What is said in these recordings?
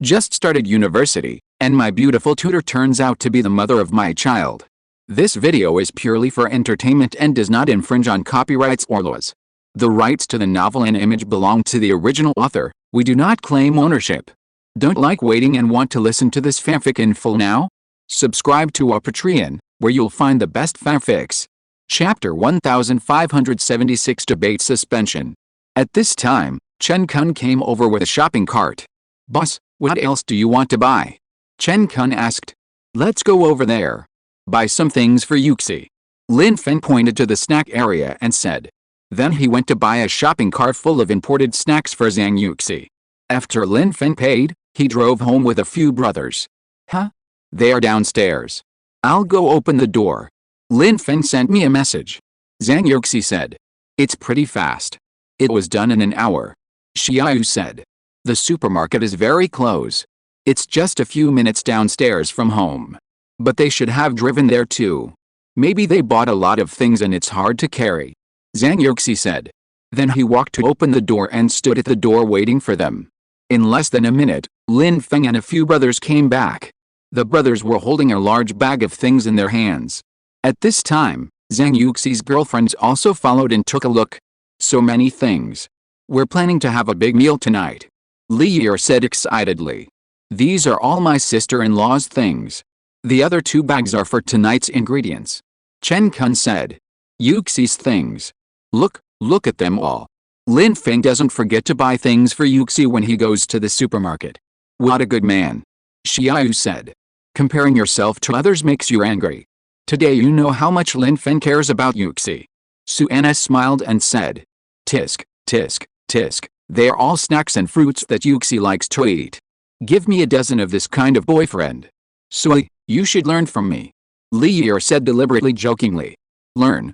Just started university, and my beautiful tutor turns out to be the mother of my child. This video is purely for entertainment and does not infringe on copyrights or laws. The rights to the novel and image belong to the original author. We do not claim ownership. Don't like waiting and want to listen to this fanfic in full now? Subscribe to our Patreon, where you'll find the best fanfics. Chapter 1576 Debate Suspension. At this time, Chen Kun came over with a shopping cart. Boss, what else do you want to buy? Chen Kun asked. Let's go over there. Buy some things for Yuxi. Lin Feng pointed to the snack area and said. Then he went to buy a shopping cart full of imported snacks for Zhang Yuxi. After Lin Feng paid, he drove home with a few brothers. Huh? They are downstairs. I'll go open the door. Lin Feng sent me a message. Zhang Yuxi said. It's pretty fast. It was done in an hour. Xiaoyu said. The supermarket is very close. It's just a few minutes downstairs from home. But they should have driven there too. Maybe they bought a lot of things and it's hard to carry. Zhang Yuxi said. Then he walked to open the door and stood at the door waiting for them. In less than a minute, Lin Feng and a few brothers came back. The brothers were holding a large bag of things in their hands. At this time, Zhang Yuxi's girlfriends also followed and took a look. So many things. We're planning to have a big meal tonight. Li Yi said excitedly. These are all my sister-in-law's things. The other 2 bags are for tonight's ingredients. Chen Kun said. Yuxi's things. Look at them all. Lin Feng doesn't forget to buy things for Yuxi when he goes to the supermarket. What a good man. Xiaoyu said. Comparing yourself to others makes you angry. Today you know how much Lin Feng cares about Yuxi. Suana smiled and said. Tisk, tisk, tisk. They are all snacks and fruits that Yuxi likes to eat. Give me a dozen of this kind of boyfriend. Sui, you should learn from me. Li Yi said deliberately jokingly. Learn.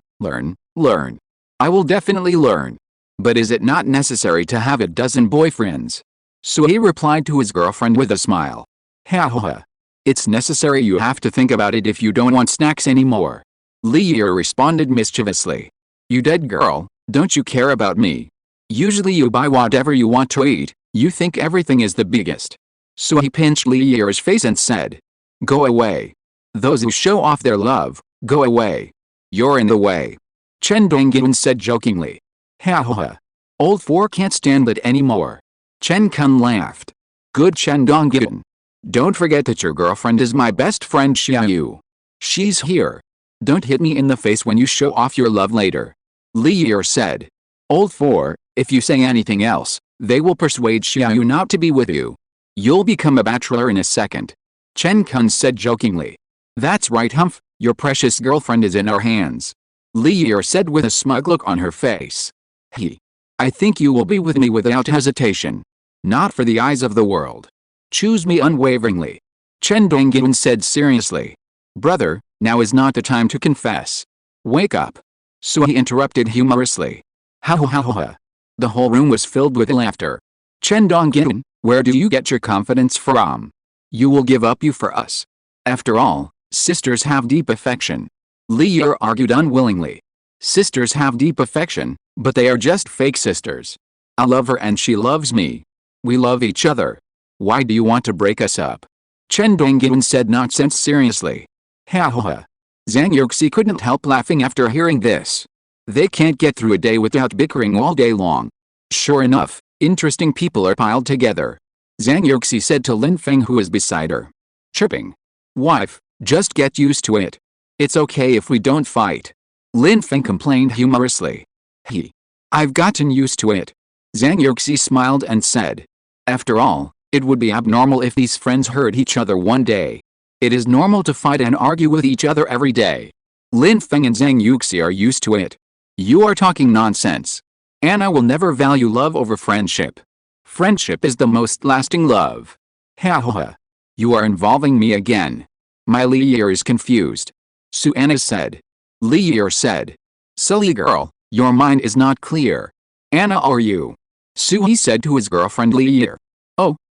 I will definitely learn. But is it not necessary to have a dozen boyfriends? Sui replied to his girlfriend with a smile. Ha ha ha. It's necessary. You have to think about it if you don't want snacks anymore. Li Yi responded mischievously. You dead girl, don't you care about me? Usually you buy whatever you want to eat, you think everything is the biggest. So he pinched Li Yi's face and said. Go away. Those who show off their love, go away. You're in the way. Chen Dongyan said jokingly. Ha ha ha. Old 4 can't stand it anymore. Chen Kun laughed. Good Chen Dongyan. Don't forget that your girlfriend is my best friend Xiaoyu. She's here. Don't hit me in the face when you show off your love later. Li Yi said. Old 4, if you say anything else, they will persuade Xiaoyu not to be with you. You'll become a bachelor in a second. Chen Kun said jokingly. That's right, Humph, your precious girlfriend is in our hands. Li Yi said with a smug look on her face. I think you will be with me without hesitation. Not for the eyes of the world. Choose me unwaveringly. Chen Dongyan said seriously. Brother, now is not the time to confess. Wake up. Sui interrupted humorously. Ha ha ha ha. The whole room was filled with laughter. Chen Dongyan, where do you get your confidence from? You will give up you for us. After all, sisters have deep affection. Li Yi argued unwillingly. Sisters have deep affection, but they are just fake sisters. I love her and she loves me. We love each other. Why do you want to break us up? Chen Dongyan said nonsense seriously. Ha ha ha. Zhang Yuxi couldn't help laughing after hearing this. They can't get through a day without bickering all day long. Sure enough, interesting people are piled together. Zhang Yuxi said to Lin Feng who was beside her. Chirping. Wife, just get used to it. It's okay if we don't fight. Lin Feng complained humorously. I've gotten used to it. Zhang Yuxi smiled and said. After all, it would be abnormal if these friends hurt each other one day. It is normal to fight and argue with each other every day. Lin Feng and Zhang Yuxi are used to it. You are talking nonsense. Anna will never value love over friendship. Friendship is the most lasting love. Ha ha ha. You are involving me again. My Li Yi is confused. Suana said. Li Yi said. Silly girl, your mind is not clear. Anna or you? Sui said to his girlfriend Li Yi.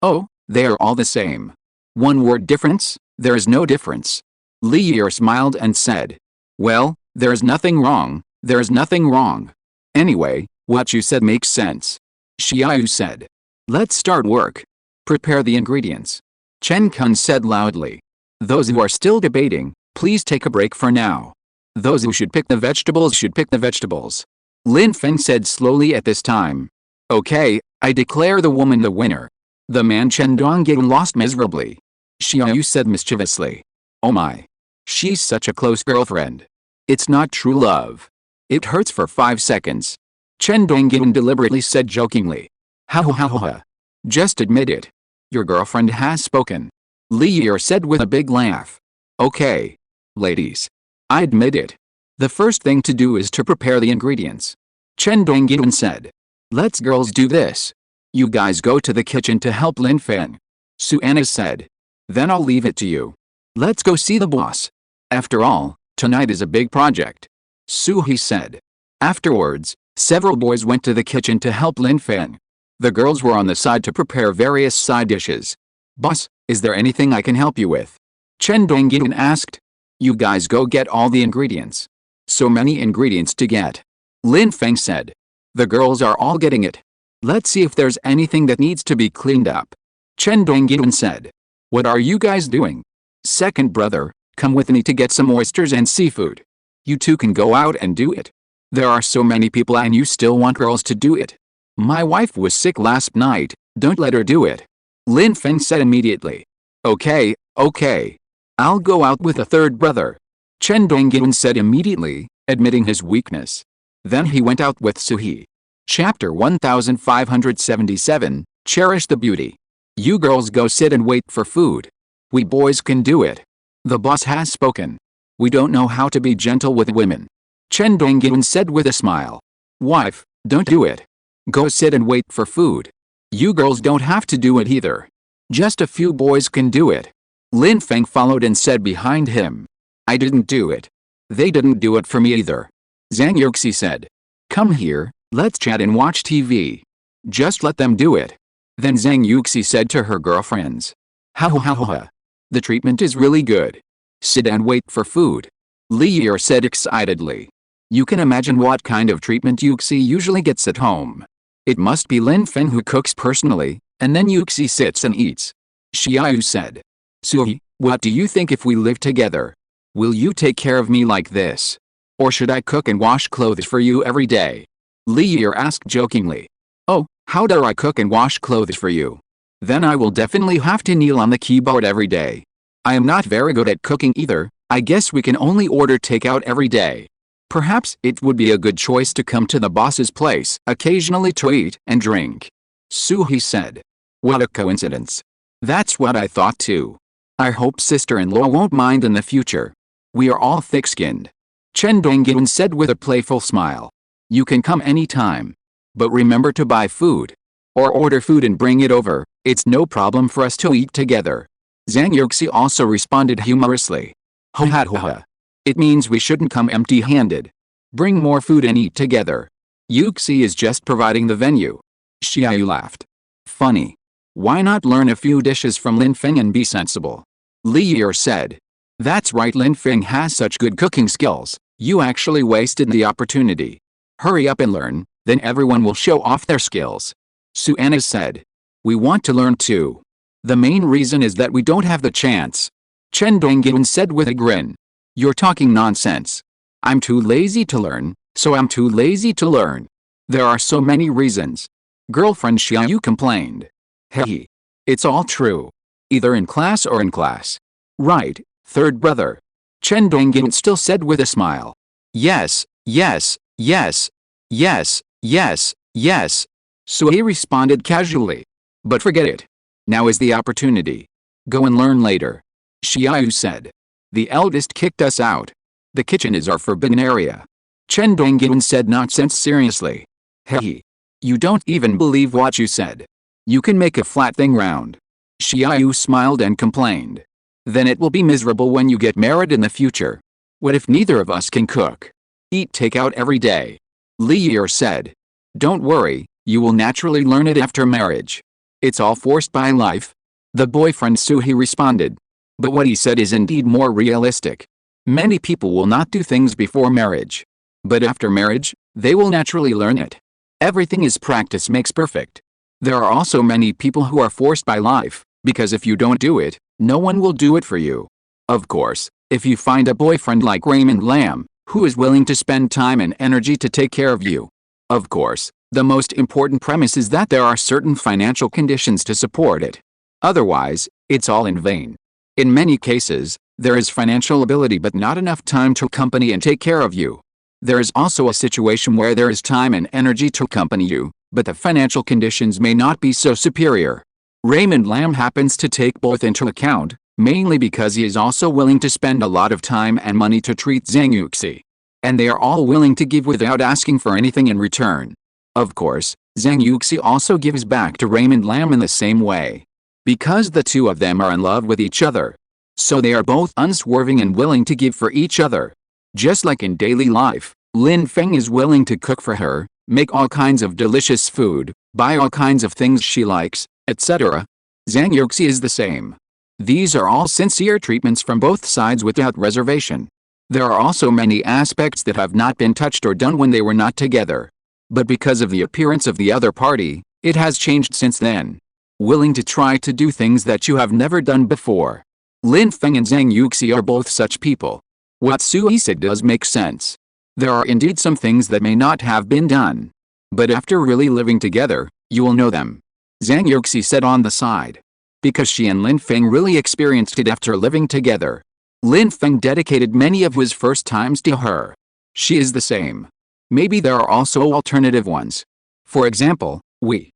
Oh, they are all the same. One word difference? There is no difference. Li Yi smiled and said. Well, there is nothing wrong. There is nothing wrong. Anyway, what you said makes sense. Xiaoyu said. Let's start work. Prepare the ingredients. Chen Kun said loudly. Those who are still debating, please take a break for now. Those who should pick the vegetables should pick the vegetables. Lin Feng said slowly at this time. Okay, I declare the woman the winner. The man Chen Dongyu lost miserably. Xiaoyu said mischievously. Oh my. She's such a close girlfriend. It's not true love. It hurts for 5 seconds. Chen Dongyu deliberately said jokingly. Ha ha ha ha. Just admit it. Your girlfriend has spoken. Li Yi said with a big laugh. Okay. Ladies. I admit it. The first thing to do is to prepare the ingredients. Chen Dongyu said. Let's girls do this. You guys go to the kitchen to help Lin Feng. Suanna said. Then I'll leave it to you. Let's go see the boss. After all, tonight is a big project. Suhi said. Afterwards, several boys went to the kitchen to help Lin Feng. The girls were on the side to prepare various side dishes. Boss, is there anything I can help you with? Chen Dongyu asked. You guys go get all the ingredients. So many ingredients to get. Lin Feng said. The girls are all getting it. Let's see if there's anything that needs to be cleaned up. Chen Dongyu said. What are you guys doing? Second brother, come with me to get some oysters and seafood. You two can go out and do it. There are so many people and you still want girls to do it. My wife was sick last night, don't let her do it. Lin Feng said immediately. Okay, okay. I'll go out with a third brother. Chen Dongyu said immediately, admitting his weakness. Then he went out with Suhi. Chapter 1577, Cherish the Beauty. You girls go sit and wait for food. We boys can do it. The boss has spoken. We don't know how to be gentle with women. Chen Dongyu said with a smile. Wife, don't do it. Go sit and wait for food. You girls don't have to do it either. Just a few boys can do it. Lin Feng followed and said behind him. I didn't do it. They didn't do it for me either. Zhang Yuxi said. Come here, let's chat and watch TV. Just let them do it. Then Zhang Yuxi said to her girlfriends. Ha ha ha ha. The treatment is really good. Sit and wait for food. Li Yi said excitedly. You can imagine what kind of treatment Yuxi usually gets at home. It must be Lin Feng who cooks personally, and then Yuxi sits and eats. Xiaoyu said. Suhi, what do you think if we live together? Will you take care of me like this? Or should I cook and wash clothes for you every day? Li Yi asked jokingly. Oh, how dare I cook and wash clothes for you? Then I will definitely have to kneel on the keyboard every day. I am not very good at cooking either, I guess we can only order takeout every day. Perhaps it would be a good choice to come to the boss's place occasionally to eat and drink. Suhi said. What a coincidence. That's what I thought too. I hope sister-in-law won't mind in the future. We are all thick-skinned. Chen Dongyu said with a playful smile. You can come anytime. But remember to buy food. Or order food and bring it over, it's no problem for us to eat together. Zhang Yuxi also responded humorously. Ho ha ho ha. It means we shouldn't come empty-handed. Bring more food and eat together. Yuxi is just providing the venue. Xiaoyu laughed. Funny. Why not learn a few dishes from Lin Feng and be sensible? Li Yi said. That's right, Lin Feng has such good cooking skills, you actually wasted the opportunity. Hurry up and learn, then everyone will show off their skills. Suanna said. We want to learn too. The main reason is that we don't have the chance. Chen Dongyu said with a grin. You're talking nonsense. I'm too lazy to learn, so I'm too lazy to learn. There are so many reasons. Girlfriend Xiaoyu complained. Hey. It's all true. Either in class or in class. Right, third brother. Chen Dongyu still said with a smile. Yes, yes, yes, yes, yes, yes. Sui responded casually. But forget it. Now is the opportunity. Go and learn later. Xiaoyu said. The eldest kicked us out. The kitchen is our forbidden area. Chen Dongyu said nonsense seriously. Hey. You don't even believe what you said. You can make a flat thing round. Xiaoyu smiled and complained. Then it will be miserable when you get married in the future. What if neither of us can cook? Eat takeout every day. Li Yi said. Don't worry, you will naturally learn it after marriage. It's all forced by life. The boyfriend Suhi responded. But what he said is indeed more realistic. Many people will not do things before marriage. But after marriage, they will naturally learn it. Everything is practice makes perfect. There are also many people who are forced by life, because if you don't do it, no one will do it for you. Of course, if you find a boyfriend like Raymond Lamb, who is willing to spend time and energy to take care of you. Of course, the most important premise is that there are certain financial conditions to support it. Otherwise, it's all in vain. In many cases, there is financial ability but not enough time to accompany and take care of you. There is also a situation where there is time and energy to accompany you, but the financial conditions may not be so superior. Raymond Lamb happens to take both into account, mainly because he is also willing to spend a lot of time and money to treat Zhang Yuxi. And they are all willing to give without asking for anything in return. Of course, Zhang Yuxi also gives back to Raymond Lamb in the same way. Because the two of them are in love with each other. So they are both unswerving and willing to give for each other. Just like in daily life, Lin Feng is willing to cook for her, make all kinds of delicious food, buy all kinds of things she likes, etc. Zhang Yuxi is the same. These are all sincere treatments from both sides without reservation. There are also many aspects that have not been touched or done when they were not together. But because of the appearance of the other party, it has changed since then. Willing to try to do things that you have never done before. Lin Feng and Zhang Yuxi are both such people. What Sui said does make sense. There are indeed some things that may not have been done. But after really living together, you will know them. Zhang Yuxi said on the side. Because she and Lin Feng really experienced it after living together. Lin Feng dedicated many of his first times to her. She is the same. Maybe there are also alternative ones. For example, we.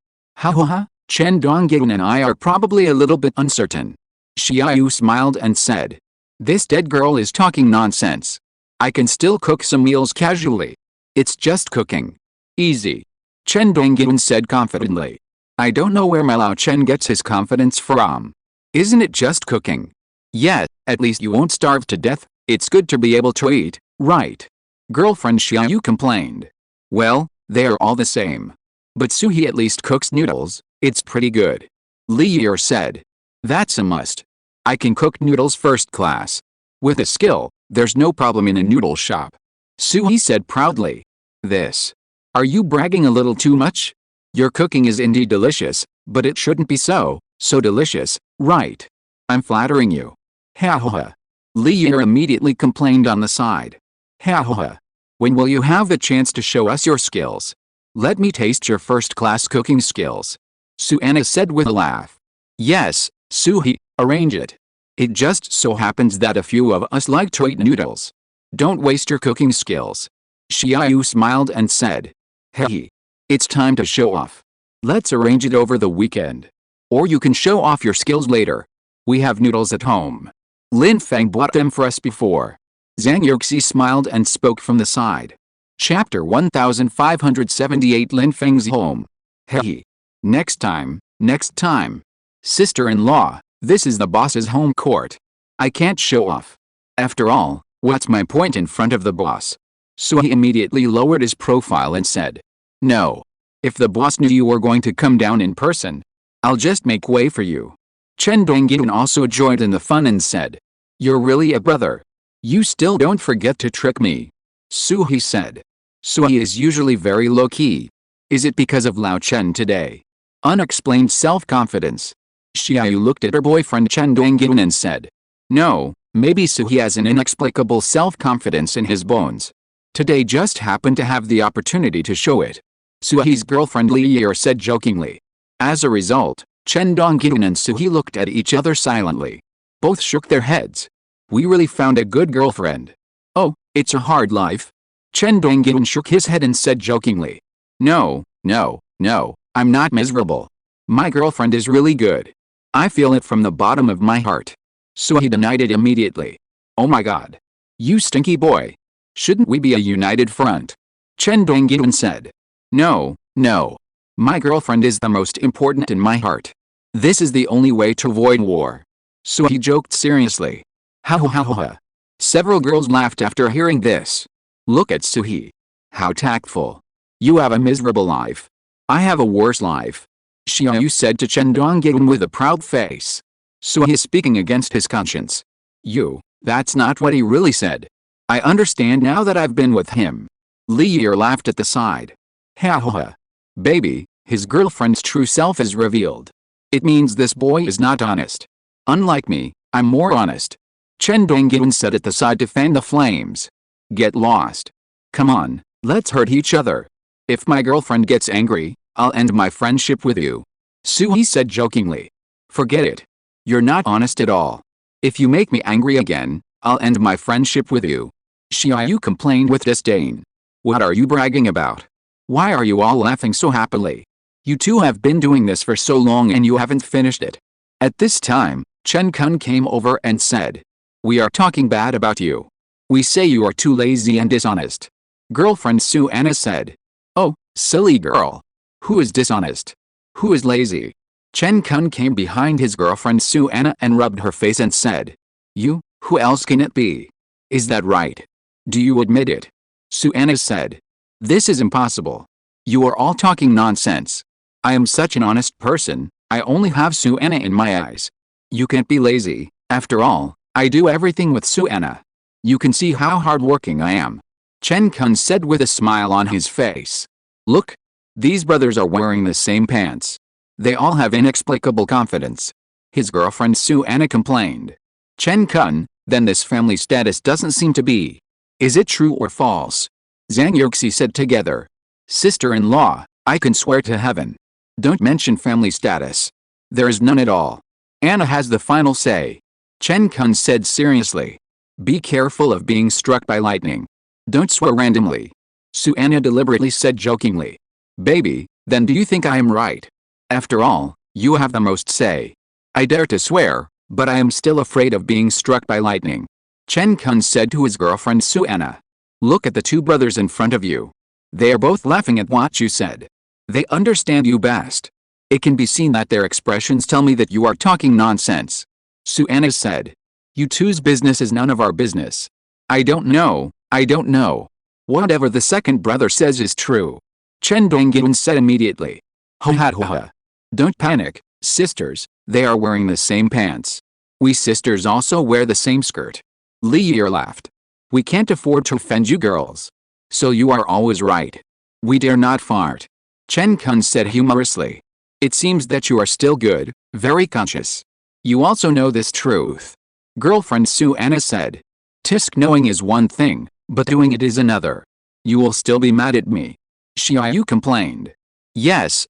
Chen Donggyun and I are probably a little bit uncertain. Xiaoyu smiled and said. This dead girl is talking nonsense. I can still cook some meals casually. It's just cooking. Easy. Chen Donggyun said confidently. I don't know where my Lao Chen gets his confidence from. Isn't it just cooking? Yeah, at least you won't starve to death. It's good to be able to eat, right? Girlfriend Xiaoyu complained. Well, they are all the same. But Suhi at least cooks noodles, it's pretty good. Li Yer said. That's a must. I can cook noodles first class. With a skill, there's no problem in a noodle shop. Suhi said proudly. This. Are you bragging a little too much? Your cooking is indeed delicious, but it shouldn't be so delicious, right? I'm flattering you. Ha. Li Yer immediately complained on the side. Ha. When will you have the chance to show us your skills? Let me taste your first-class cooking skills. Suanna said with a laugh. Yes, Suhi, arrange it. It just so happens that a few of us like to eat noodles. Don't waste your cooking skills. Xiaoyu smiled and said. Hey. It's time to show off. Let's arrange it over the weekend. Or you can show off your skills later. We have noodles at home. Lin Feng bought them for us before. Zhang Yuxi smiled and spoke from the side. Chapter 1578 Lin Feng's home. Hey. Next time. Sister-in-law, this is the boss's home court. I can't show off. After all, what's my point in front of the boss? So he immediately lowered his profile and said. No. If the boss knew you were going to come down in person, I'll just make way for you. Chen Donggyun also joined in the fun and said. You're really a brother. You still don't forget to trick me. Suhi said. Suhi is usually very low-key. Is it because of Lao Chen today? Unexplained self-confidence. Xiaoyu looked at her boyfriend Chen Donggyun and said. No, maybe Suhi has an inexplicable self-confidence in his bones. Today just happened to have the opportunity to show it. Suhi's girlfriend Li Yer said jokingly. As a result, Chen Donggyun and Suhi looked at each other silently. Both shook their heads. We really found a good girlfriend. Oh, it's a hard life. Chen Donggyun shook his head and said jokingly. No, I'm not miserable. My girlfriend is really good. I feel it from the bottom of my heart. Suhi denied it immediately. Oh my god. You stinky boy. Shouldn't we be a united front? Chen Donggyun said. No. My girlfriend is the most important in my heart. This is the only way to avoid war. Suhi joked seriously. Ha. Several girls laughed after hearing this. Look at Suhi. How tactful. You have a miserable life. I have a worse life. Xiaoyu said to Chen Donggyun with a proud face. Suhi is speaking against his conscience. That's not what he really said. I understand now that I've been with him. Li Yer laughed at the side. Ha. Baby, His girlfriend's true self is revealed. It means this boy is not honest. Unlike me, I'm more honest. Chen Dongyun said at the side to fan the flames. Get lost. Come on, let's hurt each other. If my girlfriend gets angry, I'll end my friendship with you. Sui said jokingly. Forget it. You're not honest at all. If you make me angry again, I'll end my friendship with you. Xiaoyu complained with disdain. What are you bragging about? Why are you all laughing so happily? You two have been doing this for so long and you haven't finished it. At this time, Chen Kun came over and said. We are talking bad about you. We say you are too lazy and dishonest. Girlfriend Su Anna said. Oh, silly girl. Who is dishonest? Who is lazy? Chen Kun came behind his girlfriend Su Anna and rubbed her face and said. You, who else can it be? Is that right? Do you admit it? Su Anna said. This is impossible. You are all talking nonsense. I am such an honest person, I only have Su Anna in my eyes. You can't be lazy, after all, I do everything with Su Anna. You can see how hardworking I am. Chen Kun said with a smile on his face. Look. These brothers are wearing the same pants. They all have inexplicable confidence. His girlfriend Su Anna complained. Chen Kun, then this family status doesn't seem to be. Is it true or false? Zhang Yuxi said together. Sister-in-law, I can swear to heaven. Don't mention family status. There is none at all. Anna has the final say. Chen Kun said seriously. Be careful of being struck by lightning. Don't swear randomly. Su Anna deliberately said jokingly. Baby, then do you think I am right? After all, you have the most say. I dare to swear, but I am still afraid of being struck by lightning. Chen Kun said to his girlfriend Su Anna. Look at the two brothers in front of you. They are both laughing at what you said. They understand you best. It can be seen that their expressions tell me that you are talking nonsense. Su Anna said. You two's business is none of our business. I don't know. Whatever the second brother says is true. Chen Dongyun said immediately. Ho ha ho ha. Don't panic, sisters, they are wearing the same pants. We sisters also wear the same skirt. Li Yi laughed. We can't afford to offend you girls. So you are always right. We dare not fart. Chen Kun said humorously. It seems that you are still good, very conscious. You also know this truth. Girlfriend Su Anna said. Tisk knowing is one thing, but doing it is another. You will still be mad at me. Xiaoyu complained. Yes,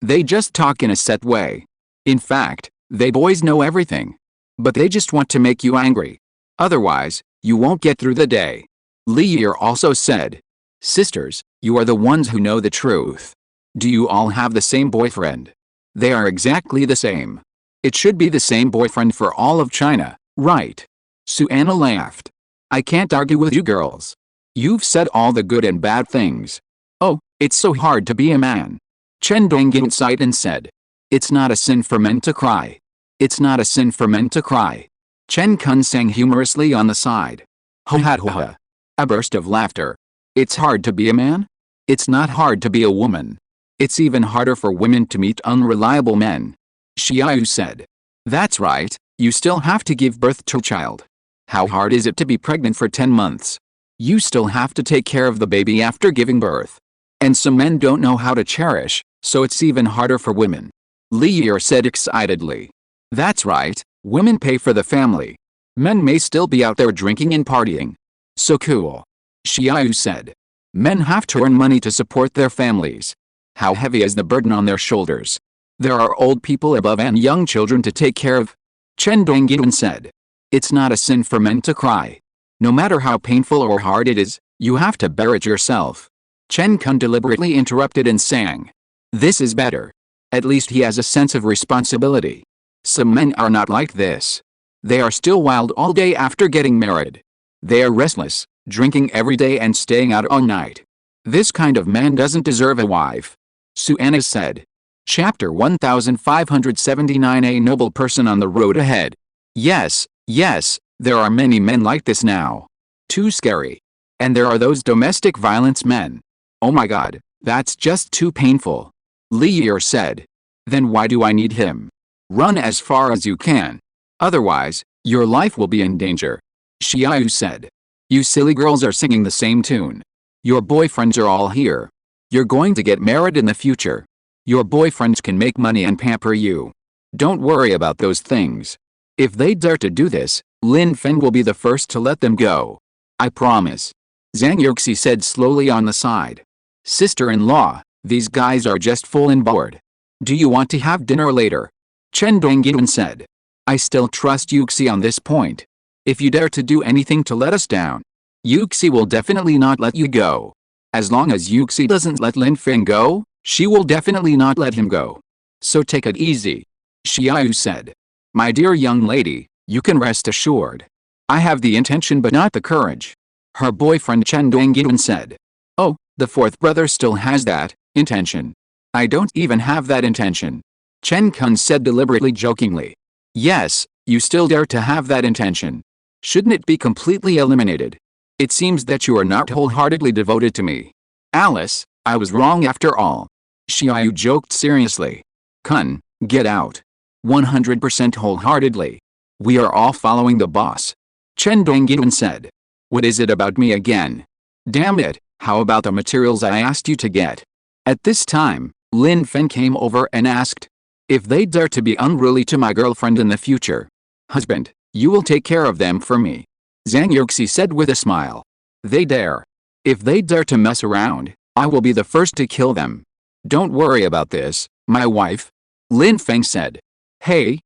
they just talk in a set way. In fact, they boys know everything. But they just want to make you angry. Otherwise, you won't get through the day. Li Yi also said. Sisters, you are the ones who know the truth. Do you all have the same boyfriend? They are exactly the same. It should be the same boyfriend for all of China, right? Su Anna laughed. I can't argue with you girls. You've said all the good and bad things. Oh, it's so hard to be a man. Chen Dongyun sighed and said. It's not a sin for men to cry. It's not a sin for men to cry. Chen Kun sang humorously on the side. Ho ha ho ha. A burst of laughter. It's hard to be a man? It's not hard to be a woman. It's even harder for women to meet unreliable men. Xiaoyu said. That's right, you still have to give birth to a child. How hard is it to be pregnant for 10 months? You still have to take care of the baby after giving birth. And some men don't know how to cherish, so it's even harder for women. Li Yi said excitedly. That's right, women pay for the family. Men may still be out there drinking and partying. So cool. Xiaoyu said. Men have to earn money to support their families. How heavy is the burden on their shoulders? There are old people above and young children to take care of. Chen Dongyun said. It's not a sin for men to cry. No matter how painful or hard it is, you have to bear it yourself. Chen Kun deliberately interrupted and sang. This is better. At least he has a sense of responsibility. Some men are not like this. They are still wild all day after getting married. They are restless, drinking every day and staying out all night. This kind of man doesn't deserve a wife. Su Anna said. Chapter 1579. A noble person on the road ahead. Yes, there are many men like this now. Too scary. And there are those domestic violence men. Oh my god, that's just too painful. Li Yi said. Then why do I need him? Run as far as you can. Otherwise, your life will be in danger. Xiaoyu said. You silly girls are singing the same tune. Your boyfriends are all here. You're going to get married in the future. Your boyfriends can make money and pamper you. Don't worry about those things. If they dare to do this, Lin Feng will be the first to let them go. I promise. Zhang Yuxi said slowly on the side. Sister-in-law, these guys are just full and bored. Do you want to have dinner later? Chen Dongyun said. I still trust Yuxi on this point. If you dare to do anything to let us down, Yuxi will definitely not let you go. As long as Yuxi doesn't let Lin Feng go, she will definitely not let him go. So take it easy. Xiaoyu said. My dear young lady, you can rest assured. I have the intention but not the courage. Her boyfriend Chen Dongyun said. Oh, the fourth brother still has that intention. I don't even have that intention. Chen Kun said deliberately jokingly. Yes, you still dare to have that intention. Shouldn't it be completely eliminated? It seems that you are not wholeheartedly devoted to me. Alice, I was wrong after all. Xiaoyu joked seriously. Kun, get out. 100% wholeheartedly. We are all following the boss. Chen Dongyun said. What is it about me again? Damn it, how about the materials I asked you to get? At this time, Lin Feng came over and asked. If they dare to be unruly to my girlfriend in the future. Husband, you will take care of them for me. Zhang Yuxi said with a smile. They dare. If they dare to mess around, I will be the first to kill them. Don't worry about this, my wife. Lin Feng said. Hey,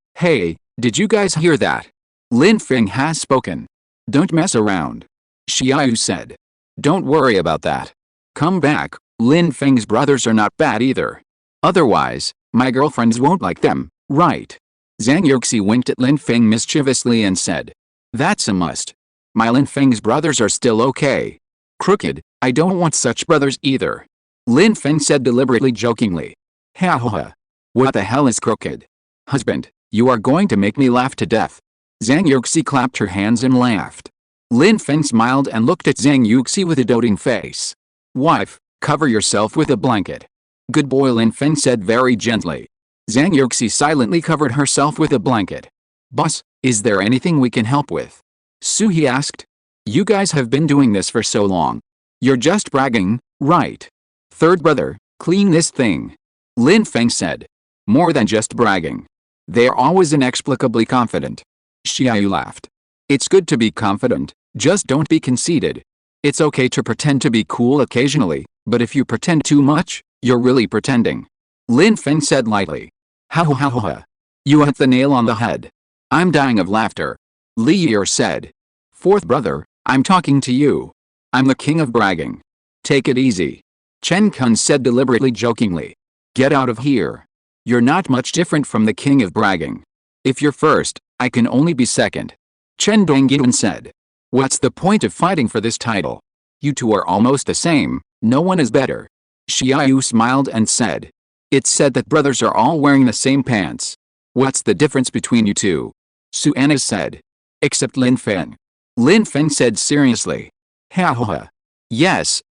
did you guys hear that? Lin Feng has spoken. Don't mess around. Xiaoyu said. Don't worry about that. Come back, Lin Feng's brothers are not bad either. Otherwise, my girlfriends won't like them, right? Zhang Yuxi winked at Lin Feng mischievously and said. That's a must. My Lin Feng's brothers are still okay. Crooked, I don't want such brothers either. Lin Feng said deliberately jokingly. Ha ha ha. What the hell is crooked? Husband, you are going to make me laugh to death. Zhang Yuxi clapped her hands and laughed. Lin Feng smiled and looked at Zhang Yuxi with a doting face. Wife, cover yourself with a blanket. Good boy, Lin Feng said very gently. Zhang Yuxi silently covered herself with a blanket. Boss, is there anything we can help with? Suhi asked. You guys have been doing this for so long. You're just bragging, right? Third brother, clean this thing. Lin Feng said. More than just bragging. They are always inexplicably confident. Xiaoyu laughed. It's good to be confident, just don't be conceited. It's okay to pretend to be cool occasionally, but if you pretend too much, you're really pretending. Lin Feng said lightly. Ha ha ha ha. You hit the nail on the head. I'm dying of laughter. Li Yer said. Fourth brother, I'm talking to you. I'm the king of bragging. Take it easy. Chen Kun said deliberately jokingly. Get out of here. You're not much different from the king of bragging. If you're first, I can only be second. Chen Dongyun said. What's the point of fighting for this title? You two are almost the same, no one is better. Xiaoyu smiled and said. It's said that brothers are all wearing the same pants. What's the difference between you two? Suanna said. Except Lin Feng. Lin Feng said seriously. Ha ha ha. Yes.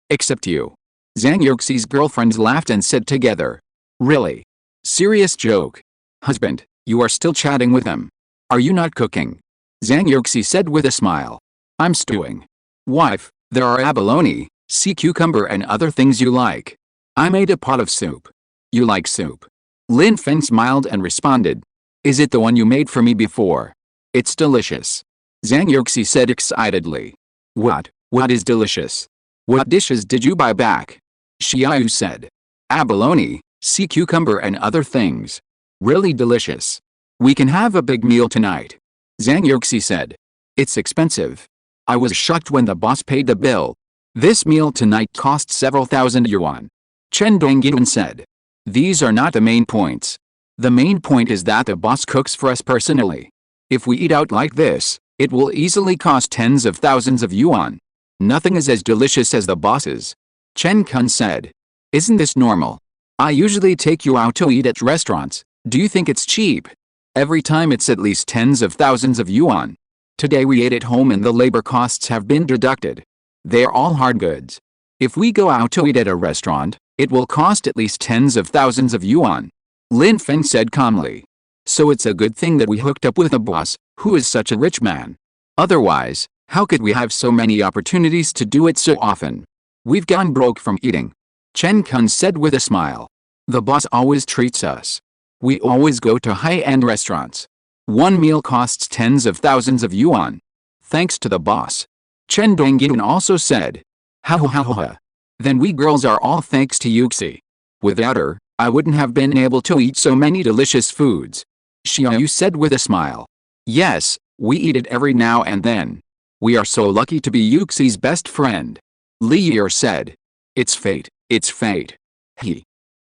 Except you. Zhang Yuxi's girlfriends laughed and said together. Really? Serious joke. Husband, you are still chatting with them. Are you not cooking? Zhang Yuxi said with a smile. I'm stewing. Wife, there are abalone, sea cucumber and other things you like. I made a pot of soup. You like soup? Lin Feng smiled and responded. Is it the one you made for me before? It's delicious. Zhang Yuxi said excitedly. What is delicious? What dishes did you buy back? Xiaoyu said. Abalone, sea cucumber and other things. Really delicious. We can have a big meal tonight. Zhang Yuxi said. It's expensive. I was shocked when the boss paid the bill. This meal tonight cost several thousand yuan. Chen Dongyun said. These are not the main points. The main point is that the boss cooks for us personally. If we eat out like this, it will easily cost tens of thousands of yuan. Nothing is as delicious as the boss's. Chen Kun said. Isn't this normal? I usually take you out to eat at restaurants. Do you think it's cheap? Every time it's at least tens of thousands of yuan. Today we ate at home and the labor costs have been deducted. They are all hard goods. If we go out to eat at a restaurant, it will cost at least tens of thousands of yuan. Lin Feng said calmly. So it's a good thing that we hooked up with a boss, who is such a rich man. Otherwise, how could we have so many opportunities to do it so often? We've gone broke from eating. Chen Kun said with a smile. The boss always treats us. We always go to high-end restaurants. One meal costs tens of thousands of yuan. Thanks to the boss. Chen Dongyun also said. Ha ha ha ha. Then we girls are all thanks to Yuxi. Without her, I wouldn't have been able to eat so many delicious foods. Xiaoyu said with a smile. Yes, we eat it every now and then. We are so lucky to be Yuxi's best friend. Li Yer said. It's fate, it's fate.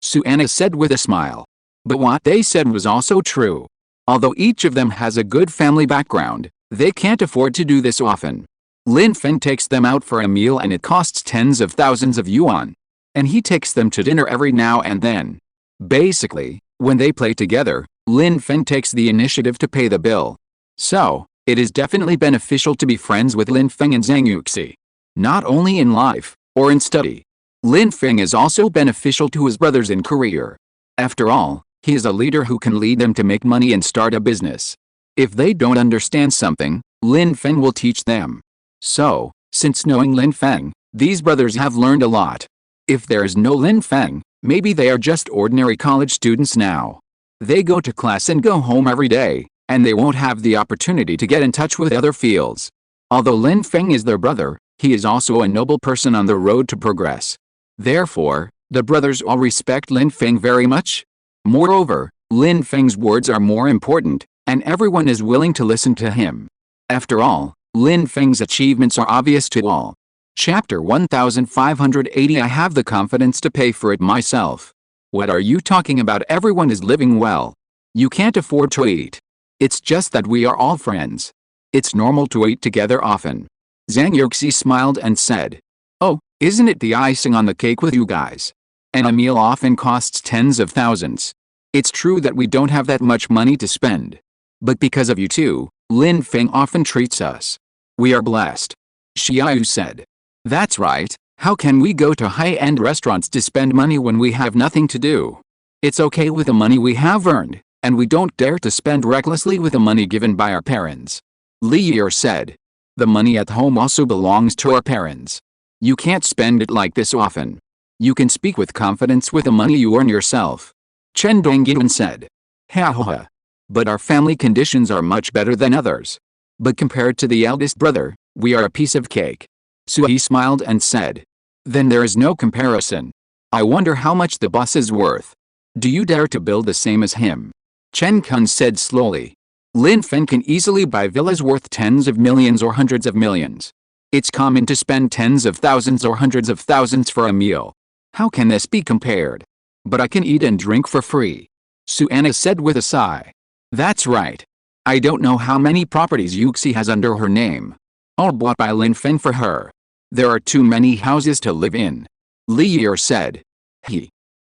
Suanna said with a smile. But what they said was also true. Although each of them has a good family background, they can't afford to do this often. Lin Feng takes them out for a meal and it costs tens of thousands of yuan. And he takes them to dinner every now and then. Basically, when they play together, Lin Feng takes the initiative to pay the bill. So, it is definitely beneficial to be friends with Lin Feng and Zhang Yuxi. Not only in life, or in study. Lin Feng is also beneficial to his brothers in career. After all, he is a leader who can lead them to make money and start a business. If they don't understand something, Lin Feng will teach them. So, since knowing Lin Feng, these brothers have learned a lot. If there is no Lin Feng, maybe they are just ordinary college students now. They go to class and go home every day, and they won't have the opportunity to get in touch with other fields. Although Lin Feng is their brother, he is also a noble person on the road to progress. Therefore, the brothers all respect Lin Feng very much. Moreover, Lin Feng's words are more important, and everyone is willing to listen to him. After all, Lin Feng's achievements are obvious to all. Chapter 1580 I have the confidence to pay for it myself. What are you talking about? Everyone is living well. You can't afford to eat. It's just that we are all friends. It's normal to eat together often. Zhang Yuxi smiled and said. Oh, isn't it the icing on the cake with you guys? And a meal often costs tens of thousands. It's true that we don't have that much money to spend. But because of you two, Lin Feng often treats us. We are blessed. Xiaoyu said. That's right, how can we go to high-end restaurants to spend money when we have nothing to do? It's okay with the money we have earned, and we don't dare to spend recklessly with the money given by our parents. Li Yer said. The money at home also belongs to our parents. You can't spend it like this often. You can speak with confidence with the money you earn yourself. Chen Dongyun said. Ha ha ha. But our family conditions are much better than others. But compared to the eldest brother, we are a piece of cake. He smiled and said. Then there is no comparison. I wonder how much the boss is worth. Do you dare to build the same as him? Chen Kun said slowly. Lin Feng can easily buy villas worth tens of millions or hundreds of millions. It's common to spend tens of thousands or hundreds of thousands for a meal. How can this be compared? But I can eat and drink for free. Suanna said with a sigh. That's right. I don't know how many properties Yuxi has under her name. All bought by Lin Feng for her. There are too many houses to live in. Li Yer said.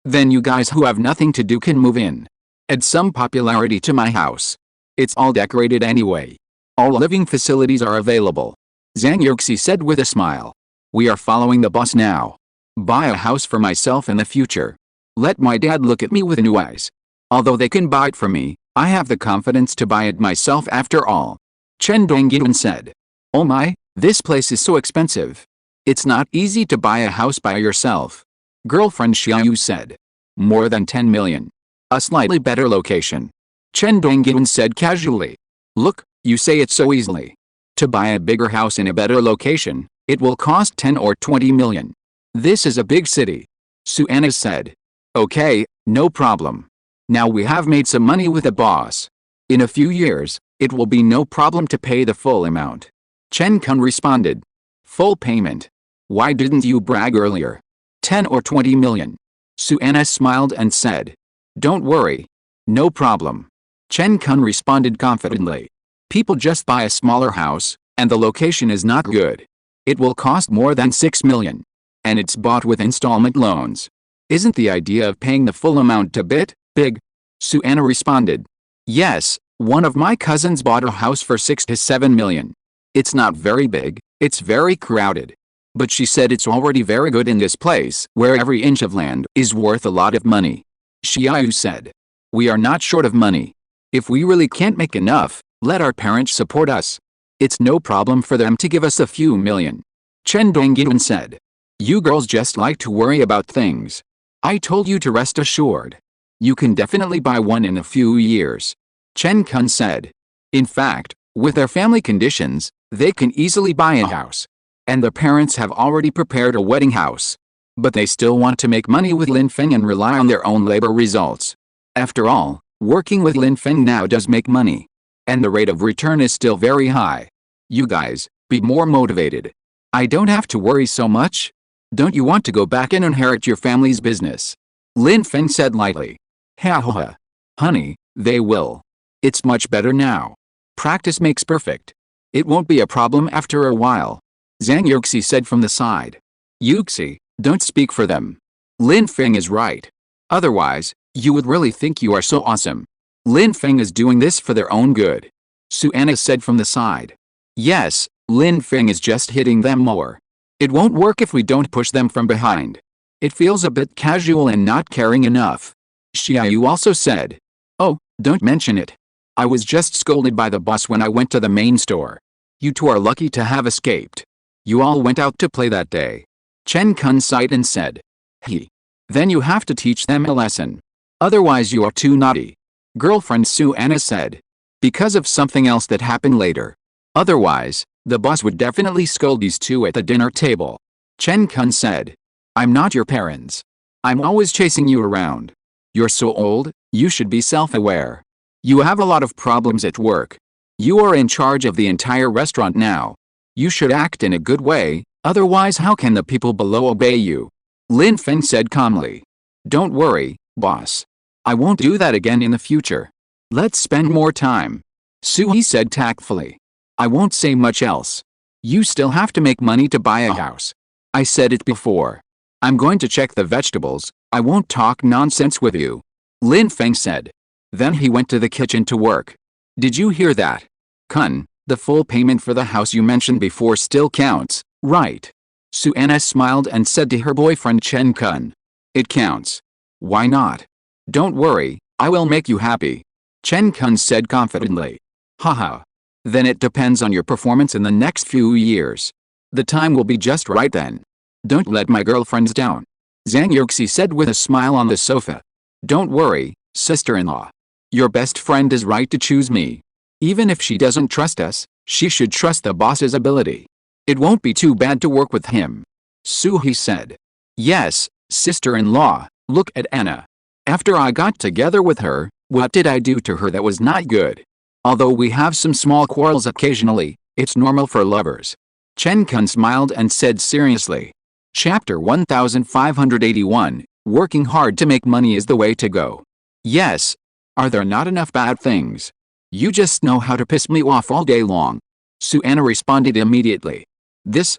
Then you guys who have nothing to do can move in. Add some popularity to my house. It's all decorated anyway. All living facilities are available. Zhang Yuxi said with a smile. We are following the boss now. Buy a house for myself in the future. Let my dad look at me with new eyes. Although they can buy it for me, I have the confidence to buy it myself after all. Chen Dongyun said. Oh my, this place is so expensive. It's not easy to buy a house by yourself. Girlfriend Xiaoyu said. More than 10 million. A slightly better location. Chen Dongyun said casually. Look, you say it so easily. To buy a bigger house in a better location, it will cost 10 or 20 million. This is a big city. Suanna said. Okay, no problem. Now we have made some money with the boss. In a few years, it will be no problem to pay the full amount. Chen Kun responded. Full payment. Why didn't you brag earlier? 10 or 20 million. Suanna smiled and said. Don't worry. No problem. Chen Kun responded confidently. People just buy a smaller house, and the location is not good. It will cost more than 6 million. And it's bought with installment loans. Isn't the idea of paying the full amount a bit big? Suanna responded. Yes, one of my cousins bought a house for 6 to 7 million. It's not very big, it's very crowded. But she said it's already very good in this place where every inch of land is worth a lot of money. Xiaoyu said. We are not short of money. If we really can't make enough, let our parents support us. It's no problem for them to give us a few million. Chen Dongyun said. You girls just like to worry about things. I told you to rest assured. You can definitely buy one in a few years. Chen Kun said. In fact, with their family conditions, they can easily buy a house. And their parents have already prepared a wedding house. But they still want to make money with Lin Feng and rely on their own labor results. After all, working with Lin Feng now does make money. And the rate of return is still very high. You guys, be more motivated. I don't have to worry so much. Don't you want to go back and inherit your family's business? Lin Feng said lightly. Ha ha ha. Honey, they will. It's much better now. Practice makes perfect. It won't be a problem after a while. Zhang Yuxi said from the side. Yuxi, don't speak for them. Lin Feng is right. Otherwise, you would really think you are so awesome. Lin Feng is doing this for their own good. Suanna said from the side. Yes, Lin Feng is just hitting them more. It won't work if we don't push them from behind. It feels a bit casual and not caring enough. Xiaoyu also said. Oh, don't mention it. I was just scolded by the boss when I went to the main store. You two are lucky to have escaped. You all went out to play that day. Chen Kun sighed and said. Then you have to teach them a lesson. Otherwise you are too naughty. Girlfriend Suanna said. Because of something else that happened later. Otherwise, the boss would definitely scold these two at the dinner table. Chen Kun said. I'm not your parents. I'm always chasing you around. You're so old, you should be self-aware. You have a lot of problems at work. You are in charge of the entire restaurant now. You should act in a good way, otherwise how can the people below obey you? Lin Feng said calmly. Don't worry, boss. I won't do that again in the future. Let's spend more time. Suhi said tactfully. I won't say much else. You still have to make money to buy a house. I said it before. I'm going to check the vegetables. I won't talk nonsense with you. Lin Feng said. Then he went to the kitchen to work. Did you hear that? Kun, the full payment for the house you mentioned before still counts, right? Suanna smiled and said to her boyfriend Chen Kun. It counts. Why not? Don't worry, I will make you happy. Chen Kun said confidently. Haha. Then it depends on your performance in the next few years. The time will be just right then. Don't let my girlfriends down. Zhang Yuxi said with a smile on the sofa. Don't worry, sister-in-law. Your best friend is right to choose me. Even if she doesn't trust us, she should trust the boss's ability. It won't be too bad to work with him. Suhi said. Yes, sister-in-law, look at Anna. After I got together with her, what did I do to her that was not good? Although we have some small quarrels occasionally, it's normal for lovers. Chen Kun smiled and said seriously. Chapter 1581, Working hard to make money is the way to go. Yes. Are there not enough bad things? You just know how to piss me off all day long. Suanna responded immediately. This.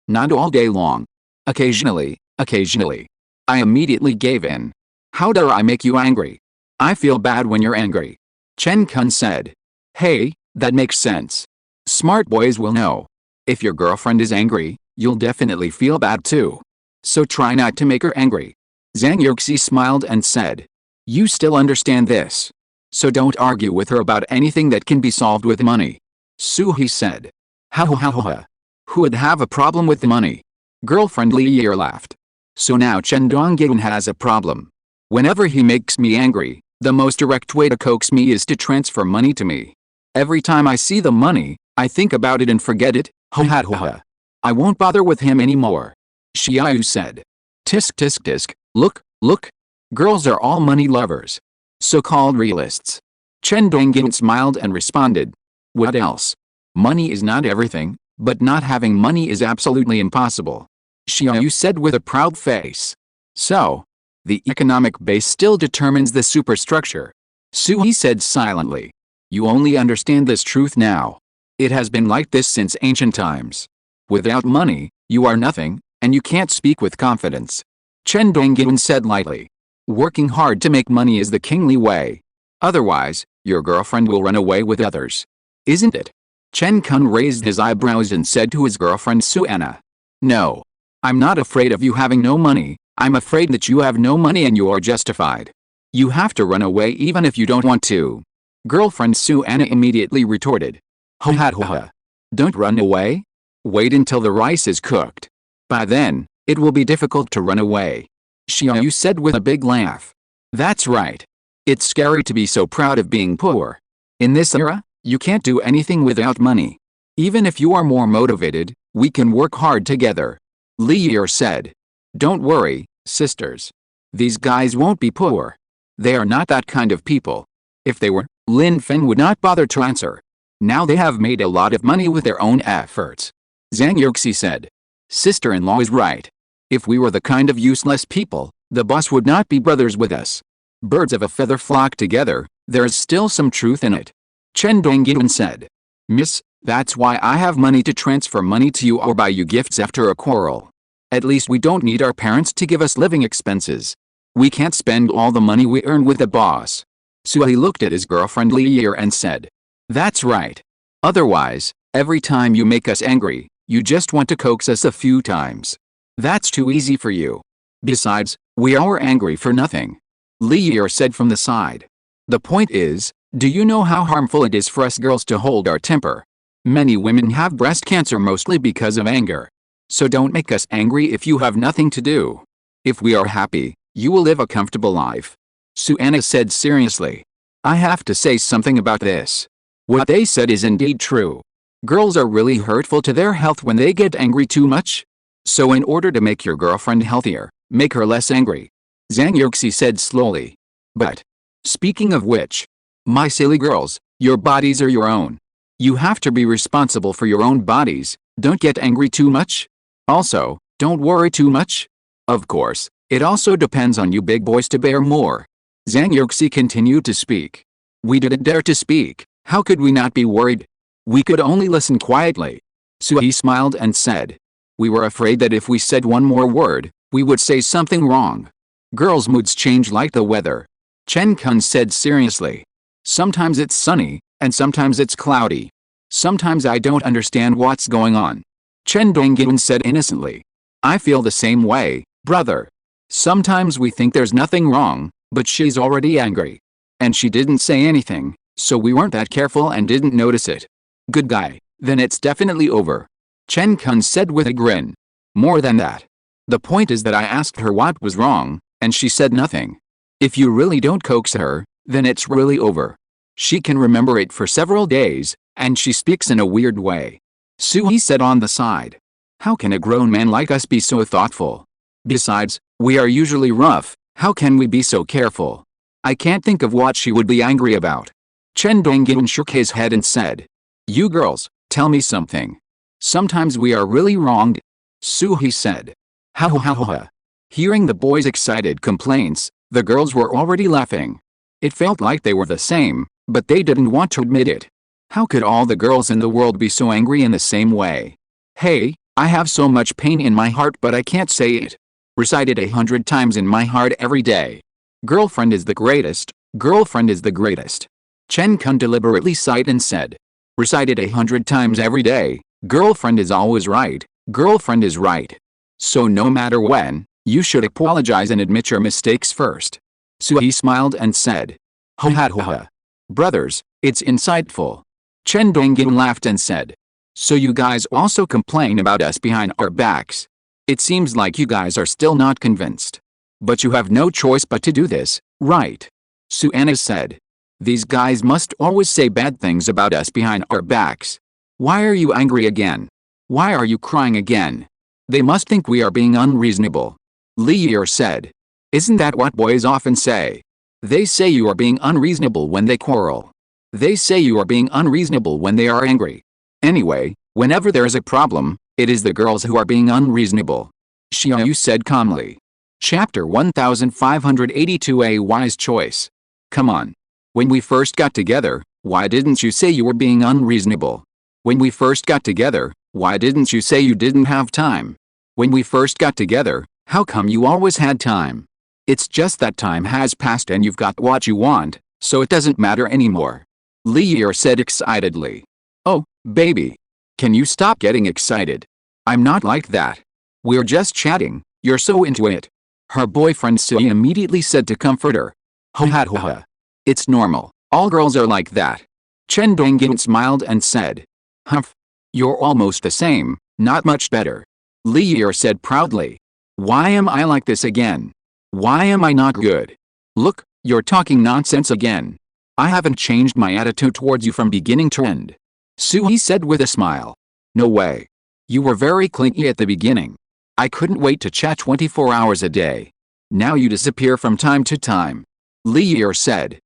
Not all day long. Occasionally. I immediately gave in. How dare I make you angry? I feel bad when you're angry. Chen Kun said. Hey, that makes sense. Smart boys will know. If your girlfriend is angry, you'll definitely feel bad too. So try not to make her angry. Zhang Yuxi smiled and said. You still understand this. So don't argue with her about anything that can be solved with money. Suhi said. Ha ha ha ha. Who would have a problem with the money? Girlfriend Li Yi laughed. So now Chen Donggyun has a problem. Whenever he makes me angry, the most direct way to coax me is to transfer money to me. Every time I see the money, I think about it and forget it. Ha ha ha ha. I won't bother with him anymore. Xiaoyu said. Tisk tisk tisk, look. Girls are all money lovers. So-called realists. Chen Donggyun smiled and responded. What else? Money is not everything, but not having money is absolutely impossible. Xiaoyu said with a proud face. So, the economic base still determines the superstructure. Suhi said silently. You only understand this truth now. It has been like this since ancient times. Without money, you are nothing, and you can't speak with confidence. Chen Donggyun said lightly. Working hard to make money is the kingly way. Otherwise, your girlfriend will run away with others. Isn't it? Chen Kun raised his eyebrows and said to his girlfriend Suanna. No. I'm not afraid of you having no money, I'm afraid that you have no money and you are justified. You have to run away even if you don't want to. Girlfriend Suanna immediately retorted. Ha ha ha ha. Don't run away. Wait until the rice is cooked. By then, it will be difficult to run away. Xiaoyu said with a big laugh. That's right. It's scary to be so proud of being poor. In this era, you can't do anything without money. Even if you are more motivated, we can work hard together. Li Yi said. Don't worry, sisters. These guys won't be poor. They are not that kind of people. If they were, Lin Feng would not bother to answer. Now they have made a lot of money with their own efforts. Zhang Yuxi said. Sister-in-law is right. If we were the kind of useless people, the boss would not be brothers with us. Birds of a feather flock together, there is still some truth in it. Chen Dongyun said. Miss, that's why I have money to transfer money to you or buy you gifts after a quarrel. At least we don't need our parents to give us living expenses. We can't spend all the money we earn with the boss. Sui looked at his girlfriend Li Yi and said. That's right. Otherwise, every time you make us angry, you just want to coax us a few times. That's too easy for you. Besides, we are angry for nothing. Li Yi said from the side. The point is, do you know how harmful it is for us girls to hold our temper? Many women have breast cancer mostly because of anger. So don't make us angry if you have nothing to do. If we are happy, you will live a comfortable life. Suanna said seriously. I have to say something about this. What they said is indeed true. Girls are really hurtful to their health when they get angry too much. So in order to make your girlfriend healthier, make her less angry. Zhang Yuxi said slowly. But, speaking of which, my silly girls, your bodies are your own. You have to be responsible for your own bodies, don't get angry too much. Also, don't worry too much. Of course, it also depends on you big boys to bear more. Zhang Yuxi continued to speak. We didn't dare to speak, how could we not be worried? We could only listen quietly. Sui smiled and said. We were afraid that if we said one more word, we would say something wrong. Girls' moods change like the weather. Chen Kun said seriously. Sometimes it's sunny, and sometimes it's cloudy. Sometimes I don't understand what's going on. Chen Dongyun said innocently. I feel the same way, brother. Sometimes we think there's nothing wrong, but she's already angry. And she didn't say anything, so we weren't that careful and didn't notice it. Good guy, then it's definitely over. Chen Kun said with a grin. More than that. The point is that I asked her what was wrong, and she said nothing. If you really don't coax her, then it's really over. She can remember it for several days, and she speaks in a weird way. Sui said on the side. How can a grown man like us be so thoughtful? Besides, we are usually rough, how can we be so careful? I can't think of what she would be angry about. Chen Dongyun shook his head and said. You girls, tell me something. Sometimes we are really wronged. Sui said. Ha ha ha ha. Hearing the boys' excited complaints, the girls were already laughing. It felt like they were the same, but they didn't want to admit it. How could all the girls in the world be so angry in the same way? Hey, I have so much pain in my heart but I can't say it. Recite it 100 times in my heart every day. Girlfriend is the greatest, girlfriend is the greatest. Chen Kun deliberately sighed and said. Recite it 100 times every day, girlfriend is always right, girlfriend is right. So no matter when, you should apologize and admit your mistakes first. Sui smiled and said. Ho ha ho ha. Brothers, it's insightful. Chen Dongyun laughed and said. So you guys also complain about us behind our backs. It seems like you guys are still not convinced. But you have no choice but to do this, right? Suanna said. These guys must always say bad things about us behind our backs. Why are you angry again? Why are you crying again? They must think we are being unreasonable. Li Yi said. Isn't that what boys often say? They say you are being unreasonable when they quarrel. They say you are being unreasonable when they are angry. Anyway, whenever there is a problem, it is the girls who are being unreasonable. Xiaoyu said calmly. Chapter 1582 A Wise Choice. Come on. When we first got together, why didn't you say you were being unreasonable? When we first got together, why didn't you say you didn't have time? When we first got together, how come you always had time? It's just that time has passed and you've got what you want, so it doesn't matter anymore. Li Yi said excitedly. Oh, baby. Can you stop getting excited? I'm not like that. We're just chatting, you're so into it. Her boyfriend Sui immediately said to comfort her. Ho ha ho ha. It's normal, all girls are like that. Chen Dongyun smiled and said. Humph. You're almost the same, not much better. Li said proudly. Why am I like this again? Why am I not good? Look, you're talking nonsense again. I haven't changed my attitude towards you from beginning to end. He said with a smile. No way. You were very clingy at the beginning. I couldn't wait to chat 24 hours a day. Now you disappear from time to time. Li said.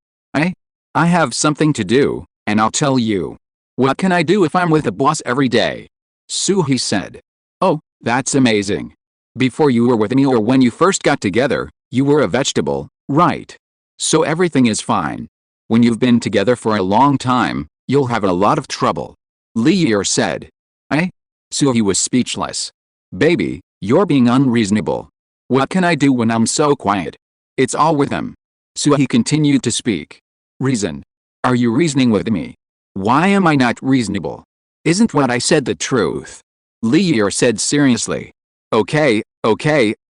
I have something to do, and I'll tell you. What can I do if I'm with the boss every day? He said. Oh, that's amazing. Before you were with me or when you first got together, you were a vegetable, right? So everything is fine. When you've been together for a long time, you'll have a lot of trouble. Li said. He was speechless. Baby, you're being unreasonable. What can I do when I'm so quiet? It's all with him. He continued to speak. Reason. Are you reasoning with me? Why am I not reasonable? Isn't what I said the truth? Li said seriously. Okay,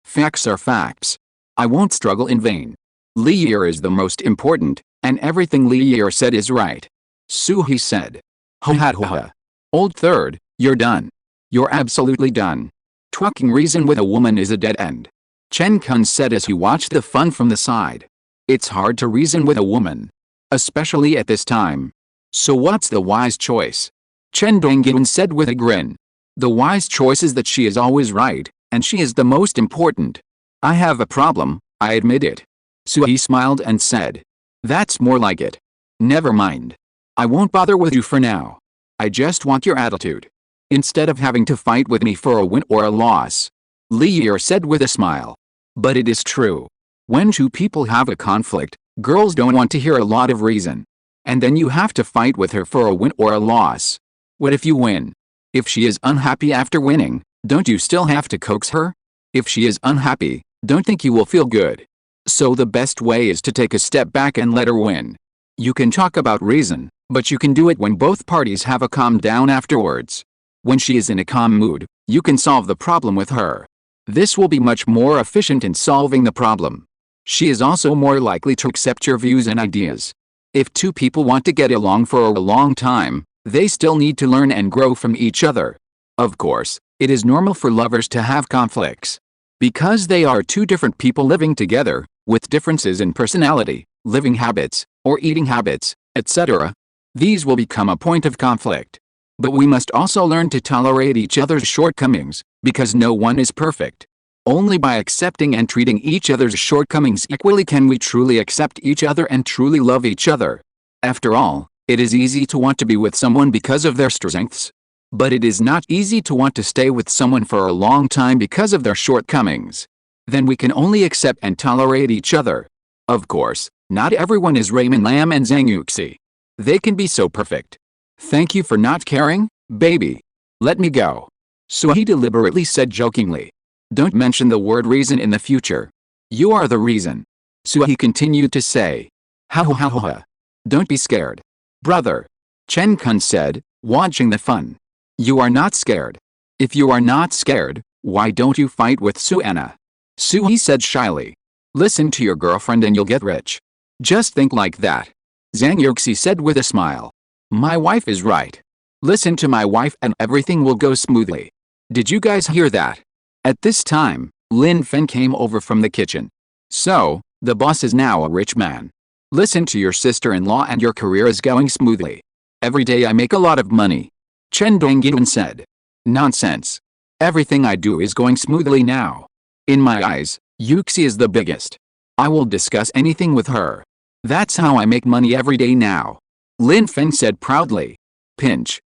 facts are facts. I won't struggle in vain. Li is the most important, and everything Li said is right. He said. Ha. Old third, you're done. You're absolutely done. Talking reason with a woman is a dead end. Chen Kun said as he watched the fun from the side. It's hard to reason with a woman. Especially at this time. So what's the wise choice? Chen Donggyun said with a grin. The wise choice is that she is always right, and she is the most important. I have a problem, I admit it. He smiled and said. That's more like it. Never mind. I won't bother with you for now. I just want your attitude. Instead of having to fight with me for a win or a loss. Li said with a smile. But it is true. When two people have a conflict, girls don't want to hear a lot of reason. And then you have to fight with her for a win or a loss. What if you win? If she is unhappy after winning, don't you still have to coax her? If she is unhappy, don't think you will feel good. So the best way is to take a step back and let her win. You can talk about reason, but you can do it when both parties have a calm down afterwards. When she is in a calm mood, you can solve the problem with her. This will be much more efficient in solving the problem. She is also more likely to accept your views and ideas. If two people want to get along for a long time, they still need to learn and grow from each other. Of course, it is normal for lovers to have conflicts. Because they are two different people living together, with differences in personality, living habits, or eating habits, etc. These will become a point of conflict. But we must also learn to tolerate each other's shortcomings, because no one is perfect. Only by accepting and treating each other's shortcomings equally can we truly accept each other and truly love each other. After all, it is easy to want to be with someone because of their strengths. But it is not easy to want to stay with someone for a long time because of their shortcomings. Then we can only accept and tolerate each other. Of course, not everyone is Raymond Lam and Zhang Yuxi. They can be so perfect. Thank you for not caring, baby. Let me go. He deliberately said jokingly. Don't mention the word reason in the future. You are the reason. He continued to say. Ha. Don't be scared. Brother. Chen Kun said, watching the fun. You are not scared. If you are not scared, why don't you fight with Suana? He said shyly. Listen to your girlfriend and you'll get rich. Just think like that. Zhang Yuxi said with a smile. My wife is right. Listen to my wife and everything will go smoothly. Did you guys hear that? At this time, Lin Feng came over from the kitchen. So, the boss is now a rich man. Listen to your sister-in-law and your career is going smoothly. Every day I make a lot of money. Chen Donggyun said. Nonsense. Everything I do is going smoothly now. In my eyes, Yuxi is the biggest. I will discuss anything with her. That's how I make money every day now. Lin Feng said proudly. Pinch.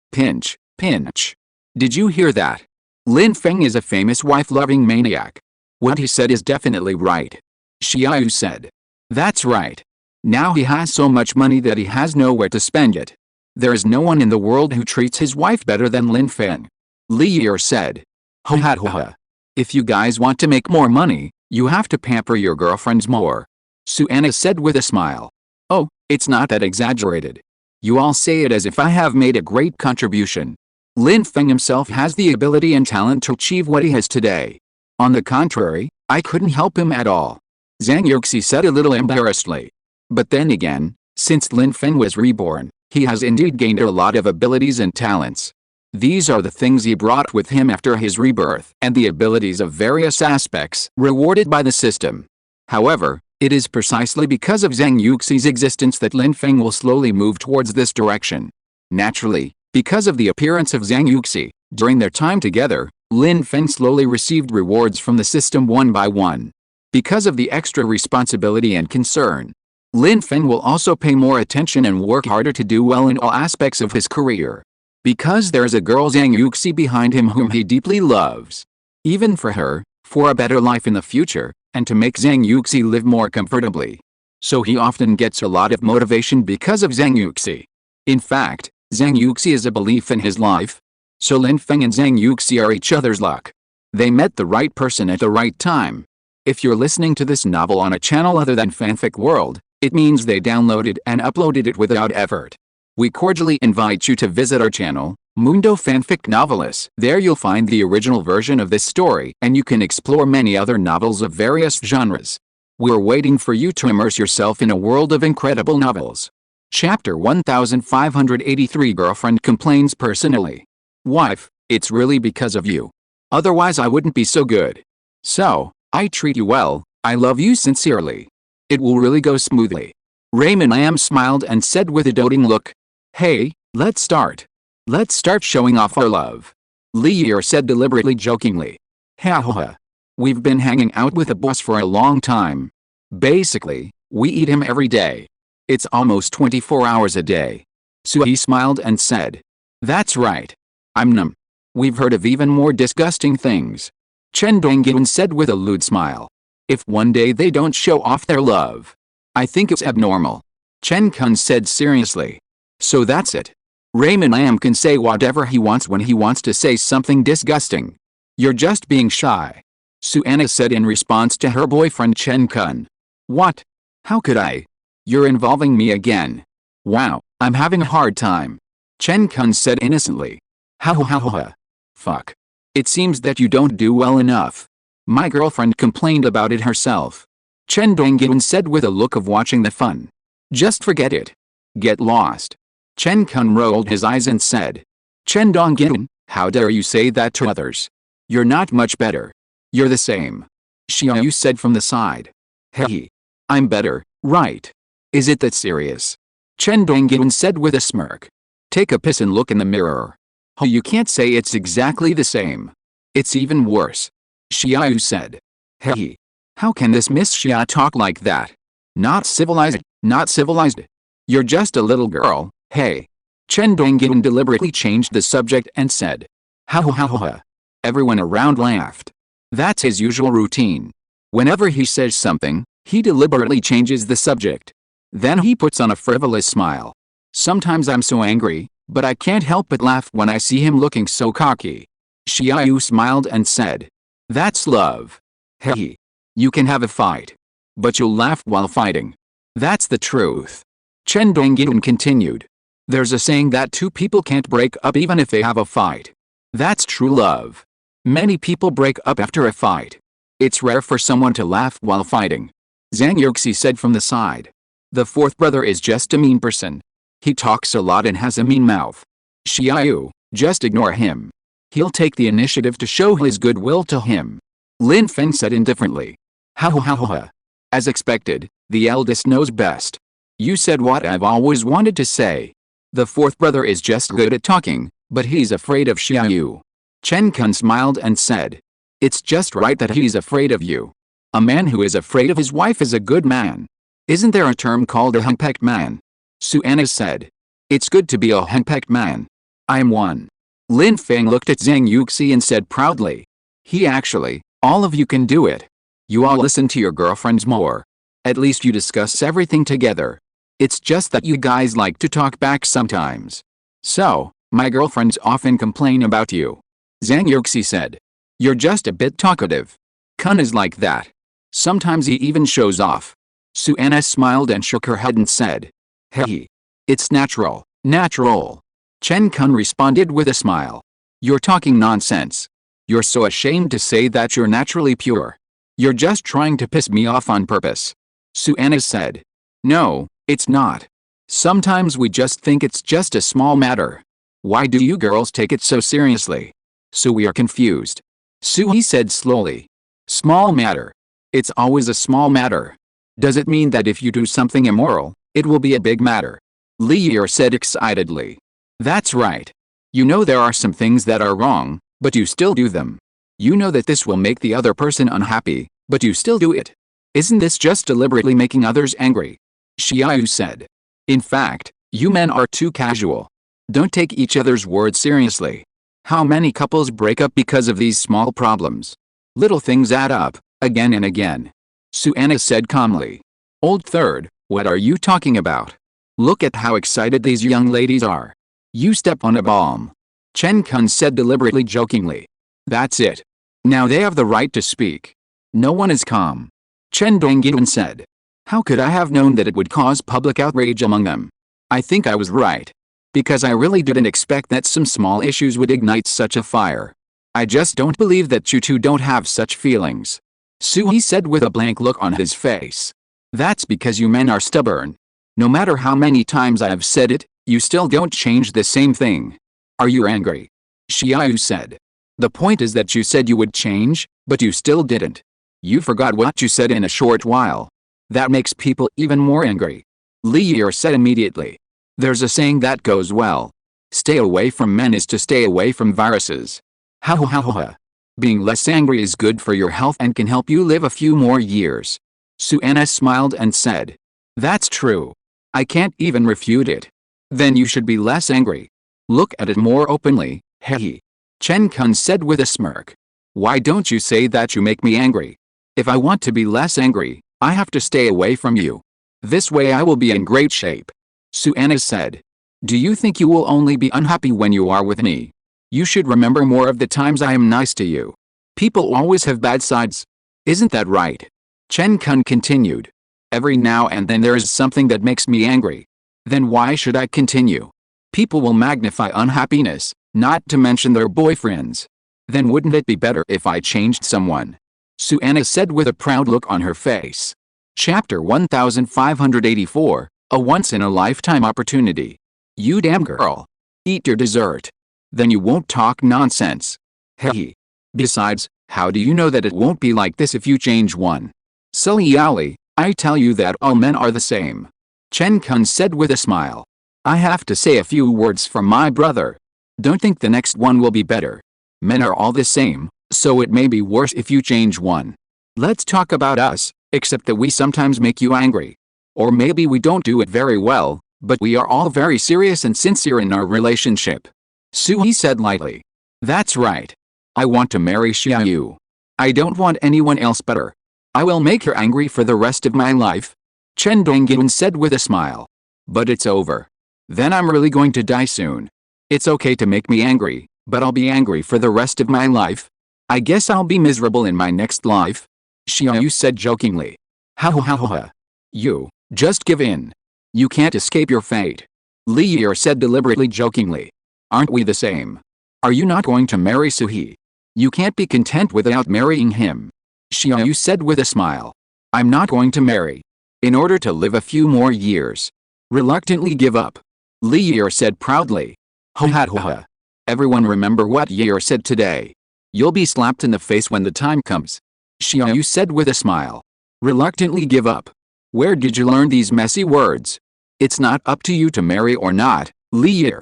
Did you hear that? Lin Feng is a famous wife-loving maniac. What he said is definitely right. Xiaoyu said. That's right. Now he has so much money that he has nowhere to spend it. There is no one in the world who treats his wife better than Lin Feng. Li said. Ha. If you guys want to make more money, you have to pamper your girlfriends more. Suana said with a smile. Oh, it's not that exaggerated. You all say it as if I have made a great contribution. Lin Feng himself has the ability and talent to achieve what he has today. On the contrary, I couldn't help him at all. Zhang Yuxi said a little embarrassedly. But then again, since Lin Feng was reborn, he has indeed gained a lot of abilities and talents. These are the things he brought with him after his rebirth and the abilities of various aspects rewarded by the system. However, it is precisely because of Zhang Yuxi's existence that Lin Feng will slowly move towards this direction. Naturally, because of the appearance of Zhang Yuxi, during their time together, Lin Feng slowly received rewards from the system one by one. Because of the extra responsibility and concern, Lin Feng will also pay more attention and work harder to do well in all aspects of his career. Because there's a girl Zhang Yuxi behind him whom he deeply loves. Even for her, for a better life in the future, and to make Zhang Yuxi live more comfortably. So he often gets a lot of motivation because of Zhang Yuxi. In fact, Zhang Yuxi is a belief in his life. So Lin Feng and Zhang Yuxi are each other's luck. They met the right person at the right time. If you're listening to this novel on a channel other than Fanfic World, it means they downloaded and uploaded it without effort. We cordially invite you to visit our channel, Mundo Fanfic Novelis. There you'll find the original version of this story and you can explore many other novels of various genres. We're waiting for you to immerse yourself in a world of incredible novels. Chapter 1583 Girlfriend complains personally. Wife, it's really because of you. Otherwise I wouldn't be so good. So, I treat you well, I love you sincerely. It will really go smoothly. Raymond Lam smiled and said with a doting look, "Hey, let's start. Let's start showing off our love." Li Yer said deliberately jokingly. Ha ha ha. We've been hanging out with the boss for a long time. Basically, we eat him every day. It's almost 24 hours a day. Sui smiled and said. That's right. I'm numb. We've heard of even more disgusting things. Chen Dongyun said with a lewd smile. If one day they don't show off their love, I think it's abnormal. Chen Kun said seriously. So that's it. Raymond Lam can say whatever he wants when he wants to say something disgusting. You're just being shy. Suanna said in response to her boyfriend Chen Kun. What? How could I? You're involving me again. Wow, I'm having a hard time. Chen Kun said innocently. Ha ha ha ha. Fuck. It seems that you don't do well enough. My girlfriend complained about it herself. Chen Dongyun said with a look of watching the fun. Just forget it. Get lost. Chen Kun rolled his eyes and said. Chen Dongyun, how dare you say that to others? You're not much better. You're the same. Xiaoyu said from the side. Hey. I'm better, right? Is it that serious? Chen Dongyun said with a smirk. Take a piss and look in the mirror. Oh, you can't say it's exactly the same. It's even worse. Xiaoyu said. Hey. How can this Miss Xia talk like that? Not civilized, not civilized. You're just a little girl, hey. Chen Dongyun deliberately changed the subject and said. Ha ha ha ha. Everyone around laughed. That's his usual routine. Whenever he says something, he deliberately changes the subject. Then he puts on a frivolous smile. Sometimes I'm so angry, but I can't help but laugh when I see him looking so cocky. Xiaoyu smiled and said. That's love. Hey. You can have a fight. But you'll laugh while fighting. That's the truth. Chen Dongyun continued. There's a saying that two people can't break up even if they have a fight. That's true love. Many people break up after a fight. It's rare for someone to laugh while fighting. Zhang Yuxi said from the side. The fourth brother is just a mean person. He talks a lot and has a mean mouth. Xiaoyu, just ignore him. He'll take the initiative to show his goodwill to him. Lin Feng said indifferently. Ha ha ha ha. As expected, the eldest knows best. You said what I've always wanted to say. The fourth brother is just good at talking, but he's afraid of Xiaoyu. Chen Kun smiled and said. It's just right that he's afraid of you. A man who is afraid of his wife is a good man. Isn't there a term called a henpecked man? Suanna said. It's good to be a henpecked man. I'm one. Lin Feng looked at Zhang Yuxi and said proudly. He actually, all of you can do it. You all listen to your girlfriends more. At least you discuss everything together. It's just that you guys like to talk back sometimes. So, my girlfriends often complain about you. Zhang Yuxi said. You're just a bit talkative. Kun is like that. Sometimes he even shows off. Suanna smiled and shook her head and said. Hey. It's natural, natural. Chen Kun responded with a smile. You're talking nonsense. You're so ashamed to say that you're naturally pure. You're just trying to piss me off on purpose. Suanna said. No, it's not. Sometimes we just think it's just a small matter. Why do you girls take it so seriously? So we are confused. Suhi said slowly. Small matter. It's always a small matter. Does it mean that if you do something immoral, it will be a big matter? Li said excitedly. That's right. You know there are some things that are wrong, but you still do them. You know that this will make the other person unhappy, but you still do it. Isn't this just deliberately making others angry? Xiaoyu said. In fact, you men are too casual. Don't take each other's words seriously. How many couples break up because of these small problems? Little things add up, again and again. Suanna said calmly. Old third, what are you talking about? Look at how excited these young ladies are. You step on a bomb. Chen Kun said deliberately jokingly. That's it. Now they have the right to speak. No one is calm. Chen Dongyun said. How could I have known that it would cause public outrage among them? I think I was right. Because I really didn't expect that some small issues would ignite such a fire. I just don't believe that you two don't have such feelings. Suhi said with a blank look on his face. That's because you men are stubborn. No matter how many times I have said it, you still don't change the same thing. Are you angry? Xiaoyu said. The point is that you said you would change, but you still didn't. You forgot what you said in a short while. That makes people even more angry. Li said immediately. There's a saying that goes well. Stay away from men is to stay away from viruses. Ha ha ha ha. Being less angry is good for your health and can help you live a few more years. Suanna smiled and said. That's true. I can't even refute it. Then you should be less angry. Look at it more openly, hehe. Chen Kun said with a smirk. Why don't you say that you make me angry? If I want to be less angry, I have to stay away from you. This way I will be in great shape. Suanna said. Do you think you will only be unhappy when you are with me? You should remember more of the times I am nice to you. People always have bad sides. Isn't that right? Chen Kun continued. Every now and then there is something that makes me angry. Then why should I continue? People will magnify unhappiness, not to mention their boyfriends. Then wouldn't it be better if I changed someone? Suanna said with a proud look on her face. Chapter 1584, a once-in-a-lifetime opportunity. You damn girl. Eat your dessert. Then you won't talk nonsense. Hehe. Besides, how do you know that it won't be like this if you change one? Silly Ali, I tell you that all men are the same. Chen Kun said with a smile. I have to say a few words from my brother. Don't think the next one will be better. Men are all the same, so it may be worse if you change one. Let's talk about us, except that we sometimes make you angry. Or maybe we don't do it very well, but we are all very serious and sincere in our relationship. Suhi said lightly. That's right. I want to marry Xiaoyu. I don't want anyone else but her. I will make her angry for the rest of my life. Chen Dongyun said with a smile. But it's over. Then I'm really going to die soon. It's okay to make me angry, but I'll be angry for the rest of my life. I guess I'll be miserable in my next life. Xiaoyu said jokingly. Ha ha ha ha. You, just give in. You can't escape your fate. Li said deliberately jokingly. Aren't we the same? Are you not going to marry Suhi? You can't be content without marrying him. Xiaoyu said with a smile. I'm not going to marry. In order to live a few more years. Reluctantly give up. Li said proudly. Ho ha ho ha. Everyone remember what Ye said today. You'll be slapped in the face when the time comes. Xiaoyu said with a smile. Reluctantly give up. Where did you learn these messy words? It's not up to you to marry or not, Li.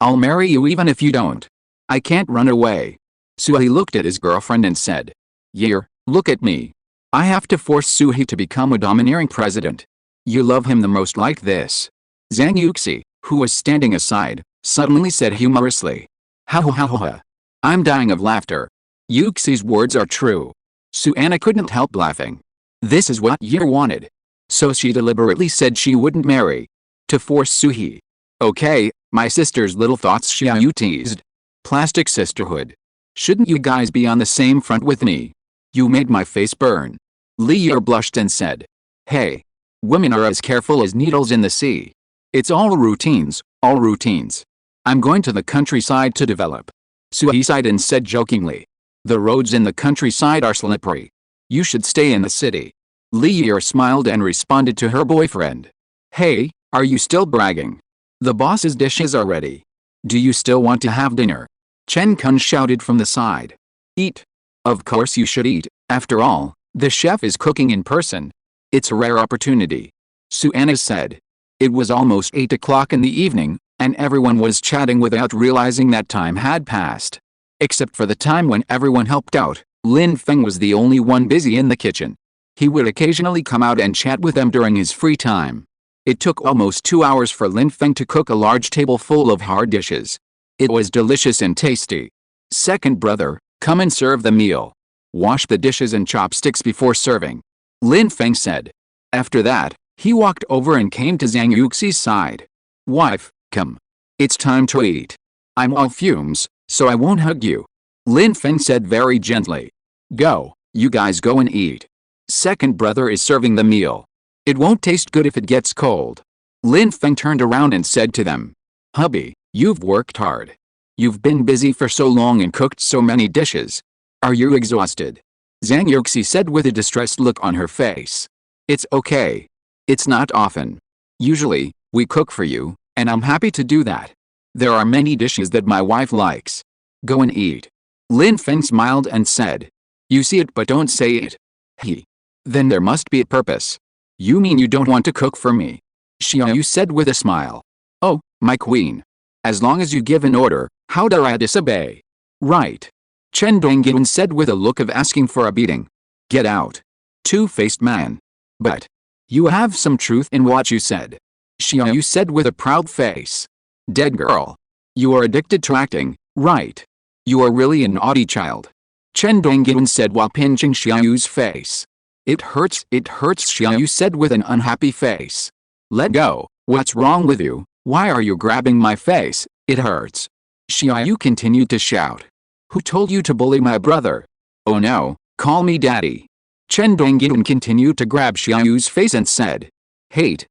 I'll marry you even if you don't. I can't run away. Suhi looked at his girlfriend and said. Ye, look at me. I have to force Suhi to become a domineering president. You love him the most like this. Zhang Yuxi, who was standing aside, suddenly said humorously. Ha ha ha ha. I'm dying of laughter. Yuxi's words are true. Suanna couldn't help laughing. This is what Ye wanted. So she deliberately said she wouldn't marry. To force Suhi. Okay, my sister's little thoughts, Xiaoyu teased. Plastic sisterhood. Shouldn't you guys be on the same front with me? You made my face burn. Li blushed and said. Hey. Women are as careful as needles in the sea. It's all routines, all routines. I'm going to the countryside to develop. Suhi sighed and said jokingly. The roads in the countryside are slippery. You should stay in the city. Li smiled and responded to her boyfriend. Hey, are you still bragging? The boss's dishes are ready. Do you still want to have dinner? Chen Kun shouted from the side. Eat. Of course you should eat, after all, the chef is cooking in person. It's a rare opportunity. Suanna said. It was almost 8 o'clock in the evening, and everyone was chatting without realizing that time had passed. Except for the time when everyone helped out, Lin Feng was the only one busy in the kitchen. He would occasionally come out and chat with them during his free time. It took almost 2 hours for Lin Feng to cook a large table full of hard dishes. It was delicious and tasty. Second brother, come and serve the meal. Wash the dishes and chopsticks before serving. Lin Feng said. After that, he walked over and came to Zhang Yuxi's side. Wife, come. It's time to eat. I'm all fumes, so I won't hug you. Lin Feng said very gently. Go, you guys go and eat. Second brother is serving the meal. It won't taste good if it gets cold. Lin Feng turned around and said to them. Hubby, you've worked hard. You've been busy for so long and cooked so many dishes. Are you exhausted? Zhang Yuxi said with a distressed look on her face. It's okay. It's not often. Usually, we cook for you, and I'm happy to do that. There are many dishes that my wife likes. Go and eat. Lin Feng smiled and said. You see it but don't say it. Then there must be a purpose. You mean you don't want to cook for me? Xiaoyu said with a smile. Oh, my queen. As long as you give an order, how dare I disobey? Right. Chen Dongyun said with a look of asking for a beating. Get out. Two-faced man. But you have some truth in what you said. Xiaoyu said with a proud face. Dead girl. You are addicted to acting, right? You are really a naughty child. Chen Dongyun said while pinching Xiaoyu's face. It hurts, Xiaoyu said with an unhappy face. Let go, what's wrong with you? Why are you grabbing my face? It hurts. Xiaoyu continued to shout. Who told you to bully my brother? Oh no, call me daddy. Chen Dongyun continued to grab Xiaoyu's face and said. Hate.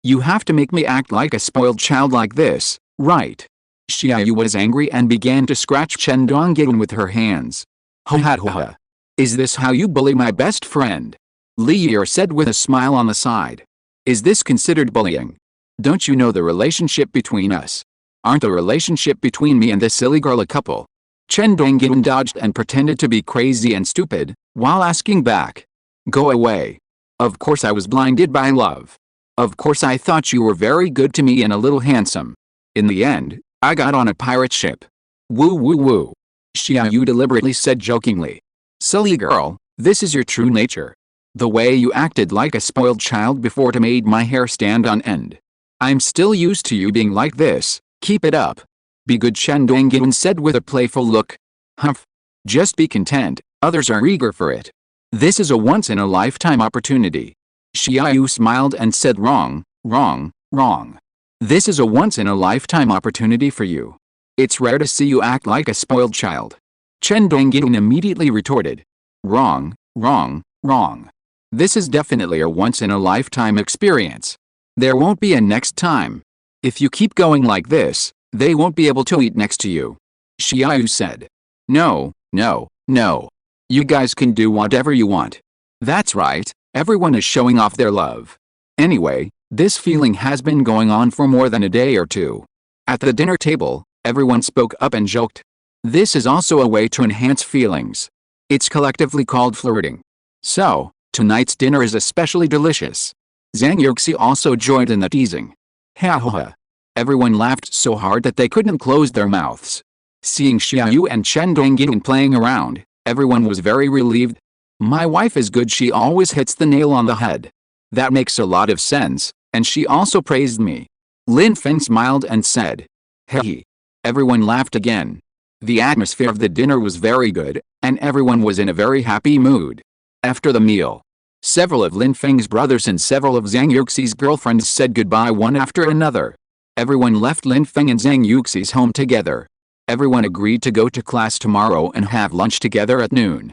You have to make me act like a spoiled child like this, right? Xiaoyu was angry and began to scratch Chen Dongyun with her hands. Ha. Is this how you bully my best friend? Li Yi said with a smile on the side. Is this considered bullying? Don't you know the relationship between us? Aren't the relationship between me and this silly girl a couple? Chen Dongyun dodged and pretended to be crazy and stupid, while asking back. Go away. Of course I was blinded by love. Of course I thought you were very good to me and a little handsome. In the end, I got on a pirate ship. Woo. Xiaoyu deliberately said jokingly. Silly girl, this is your true nature. The way you acted like a spoiled child before to made my hair stand on end. I'm still used to you being like this, keep it up. Be good, Chen Dongyun said with a playful look. Humph. Just be content, others are eager for it. This is a once-in-a-lifetime opportunity. Xiaoyu smiled and said wrong. This is a once-in-a-lifetime opportunity for you. It's rare to see you act like a spoiled child. Chen Dongyun immediately retorted. Wrong. This is definitely a once-in-a-lifetime experience. There won't be a next time. If you keep going like this, they won't be able to eat next to you. Xiaoyu said. No. You guys can do whatever you want. That's right, everyone is showing off their love. Anyway, this feeling has been going on for more than a day or two. At the dinner table, everyone spoke up and joked. This is also a way to enhance feelings. It's collectively called flirting. So, tonight's dinner is especially delicious. Zhang Yuxi also joined in the teasing. Ha. Everyone laughed so hard that they couldn't close their mouths. Seeing Xiaoyu and Chen Dongyun playing around, everyone was very relieved. My wife is good, she always hits the nail on the head. That makes a lot of sense, and she also praised me. Lin Feng smiled and said. Hey. Everyone laughed again. The atmosphere of the dinner was very good, and everyone was in a very happy mood. After the meal, several of Lin Feng's brothers and several of Zhang Yuxi's girlfriends said goodbye one after another. Everyone left Lin Feng and Zhang Yuxi's home together. Everyone agreed to go to class tomorrow and have lunch together at noon.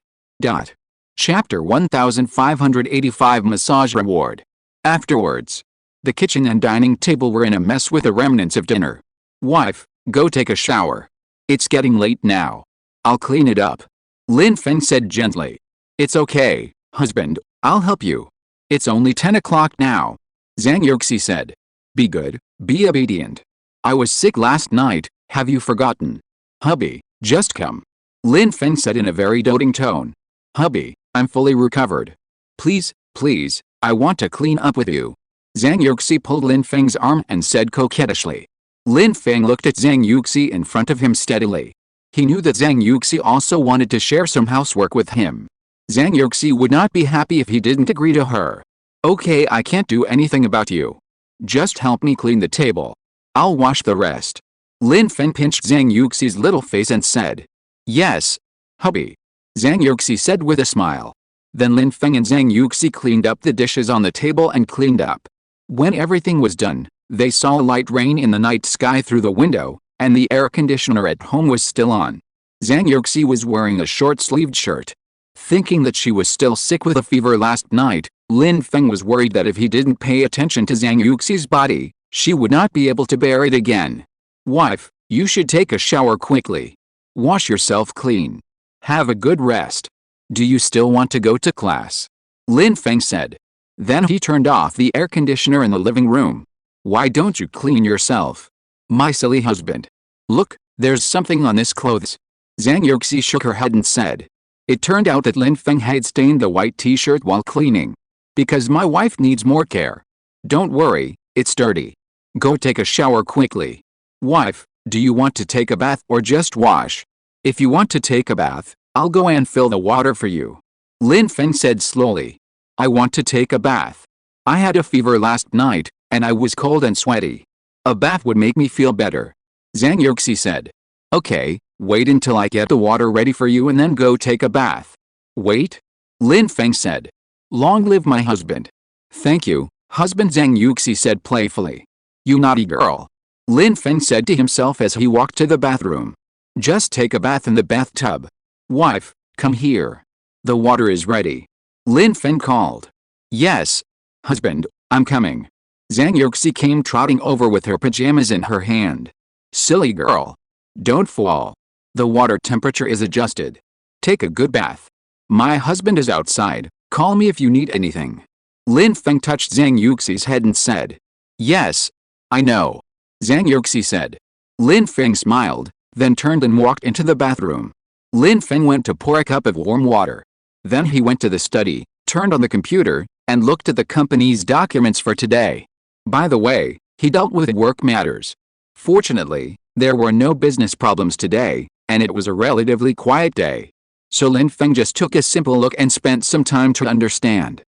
Chapter 1585 Massage Reward. Afterwards, the kitchen and dining table were in a mess with the remnants of dinner. Wife, go take a shower. It's getting late now. I'll clean it up. Lin Feng said gently. It's okay, husband, I'll help you. It's only 10 o'clock now. Zhang Yuxi said. Be good, be obedient. I was sick last night, have you forgotten? Hubby, just come. Lin Feng said in a very doting tone. Hubby, I'm fully recovered. Please, please, I want to clean up with you. Zhang Yuxi pulled Lin Feng's arm and said coquettishly. Lin Feng looked at Zhang Yuxi in front of him steadily. He knew that Zhang Yuxi also wanted to share some housework with him. Zhang Yuxi would not be happy if he didn't agree to her. Okay, I can't do anything about you. Just help me clean the table. I'll wash the rest. Lin Feng pinched Zhang Yuxi's little face and said. Yes, hubby. Zhang Yuxi said with a smile. Then Lin Feng and Zhang Yuxi cleaned up the dishes on the table and cleaned up. When everything was done, they saw light rain in the night sky through the window, and the air conditioner at home was still on. Zhang Yuxi was wearing a short-sleeved shirt. Thinking that she was still sick with a fever last night, Lin Feng was worried that if he didn't pay attention to Zhang Yuxi's body, she would not be able to bear it again. Wife, you should take a shower quickly. Wash yourself clean. Have a good rest. Do you still want to go to class? Lin Feng said. Then he turned off the air conditioner in the living room. Why don't you clean yourself? My silly husband. Look, there's something on this clothes. Zhang Yuxi shook her head and said. It turned out that Lin Feng had stained the white t-shirt while cleaning. Because my wife needs more care. Don't worry, it's dirty. Go take a shower quickly. Wife, do you want to take a bath or just wash? If you want to take a bath, I'll go and fill the water for you. Lin Feng said slowly. I want to take a bath. I had a fever last night, and I was cold and sweaty. A bath would make me feel better. Zhang Yuxi said. Okay, wait until I get the water ready for you and then go take a bath. Wait? Lin Feng said. Long live my husband. Thank you, husband, Zhang Yuxi said playfully. You naughty girl. Lin Feng said to himself as he walked to the bathroom. Just take a bath in the bathtub. Wife, come here. The water is ready. Lin Feng called. Yes, husband, I'm coming. Zhang Yuxi came trotting over with her pajamas in her hand. Silly girl. Don't fall. The water temperature is adjusted. Take a good bath. My husband is outside. Call me if you need anything. Lin Feng touched Zhang Yuxi's head and said. Yes, I know. Zhang Yuxi said. Lin Feng smiled, then turned and walked into the bathroom. Lin Feng went to pour a cup of warm water. Then he went to the study, turned on the computer, and looked at the company's documents for today. By the way, he dealt with work matters. Fortunately, there were no business problems today, and it was a relatively quiet day. So Lin Feng just took a simple look and spent some time to understand.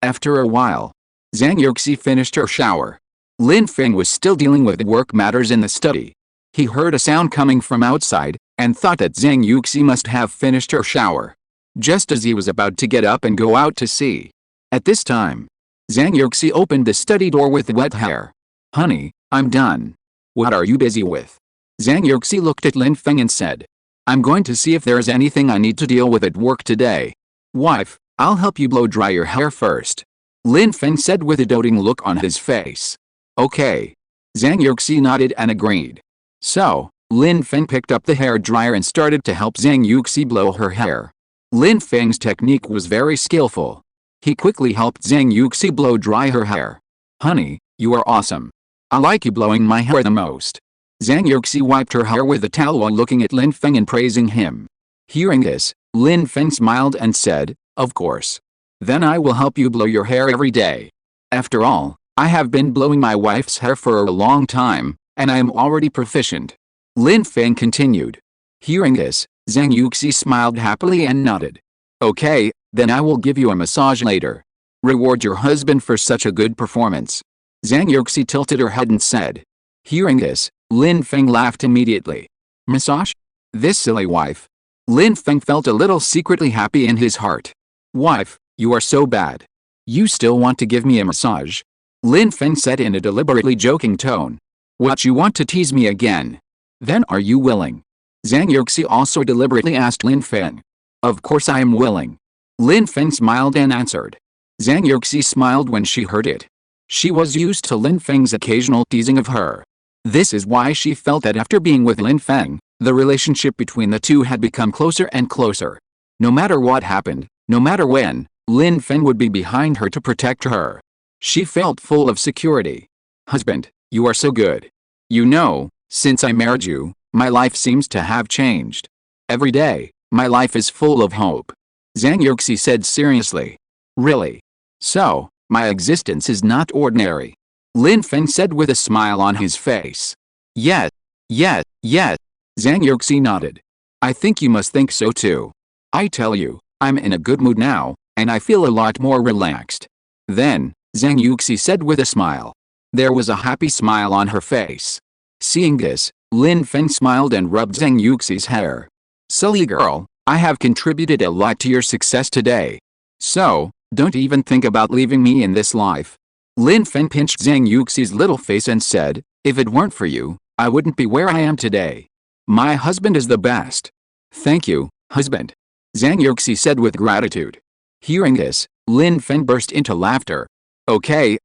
After a while, Zhang Yuxi finished her shower. Lin Feng was still dealing with work matters in the study. He heard a sound coming from outside, and thought that Zhang Yuxi must have finished her shower. Just as he was about to get up and go out to see. At this time, Zhang Yuxi opened the study door with wet hair. Honey, I'm done. What are you busy with? Zhang Yuxi looked at Lin Feng and said. I'm going to see if there's anything I need to deal with at work today. Wife, I'll help you blow dry your hair first. Lin Feng said with a doting look on his face. Okay. Zhang Yuxi nodded and agreed. So, Lin Feng picked up the hair dryer and started to help Zhang Yuxi blow her hair. Lin Feng's technique was very skillful. He quickly helped Zhang Yuxi blow dry her hair. Honey, you are awesome. I like you blowing my hair the most. Zhang Yuxi wiped her hair with a towel while looking at Lin Feng and praising him. Hearing this, Lin Feng smiled and said, Of course. Then I will help you blow your hair every day. After all, I have been blowing my wife's hair for a long time, and I am already proficient. Lin Feng continued. Hearing this, Zhang Yuxi smiled happily and nodded. Okay, then I will give you a massage later. Reward your husband for such a good performance. Zhang Yuxi tilted her head and said. Hearing this, Lin Feng laughed immediately. Massage? This silly wife. Lin Feng felt a little secretly happy in his heart. Wife, you are so bad. You still want to give me a massage? Lin Feng said in a deliberately joking tone. What, you want to tease me again? Then are you willing? Zhang Yuxi also deliberately asked Lin Feng. Of course I am willing. Lin Feng smiled and answered. Zhang Yuxi smiled when she heard it. She was used to Lin Feng's occasional teasing of her. This is why she felt that after being with Lin Feng, the relationship between the two had become closer and closer. No matter what happened, no matter when, Lin Feng would be behind her to protect her. She felt full of security. Husband, you are so good. You know, since I married you, my life seems to have changed. Every day, my life is full of hope. Zhang Yuxi said seriously. Really? So, my existence is not ordinary. Lin Feng said with a smile on his face. Yes. Zhang Yuxi nodded. I think you must think so too. I tell you, I'm in a good mood now, and I feel a lot more relaxed. Then, Zhang Yuxi said with a smile. There was a happy smile on her face. Seeing this, Lin Feng smiled and rubbed Zhang Yuxi's hair. Silly girl, I have contributed a lot to your success today. So, don't even think about leaving me in this life. Lin Feng pinched Zhang Yuxi's little face and said, if it weren't for you, I wouldn't be where I am today. My husband is the best. Thank you, husband. Zhang Yuxi said with gratitude. Hearing this, Lin Feng burst into laughter. Okay,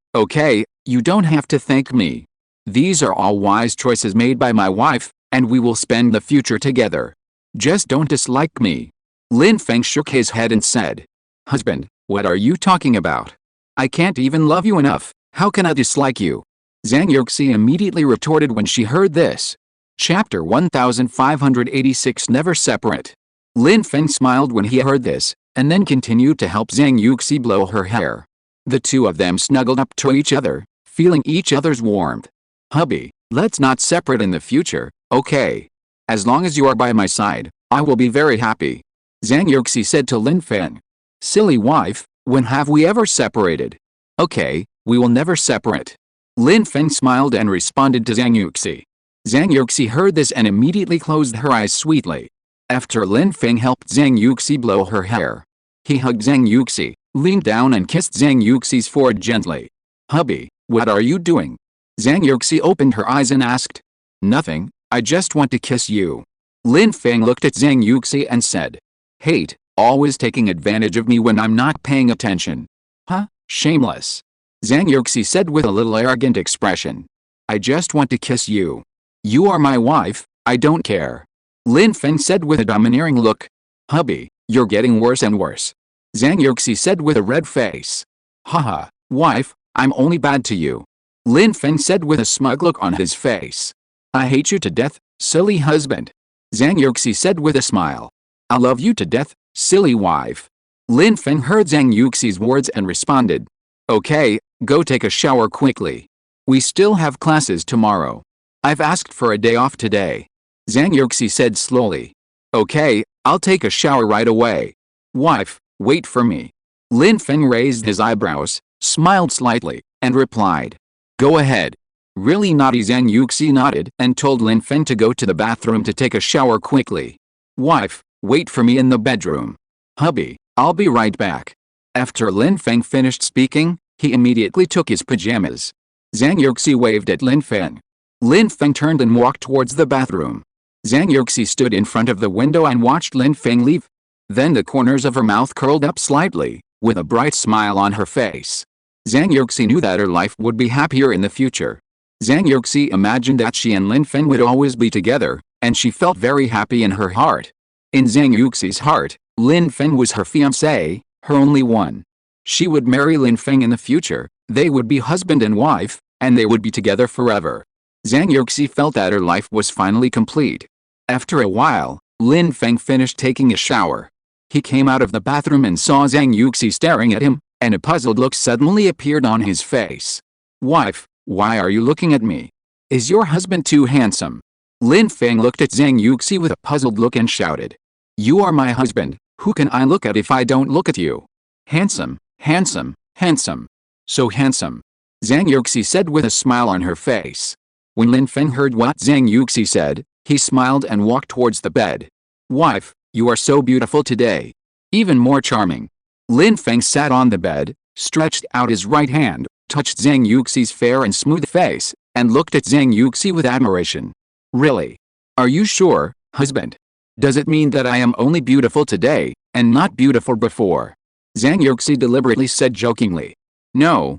you don't have to thank me. These are all wise choices made by my wife, and we will spend the future together. Just don't dislike me. Lin Feng shook his head and said. Husband, what are you talking about? I can't even love you enough, how can I dislike you? Zhang Yuxi immediately retorted when she heard this. Chapter 1586 Never Separate. Lin Feng smiled when he heard this, and then continued to help Zhang Yuxi blow her hair. The two of them snuggled up to each other, feeling each other's warmth. Hubby, let's not separate in the future, okay? As long as you are by my side, I will be very happy. Zhang Yuxi said to Lin Feng. Silly wife, when have we ever separated? Okay, we will never separate. Lin Feng smiled and responded to Zhang Yuxi. Zhang Yuxi heard this and immediately closed her eyes sweetly. After Lin Feng helped Zhang Yuxi blow her hair, he hugged Zhang Yuxi, leaned down and kissed Zhang Yuxi's forehead gently. Hubby, what are you doing? Zhang Yuxi opened her eyes and asked. Nothing, I just want to kiss you. Lin Feng looked at Zhang Yuxi and said. Hate, always taking advantage of me when I'm not paying attention. Huh, shameless. Zhang Yuxi said with a little arrogant expression. I just want to kiss you. You are my wife, I don't care. Lin Feng said with a domineering look. Hubby, you're getting worse and worse. Zhang Yuxi said with a red face. Haha, wife, I'm only bad to you. Lin Feng said with a smug look on his face. I hate you to death, silly husband. Zhang Yuxi said with a smile. I love you to death, silly wife. Lin Feng heard Zhang Yuxi's words and responded. Okay, go take a shower quickly. We still have classes tomorrow. I've asked for a day off today. Zhang Yuxi said slowly. Okay, I'll take a shower right away. Wife, wait for me. Lin Feng raised his eyebrows, smiled slightly, and replied. Go ahead. Really naughty. Zhang Yuxi nodded and told Lin Feng to go to the bathroom to take a shower quickly. Wife, wait for me in the bedroom. Hubby, I'll be right back. After Lin Feng finished speaking, he immediately took his pajamas. Zhang Yuxi waved at Lin Feng. Lin Feng turned and walked towards the bathroom. Zhang Yuxi stood in front of the window and watched Lin Feng leave. Then the corners of her mouth curled up slightly, with a bright smile on her face. Zhang Yuxi knew that her life would be happier in the future. Zhang Yuxi imagined that she and Lin Feng would always be together, and she felt very happy in her heart. In Zhang Yuxi's heart, Lin Feng was her fiancé, her only one. She would marry Lin Feng in the future, they would be husband and wife, and they would be together forever. Zhang Yuxi felt that her life was finally complete. After a while, Lin Feng finished taking a shower. He came out of the bathroom and saw Zhang Yuxi staring at him, and a puzzled look suddenly appeared on his face. Wife, why are you looking at me? Is your husband too handsome? Lin Feng looked at Zhang Yuxi with a puzzled look and shouted. You are my husband, who can I look at if I don't look at you? Handsome, handsome, handsome. So handsome. Zhang Yuxi said with a smile on her face. When Lin Feng heard what Zhang Yuxi said, he smiled and walked towards the bed. Wife, you are so beautiful today. Even more charming. Lin Feng sat on the bed, stretched out his right hand, touched Zhang Yuxi's fair and smooth face, and looked at Zhang Yuxi with admiration. Really? Are you sure, husband? Does it mean that I am only beautiful today, and not beautiful before? Zhang Yuxi deliberately said jokingly. No,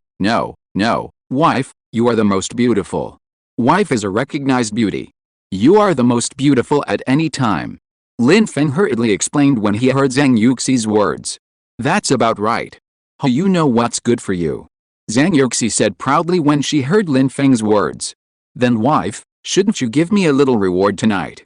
wife, you are the most beautiful. Wife is a recognized beauty. You are the most beautiful at any time. Lin Feng hurriedly explained when he heard Zhang Yuxi's words. That's about right. How you know what's good for you? Zhang Yuxi said proudly when she heard Lin Feng's words. Then wife, Shouldn't you give me a little reward tonight?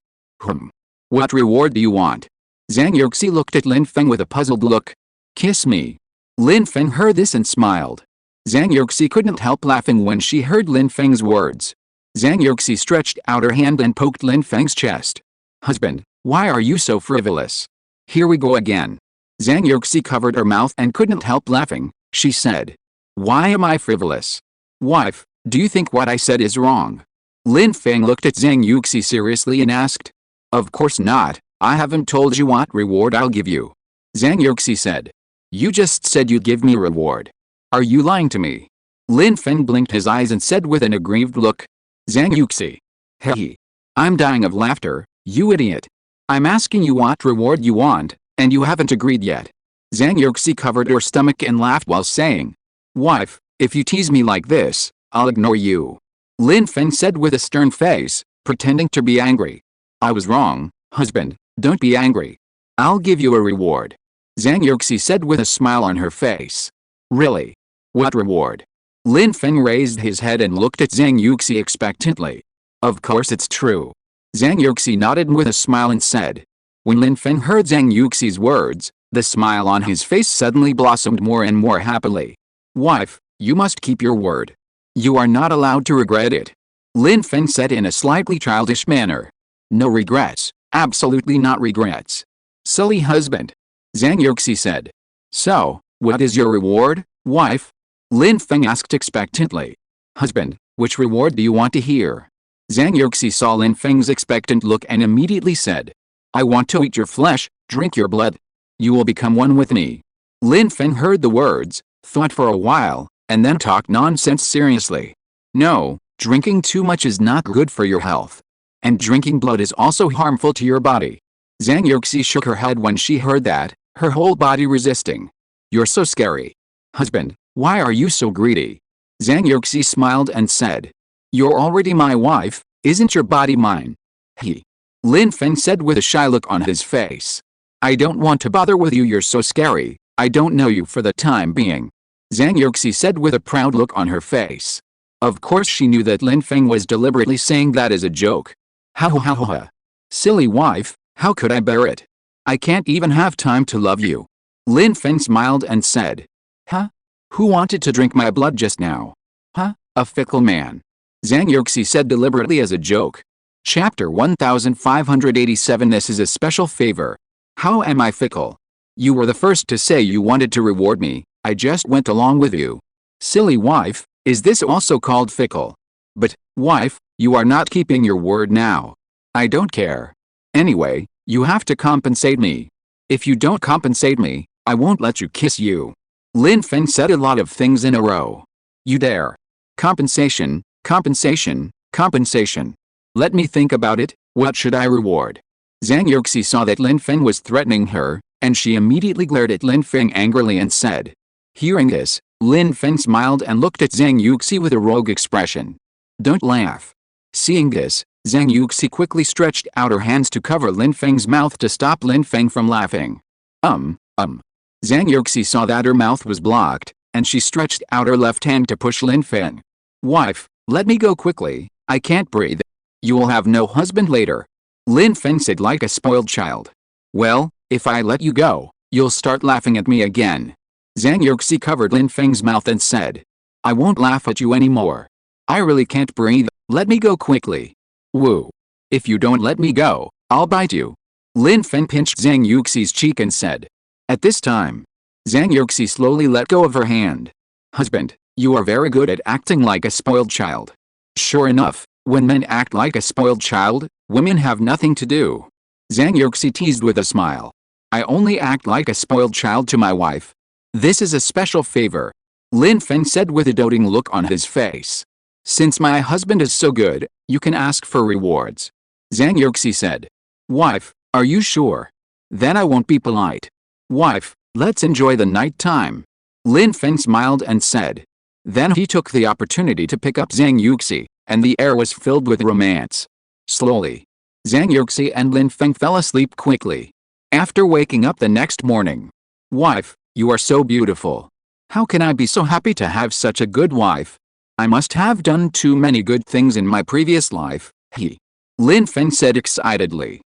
What reward do you want? Zhang Yuxi looked at Lin Feng with a puzzled look. Kiss me. Lin Feng heard this and smiled. Zhang Yuxi couldn't help laughing when she heard Lin Feng's words. Zhang Yuxi stretched out her hand and poked Lin Feng's chest. Husband, why are you so frivolous? Here we go again. Zhang Yuxi covered her mouth and couldn't help laughing. She said. Why am I frivolous? Wife, do you think what I said is wrong? Lin Feng looked at Zhang Yuxi seriously and asked. Of course not, I haven't told you what reward I'll give you. Zhang Yuxi said. You just said you'd give me a reward. Are you lying to me? Lin Feng blinked his eyes and said with an aggrieved look. Zhang Yuxi. Hey. I'm dying of laughter, you idiot. I'm asking you what reward you want, and you haven't agreed yet. Zhang Yuxi covered her stomach and laughed while saying. Wife, if you tease me like this, I'll ignore you. Lin Feng said with a stern face, pretending to be angry. I was wrong, husband, don't be angry. I'll give you a reward. Zhang Yuxi said with a smile on her face. Really? What reward? Lin Feng raised his head and looked at Zhang Yuxi expectantly. Of course it's true. Zhang Yuxi nodded with a smile and said. When Lin Feng heard Zhang Yuxi's words, the smile on his face suddenly blossomed more and more happily. Wife, you must keep your word. You are not allowed to regret it. Lin Feng said in a slightly childish manner. No regrets, absolutely not regrets. Silly husband. Zhang Yuxi said. So, what is your reward, wife? Lin Feng asked expectantly. Husband, which reward do you want to hear? Zhang Yuxi saw Lin Feng's expectant look and immediately said. I want to eat your flesh, drink your blood. You will become one with me. Lin Feng heard the words, thought for a while, and then talked nonsense seriously. No, drinking too much is not good for your health. And drinking blood is also harmful to your body. Zhang Yuxi shook her head when she heard that, her whole body resisting. You're so scary. Husband, why are you so greedy? Zhang Yuxi smiled and said. You're already my wife, isn't your body mine? Lin Feng said with a shy look on his face. I don't want to bother with you, you're so scary, I don't know you for the time being. Zhang Yuxi said with a proud look on her face. Of course she knew that Lin Feng was deliberately saying that as a joke. Ha. Silly wife, how could I bear it? I can't even have time to love you. Lin Feng smiled and said. Huh? Who wanted to drink my blood just now? Huh? A fickle man. Zhang Yuxi said deliberately as a joke. Chapter 1587. This is a special favor. How am I fickle? You were the first to say you wanted to reward me, I just went along with you. Silly wife, is this also called fickle? But, wife, you are not keeping your word now. I don't care. Anyway, you have to compensate me. If you don't compensate me, I won't let you kiss you. Lin Feng said a lot of things in a row. You dare. Compensation, compensation, compensation. Let me think about it, what should I reward? Zhang Yuxi saw that Lin Feng was threatening her, and she immediately glared at Lin Feng angrily and said. Hearing this, Lin Feng smiled and looked at Zhang Yuxi with a rogue expression. Don't laugh. Seeing this, Zhang Yuxi quickly stretched out her hands to cover Lin Feng's mouth to stop Lin Feng from laughing. Zhang Yuxi saw that her mouth was blocked, and she stretched out her left hand to push Lin Feng. Wife, let me go quickly, I can't breathe. You will have no husband later. Lin Feng said like a spoiled child. Well, if I let you go, you'll start laughing at me again. Zhang Yuxi covered Lin Feng's mouth and said. I won't laugh at you anymore. I really can't breathe, let me go quickly. Woo. If you don't let me go, I'll bite you. Lin Feng pinched Zhang Yuxi's cheek and said. At this time, Zhang Yuxi slowly let go of her hand. Husband, you are very good at acting like a spoiled child. Sure enough, when men act like a spoiled child, women have nothing to do. Zhang Yuxi teased with a smile. I only act like a spoiled child to my wife. This is a special favor. Lin Feng said with a doting look on his face. Since my husband is so good, you can ask for rewards. Zhang Yuxi said. Wife, are you sure? Then I won't be polite. Wife, let's enjoy the night time. Lin Feng smiled and said. Then he took the opportunity to pick up Zhang Yuxi, and the air was filled with romance. Slowly, Zhang Yuxi and Lin Feng fell asleep quickly. After waking up the next morning. Wife, you are so beautiful. How can I be so happy to have such a good wife? I must have done too many good things in my previous life, He. Lin Feng said excitedly.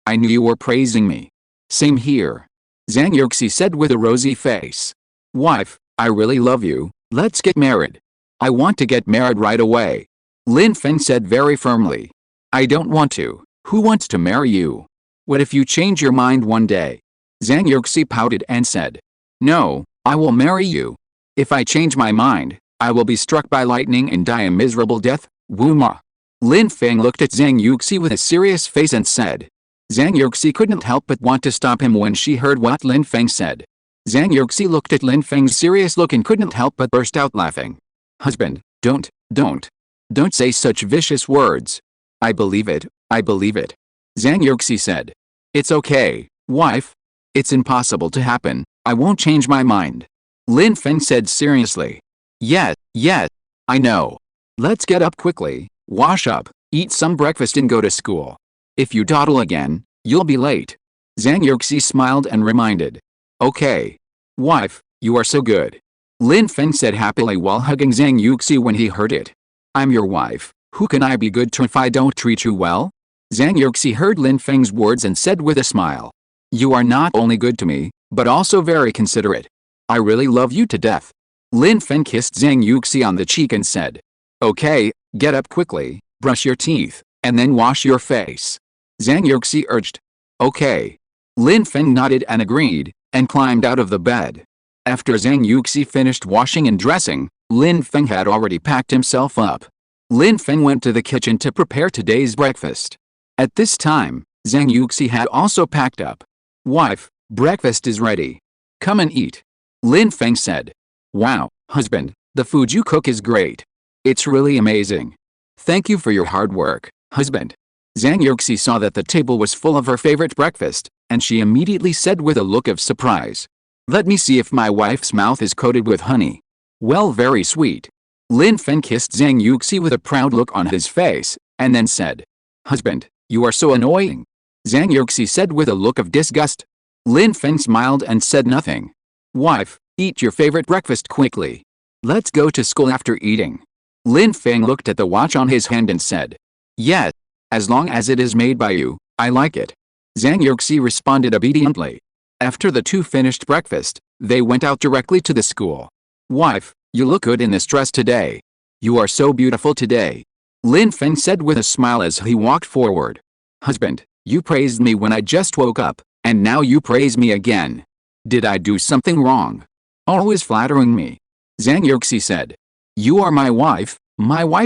I knew you were praising me. Same here. Zhang Yuxi said with a rosy face. Wife, I really love you, let's get married. I want to get married right away. Lin Feng said very firmly. I don't want to. Who wants to marry you? What if you change your mind one day? Zhang Yuxi pouted and said. No, I will marry you. If I change my mind, I will be struck by lightning and die a miserable death, Wuma. Lin Feng looked at Zhang Yuxi with a serious face and said. Zhang Yuxi couldn't help but want to stop him when she heard what Lin Feng said. Zhang Yuxi looked at Lin Feng's serious look and couldn't help but burst out laughing. Husband, don't say such vicious words. I believe it. Zhang Yuxi said. It's okay, wife. It's impossible to happen, I won't change my mind. Lin Feng said seriously. Yes, I know. Let's get up quickly, wash up, eat some breakfast and go to school. If you dawdle again, you'll be late. Zhang Yuxi smiled and reminded. Okay. Wife, you are so good. Lin Feng said happily while hugging Zhang Yuxi when he heard it. I'm your wife, who can I be good to if I don't treat you well? Zhang Yuxi heard Lin Feng's words and said with a smile. You are not only good to me, but also very considerate. I really love you to death. Lin Feng kissed Zhang Yuxi on the cheek and said. Okay, get up quickly, brush your teeth, and then wash your face. Zhang Yuxi urged. Okay. Lin Feng nodded and agreed, and climbed out of the bed. After Zhang Yuxi finished washing and dressing, Lin Feng had already packed himself up. Lin Feng went to the kitchen to prepare today's breakfast. At this time, Zhang Yuxi had also packed up. Wife, breakfast is ready. Come and eat. Lin Feng said. Wow, husband, the food you cook is great. It's really amazing. Thank you for your hard work, husband. Zhang Yuxi saw that the table was full of her favorite breakfast, and she immediately said with a look of surprise. Let me see if my wife's mouth is coated with honey. Well, very sweet. Lin Feng kissed Zhang Yuxi with a proud look on his face, and then said. Husband, you are so annoying. Zhang Yuxi said with a look of disgust. Lin Feng smiled and said nothing. Wife, eat your favorite breakfast quickly. Let's go to school after eating. Lin Feng looked at the watch on his hand and said. Yes, as long as it is made by you, I like it. Zhang Yuxi responded obediently. After the two finished breakfast, they went out directly to the school. Wife, you look good in this dress today. You are so beautiful today. Lin Feng said with a smile as he walked forward. Husband, you praised me when I just woke up, and now you praise me again. Did I do something wrong? Always flattering me. Zhang Yuxi said. You are my wife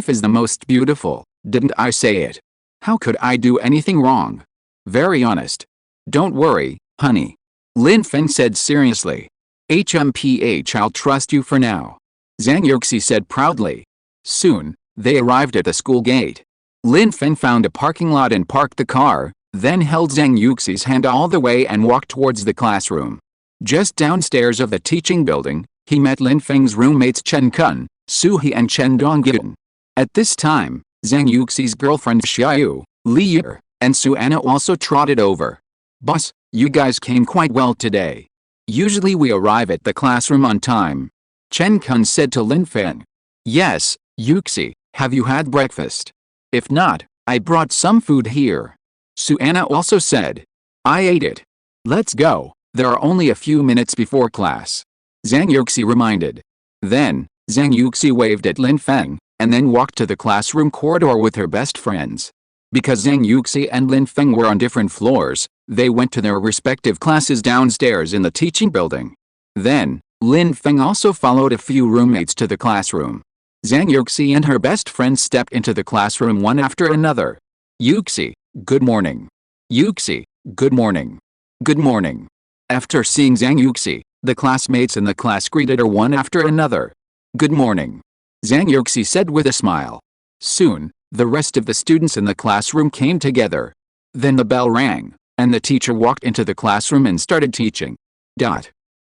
is the most beautiful, didn't I say it? How could I do anything wrong? Very honest. Don't worry, honey. Lin Feng said seriously. I'll trust you for now. Zhang Yuxi said proudly. Soon, they arrived at the school gate. Lin Feng found a parking lot and parked the car, then held Zhang Yuxi's hand all the way and walked towards the classroom. Just downstairs of the teaching building, he met Lin Feng's roommates Chen Kun, Su He and Chen Dongyan. At this time, Zhang Yuxi's girlfriend Xiaoyu, Li Yi, and Su Anna also trotted over. Boss, you guys came quite well today. Usually we arrive at the classroom on time. Chen Kun said to Lin Feng. Yes, Yuxi, have you had breakfast? If not, I brought some food here. Su Anna also said. I ate it. Let's go, there are only a few minutes before class. Zhang Yuxi reminded. Then, Zhang Yuxi waved at Lin Feng, and then walked to the classroom corridor with her best friends. Because Zhang Yuxi and Lin Feng were on different floors, they went to their respective classes downstairs in the teaching building. Then, Lin Feng also followed a few roommates to the classroom. Zhang Yuxi and her best friend stepped into the classroom one after another. Yuxi, good morning. Yuxi, good morning. Good morning. After seeing Zhang Yuxi, the classmates in the class greeted her one after another. Good morning. Zhang Yuxi said with a smile. Soon, the rest of the students in the classroom came together. Then the bell rang, and the teacher walked into the classroom and started teaching.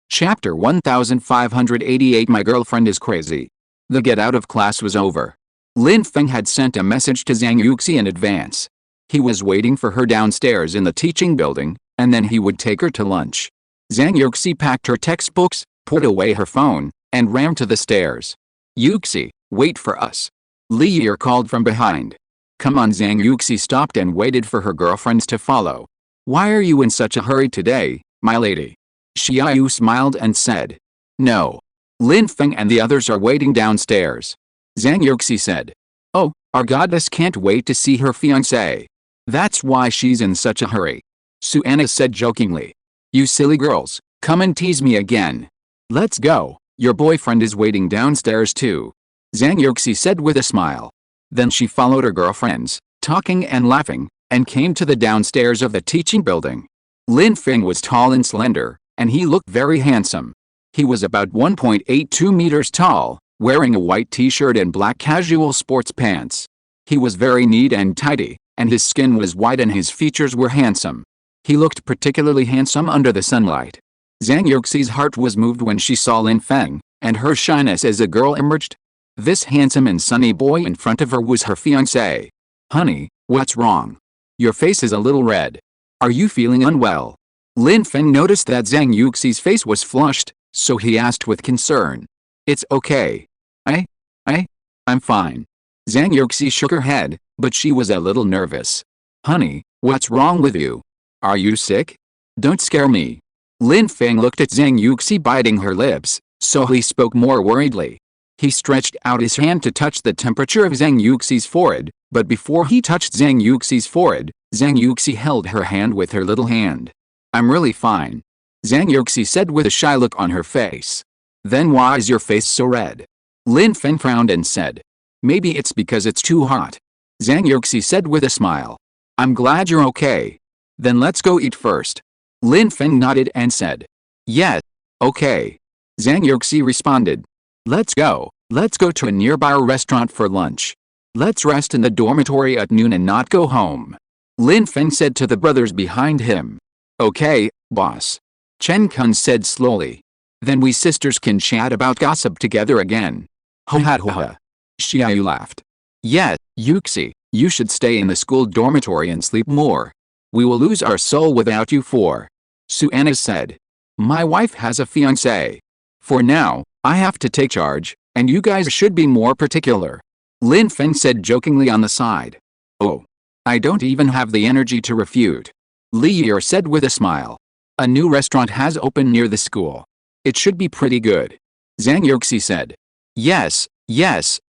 Chapter 1588 My girlfriend is crazy. The get out of class was over. Lin Feng had sent a message to Zhang Yuxi in advance. He was waiting for her downstairs in the teaching building, and then he would take her to lunch. Zhang Yuxi packed her textbooks, put away her phone, and ran to the stairs. Yuxi, wait for us. Li Yi called from behind. Come on. Zhang Yuxi stopped and waited for her girlfriends to follow. Why are you in such a hurry today, my lady? Xiaoyu smiled and said. No. Lin Feng and the others are waiting downstairs. Zhang Yuxi said. Oh, our goddess can't wait to see her fiancé. That's why she's in such a hurry. Suanna said jokingly. You silly girls, come and tease me again. Let's go, your boyfriend is waiting downstairs too. Zhang Yuxi said with a smile. Then she followed her girlfriends, talking and laughing, and came to the downstairs of the teaching building. Lin Feng was tall and slender, and he looked very handsome. He was about 1.82 meters tall, wearing a white t-shirt and black casual sports pants. He was very neat and tidy, and his skin was white and his features were handsome. He looked particularly handsome under the sunlight. Zhang Yuxi's heart was moved when she saw Lin Feng, and her shyness as a girl emerged. This handsome and sunny boy in front of her was her fiancé. Honey, what's wrong? Your face is a little red. Are you feeling unwell? Lin Feng noticed that Zhang Yuxi's face was flushed, so he asked with concern. It's okay. I'm fine. Zhang Yuxi shook her head, but she was a little nervous. Honey, what's wrong with you? Are you sick? Don't scare me. Lin Feng looked at Zhang Yuxi biting her lips, so he spoke more worriedly. He stretched out his hand to touch the temperature of Zhang Yuxi's forehead, but before he touched Zhang Yuxi's forehead, Zhang Yuxi held her hand with her little hand. I'm really fine. Zhang Yuxi said with a shy look on her face. Then why is your face so red? Lin Feng frowned and said. Maybe it's because it's too hot. Zhang Yuxi said with a smile. I'm glad you're okay. Then let's go eat first. Lin Feng nodded and said. Yes, okay. Zhang Yuxi responded. Let's go to a nearby restaurant for lunch. Let's rest in the dormitory at noon and not go home. Lin Feng said to the brothers behind him. Okay, boss. Chen Kun said slowly. Then we sisters can chat about gossip together again. Ho ha ho ha. Xiaoyu laughed. Yes, Yuxi, you should stay in the school dormitory and sleep more. We will lose our soul without you four. Suanna said. My wife has a fiancé. For now, I have to take charge, and you guys should be more particular. Lin Feng said jokingly on the side. Oh. I don't even have the energy to refute. Li Yi said with a smile. A new restaurant has opened near the school. It should be pretty good. Zhang Yuxi said. Yes,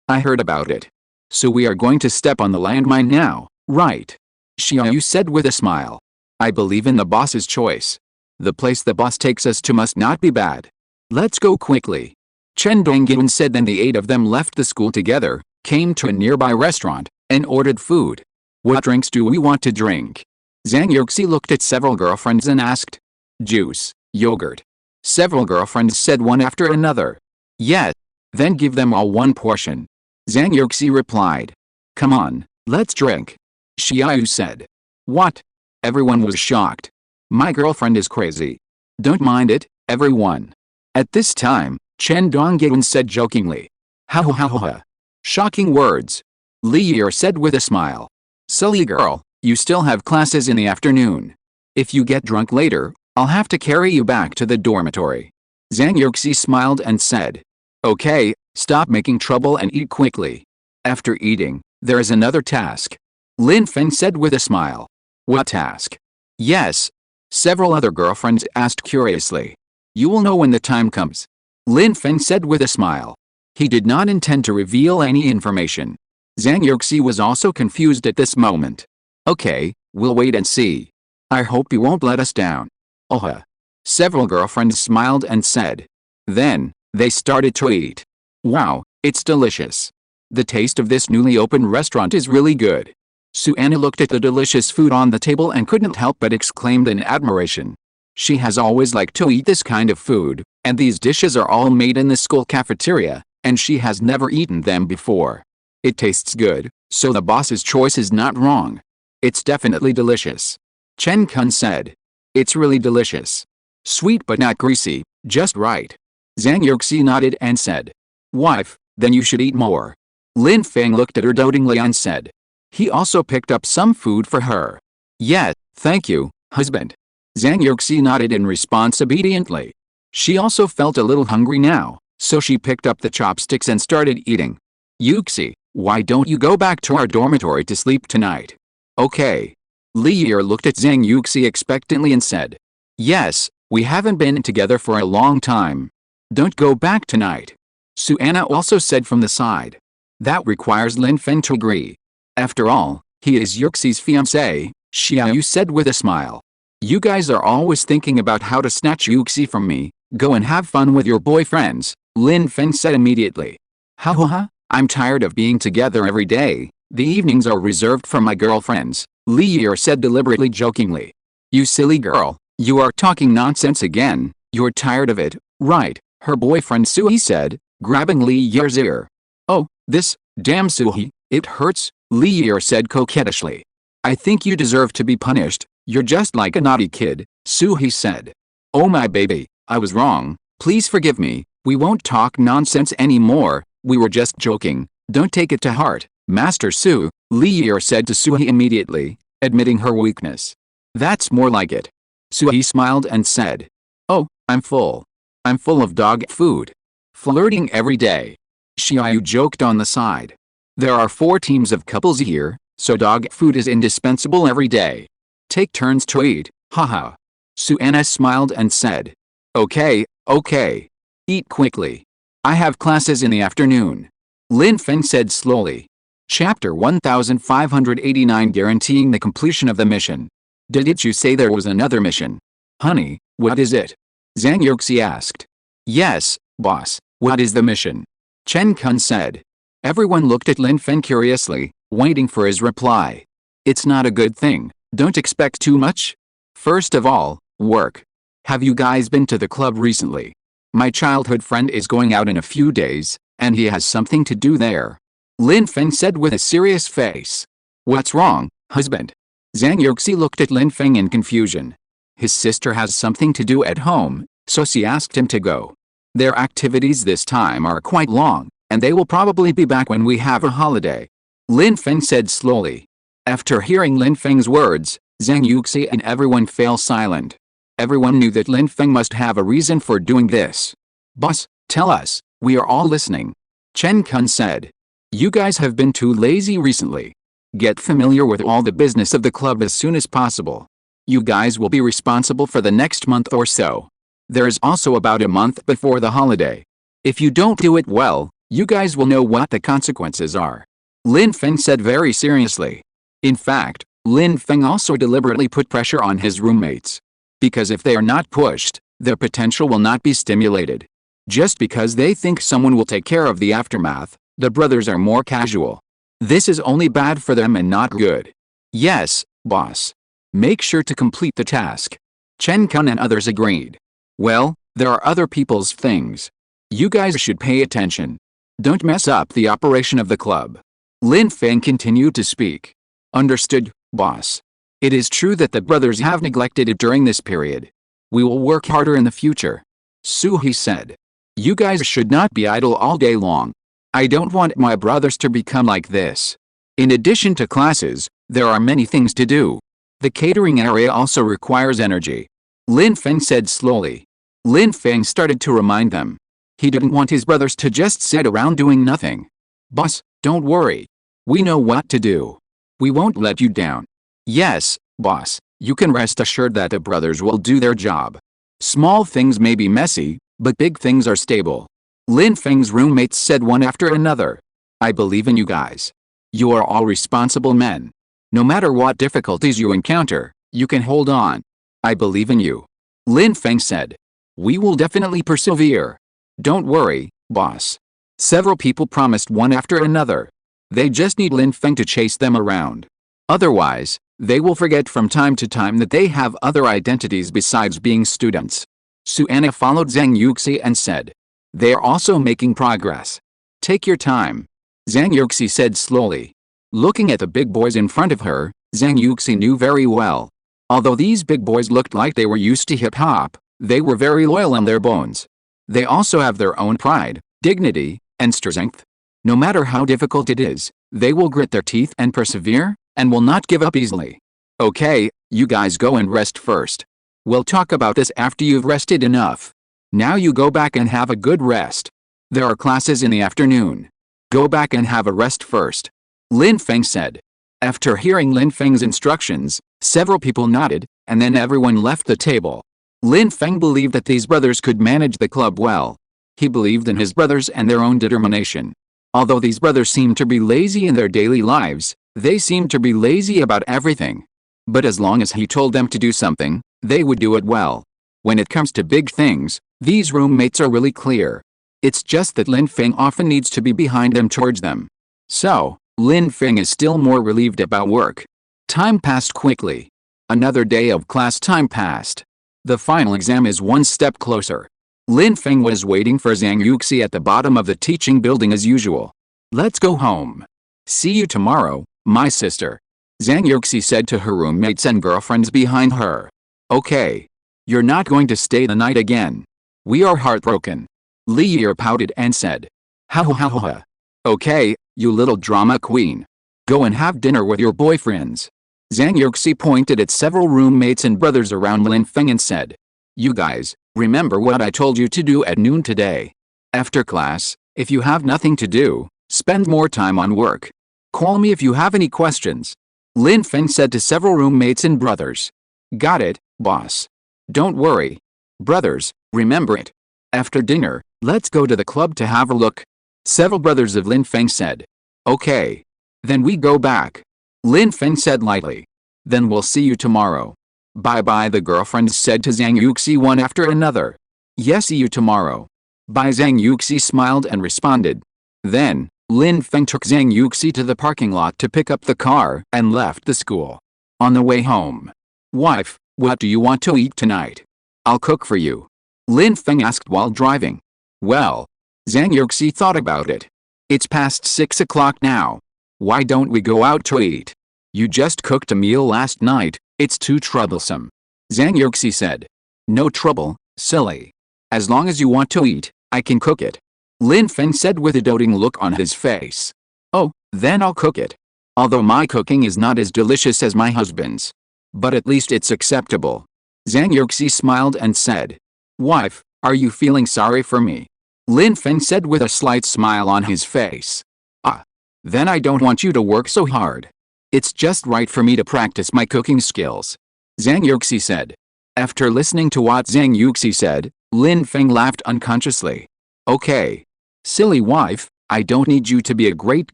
I heard about it. So we are going to step on the landmine now, right? Xiaoyu said with a smile. I believe in the boss's choice. The place the boss takes us to must not be bad. Let's go quickly. Chen Dongyun said. Then the 8 of them left the school together, came to a nearby restaurant, and ordered food. What drinks do we want to drink? Zhang Yuxi looked at several girlfriends and asked. Juice, yogurt. Several girlfriends said one after another. Yes. Then give them all one portion. Zhang Yuxi replied. Come on, let's drink. Xiaoyu said. What? Everyone was shocked. My girlfriend is crazy. Don't mind it, everyone. At this time, Chen Dongyun said jokingly. Ha ha ha ha. Shocking words. Li Yi said with a smile. Silly girl, you still have classes in the afternoon. If you get drunk later, I'll have to carry you back to the dormitory. Zhang Yuxi smiled and said. Okay, stop making trouble and eat quickly. After eating, there is another task. Lin Feng said with a smile. What task? Yes. Several other girlfriends asked curiously. You will know when the time comes. Lin Feng said with a smile. He did not intend to reveal any information. Zhang Yuxi was also confused at this moment. Okay, we'll wait and see. I hope you won't let us down. Oha. Several girlfriends smiled and said. Then, they started to eat. Wow, it's delicious. The taste of this newly opened restaurant is really good. Suanna looked at the delicious food on the table and couldn't help but exclaim in admiration. She has always liked to eat this kind of food, and these dishes are all made in the school cafeteria, and she has never eaten them before. It tastes good, so the boss's choice is not wrong. It's definitely delicious. Chen Kun said. It's really delicious. Sweet but not greasy, just right. Zhang Yuxi nodded and said. Wife, then you should eat more. Lin Feng looked at her dotingly and said. He also picked up some food for her. Yes, thank you, husband. Zhang Yuxi nodded in response obediently. She also felt a little hungry now, so she picked up the chopsticks and started eating. Yuxi, Why don't you go back to our dormitory to sleep tonight? Okay. Li Yi looked at Zhang Yuxi expectantly and said, yes, we haven't been together for a long time. Don't go back tonight. Suana also said from the side. That requires Lin Feng to agree. After all, he is Yuxi's fiancé, Xiaoyu said with a smile. You guys are always thinking about how to snatch Yuxi from me. Go and have fun with your boyfriends, Lin Feng said immediately. Ha ha ha, I'm tired of being together every day. The evenings are reserved for my girlfriends, Li Yi said deliberately jokingly. You silly girl, you are talking nonsense again. You're tired of it, right? Her boyfriend Sui said, grabbing Li Yi's ear. Oh, this, damn Sui, it hurts, Li Yi said coquettishly. I think you deserve to be punished. You're just like a naughty kid, Sui said. Oh my baby, I was wrong, please forgive me, we won't talk nonsense anymore, we were just joking, don't take it to heart, Master Su, Li Yi said to Sui immediately, admitting her weakness. That's more like it. Sui smiled and said. Oh, I'm full. I'm full of dog food. Flirting every day. Xiaoyu joked on the side. There are 4 teams of couples here, so dog food is indispensable every day. Take turns to eat, haha. Suana smiled and said. Okay, okay. Eat quickly. I have classes in the afternoon. Lin Feng said slowly. Chapter 1589 Guaranteeing the completion of the mission. Did you say there was another mission? Honey, what is it? Zhang Yuxi asked. Yes, boss, what is the mission? Chen Kun said. Everyone looked at Lin Feng curiously, waiting for his reply. It's not a good thing, don't expect too much. First of all, work. Have you guys been to the club recently? My childhood friend is going out in a few days, and he has something to do there. Lin Feng said with a serious face. What's wrong, husband? Zhang Yuxi looked at Lin Feng in confusion. His sister has something to do at home, so she asked him to go. Their activities this time are quite long, and they will probably be back when we have a holiday. Lin Feng said slowly. After hearing Lin Feng's words, Zhang Yuxi and everyone fell silent. Everyone knew that Lin Feng must have a reason for doing this. Boss, tell us, we are all listening. Chen Kun said. You guys have been too lazy recently. Get familiar with all the business of the club as soon as possible. You guys will be responsible for the next month or so. There is also about a month before the holiday. If you don't do it well, you guys will know what the consequences are. Lin Feng said very seriously. In fact, Lin Feng also deliberately put pressure on his roommates. Because if they are not pushed, their potential will not be stimulated. Just because they think someone will take care of the aftermath, the brothers are more casual. This is only bad for them and not good. Yes, boss. Make sure to complete the task. Chen Kun and others agreed. Well, there are other people's things. You guys should pay attention. Don't mess up the operation of the club. Lin Feng continued to speak. Understood, boss. It is true that the brothers have neglected it during this period. We will work harder in the future. Suhi said. You guys should not be idle all day long. I don't want my brothers to become like this. In addition to classes, there are many things to do. The catering area also requires energy. Lin Feng said slowly. Lin Feng started to remind them. He didn't want his brothers to just sit around doing nothing. Boss, don't worry. We know what to do. We won't let you down. Yes, boss, you can rest assured that the brothers will do their job. Small things may be messy, but big things are stable. Lin Feng's roommates said one after another. I believe in you guys. You are all responsible men. No matter what difficulties you encounter, you can hold on. I believe in you. Lin Feng said. We will definitely persevere. Don't worry, boss. Several people promised one after another. They just need Lin Feng to chase them around. Otherwise, they will forget from time to time that they have other identities besides being students. Suana followed Zhang Yuxi and said. They are also making progress. Take your time. Zhang Yuxi said slowly. Looking at the big boys in front of her, Zhang Yuxi knew very well. Although these big boys looked like they were used to hip-hop, they were very loyal in their bones. They also have their own pride, dignity, and strength. No matter how difficult it is, they will grit their teeth and persevere, and will not give up easily. Okay, you guys go and rest first. We'll talk about this after you've rested enough. Now you go back and have a good rest. There are classes in the afternoon. Go back and have a rest first. Lin Feng said. After hearing Lin Feng's instructions, several people nodded, and then everyone left the table. Lin Feng believed that these brothers could manage the club well. He believed in his brothers and their own determination. Although these brothers seemed to be lazy in their daily lives, they seemed to be lazy about everything. But as long as he told them to do something, they would do it well. When it comes to big things, these roommates are really clear. It's just that Lin Feng often needs to be behind them towards them. So, Lin Feng is still more relieved about work. Time passed quickly. Another day of class time passed. The final exam is one step closer. Lin Feng was waiting for Zhang Yuxi at the bottom of the teaching building as usual. Let's go home. See you tomorrow, my sister. Zhang Yuxi said to her roommates and girlfriends behind her. Okay. You're not going to stay the night again. We are heartbroken. Li Yi pouted and said. Ha ha ha ha. Okay, you little drama queen. Go and have dinner with your boyfriends. Zhang Yuxi pointed at several roommates and brothers around Lin Feng and said. You guys, remember what I told you to do at noon today. After class, if you have nothing to do, spend more time on work. Call me if you have any questions. Lin Feng said to several roommates and brothers. Got it, boss. Don't worry. Brothers, remember it. After dinner, let's go to the club to have a look. Several brothers of Lin Feng said. Okay. Then we go back. Lin Feng said lightly. Then we'll see you tomorrow. Bye-bye, the girlfriends said to Zhang Yuxi one after another. Yes, see you tomorrow. Bye. Zhang Yuxi smiled and responded. Then, Lin Feng took Zhang Yuxi to the parking lot to pick up the car and left the school. On the way home. Wife, what do you want to eat tonight? I'll cook for you. Lin Feng asked while driving. Well, Zhang Yuxi thought about it. It's past 6 o'clock now. Why don't we go out to eat? You just cooked a meal last night, it's too troublesome. Zhang Yuxi said. No trouble, silly. As long as you want to eat, I can cook it. Lin Feng said with a doting look on his face. Oh, then I'll cook it. Although my cooking is not as delicious as my husband's. But at least it's acceptable. Zhang Yuxi smiled and said. Wife, are you feeling sorry for me? Lin Feng said with a slight smile on his face. Ah. Then I don't want you to work so hard. It's just right for me to practice my cooking skills. Zhang Yuxi said. After listening to what Zhang Yuxi said, Lin Feng laughed unconsciously. Okay. Silly wife, I don't need you to be a great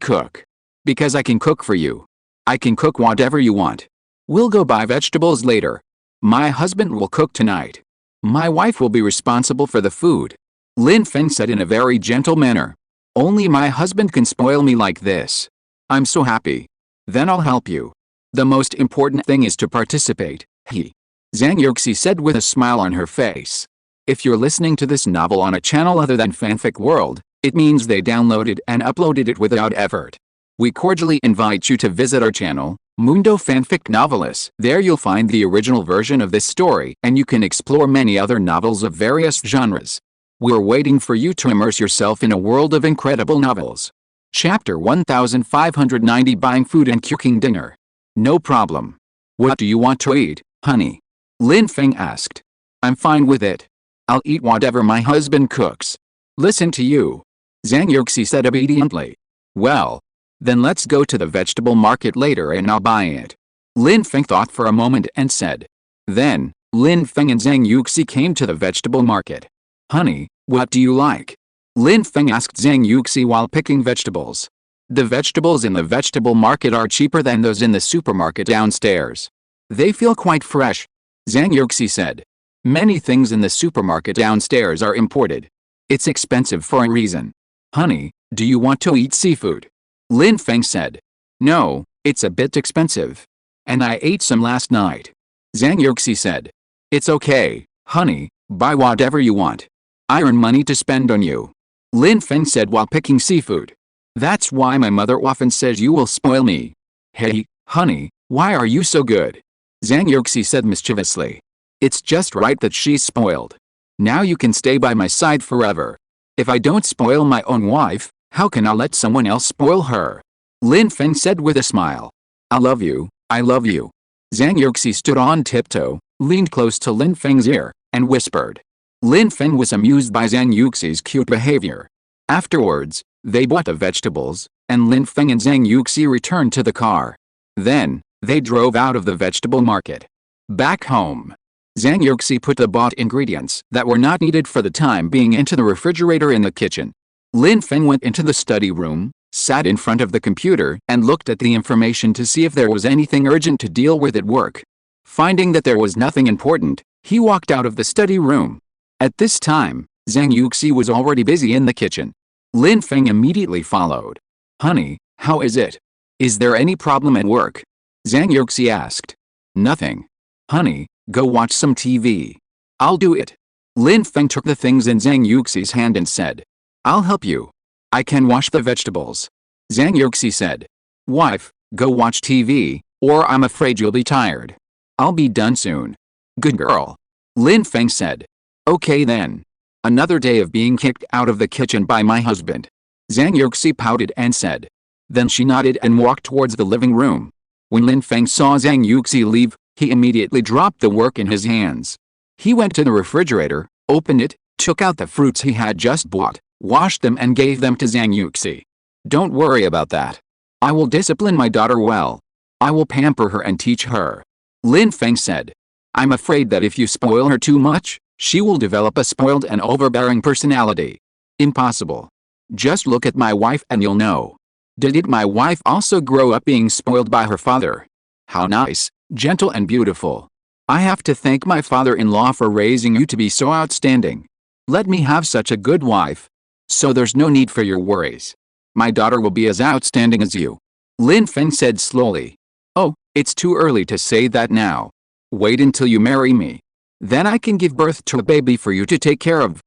cook. Because I can cook for you. I can cook whatever you want. We'll go buy vegetables later. My husband will cook tonight. My wife will be responsible for the food. Lin Feng said in a very gentle manner. Only my husband can spoil me like this. I'm so happy. Then I'll help you. The most important thing is to participate, Zhang Yuxi said with a smile on her face. If you're listening to this novel on a channel other than Fanfic World, it means they downloaded and uploaded it without effort. We cordially invite you to visit our channel, Mundo Fanfic Novelis. There you'll find the original version of this story and you can explore many other novels of various genres. We're waiting for you to immerse yourself in a world of incredible novels. Chapter 1590 Buying Food and Cooking Dinner. No problem. What do you want to eat, honey? Lin Feng asked. I'm fine with it. I'll eat whatever my husband cooks. Listen to you. Zhang Yuxi said obediently. Well, then let's go to the vegetable market later and I'll buy it. Lin Feng thought for a moment and said. Then, Lin Feng and Zhang Yuxi came to the vegetable market. Honey, what do you like? Lin Feng asked Zhang Yuxi while picking vegetables. The vegetables in the vegetable market are cheaper than those in the supermarket downstairs. They feel quite fresh. Zhang Yuxi said. Many things in the supermarket downstairs are imported. It's expensive for a reason. Honey, do you want to eat seafood? Lin Feng said. No, it's a bit expensive. And I ate some last night. Zhang Yuxi said. It's okay, honey, buy whatever you want. I earn money to spend on you. Lin Feng said while picking seafood. That's why my mother often says you will spoil me. Hey, honey, why are you so good? Zhang Yuxi said mischievously. It's just right that she's spoiled. Now you can stay by my side forever. If I don't spoil my own wife, how can I let someone else spoil her? Lin Feng said with a smile. I love you, I love you. Zhang Yuxi stood on tiptoe, leaned close to Lin Feng's ear, and whispered. Lin Feng was amused by Zhang Yuxi's cute behavior. Afterwards, They bought the vegetables, and Lin Feng and Zhang Yuxi returned to the car. Then, they drove out of the vegetable market. Back home, Zhang Yuxi put the bought ingredients that were not needed for the time being into the refrigerator in the kitchen. Lin Feng went into the study room, sat in front of the computer and looked at the information to see if there was anything urgent to deal with at work. Finding that there was nothing important, he walked out of the study room. At this time, Zhang Yuxi was already busy in the kitchen. Lin Feng immediately followed. "Honey, how is it? Is there any problem at work?" Zhang Yuxi asked. "Nothing. Honey, go watch some TV." "I'll do it." Lin Feng took the things in Zhang Yuxi's hand and said, "I'll help you. I can wash the vegetables." Zhang Yuxi said, "Wife, go watch TV, or I'm afraid you'll be tired. I'll be done soon." "Good girl." Lin Feng said. "Okay then. Another day of being kicked out of the kitchen by my husband." Zhang Yuxi pouted and said. Then she nodded and walked towards the living room. When Lin Feng saw Zhang Yuxi leave, he immediately dropped the work in his hands. He went to the refrigerator, opened it, took out the fruits he had just bought, washed them and gave them to Zhang Yuxi. "Don't worry about that. I will discipline my daughter well. I will pamper her and teach her." Lin Feng said. "I'm afraid that if you spoil her too much, she will develop a spoiled and overbearing personality." "Impossible. Just look at my wife and you'll know. Did my wife also grow up being spoiled by her father? How nice, gentle and beautiful. I have to thank my father-in-law for raising you to be so outstanding. Let me have such a good wife. So there's no need for your worries. My daughter will be as outstanding as you." Lin Feng said slowly. "Oh, it's too early to say that now. Wait until you marry me. Then I can give birth to a baby for you to take care of."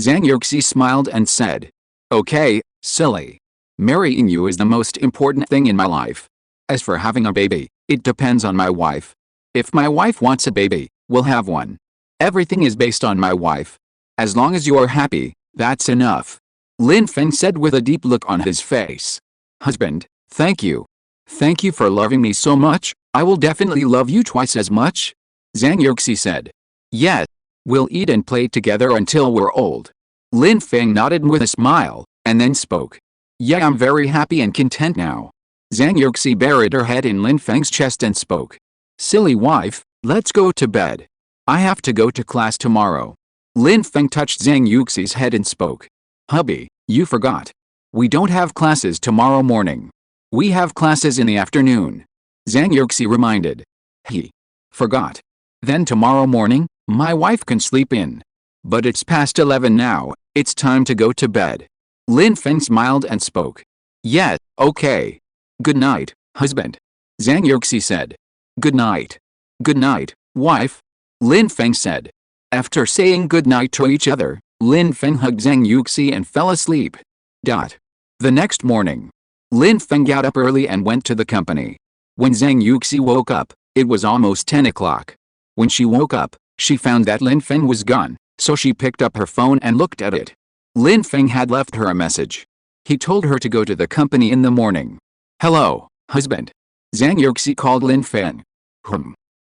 Zhang Yuxi smiled and said, "Okay, silly. Marrying you is the most important thing in my life. As for having a baby, it depends on my wife. If my wife wants a baby, we'll have one. Everything is based on my wife. As long as you are happy, that's enough." Lin Feng said with a deep look on his face. "Husband, thank you. Thank you for loving me so much. I will definitely love you twice as much." Zhang Yuxi said. "Yes. We'll eat and play together until we're old." Lin Feng nodded with a smile, and then spoke. "Yeah, I'm very happy and content now." Zhang Yuxi buried her head in Lin Feng's chest and spoke. "Silly wife, let's go to bed. I have to go to class tomorrow." Lin Feng touched Zhang Yuxi's head and spoke. "Hubby, you forgot. We don't have classes tomorrow morning. We have classes in the afternoon." Zhang Yuxi reminded. "He forgot. Then tomorrow morning, my wife can sleep in. But it's past 11 now, it's time to go to bed." Lin Feng smiled and spoke. "Yes, okay. Good night, husband." Zhang Yuxi said. "Good night." "Good night, wife." Lin Feng said. After saying good night to each other, Lin Feng hugged Zhang Yuxi and fell asleep. The next morning, Lin Feng got up early and went to the company. When Zhang Yuxi woke up, it was almost 10 o'clock. When she woke up, she found that Lin Feng was gone, so she picked up her phone and looked at it. Lin Feng had left her a message. He told her to go to the company in the morning. "Hello, husband." Zhang Yuxi called Lin Feng.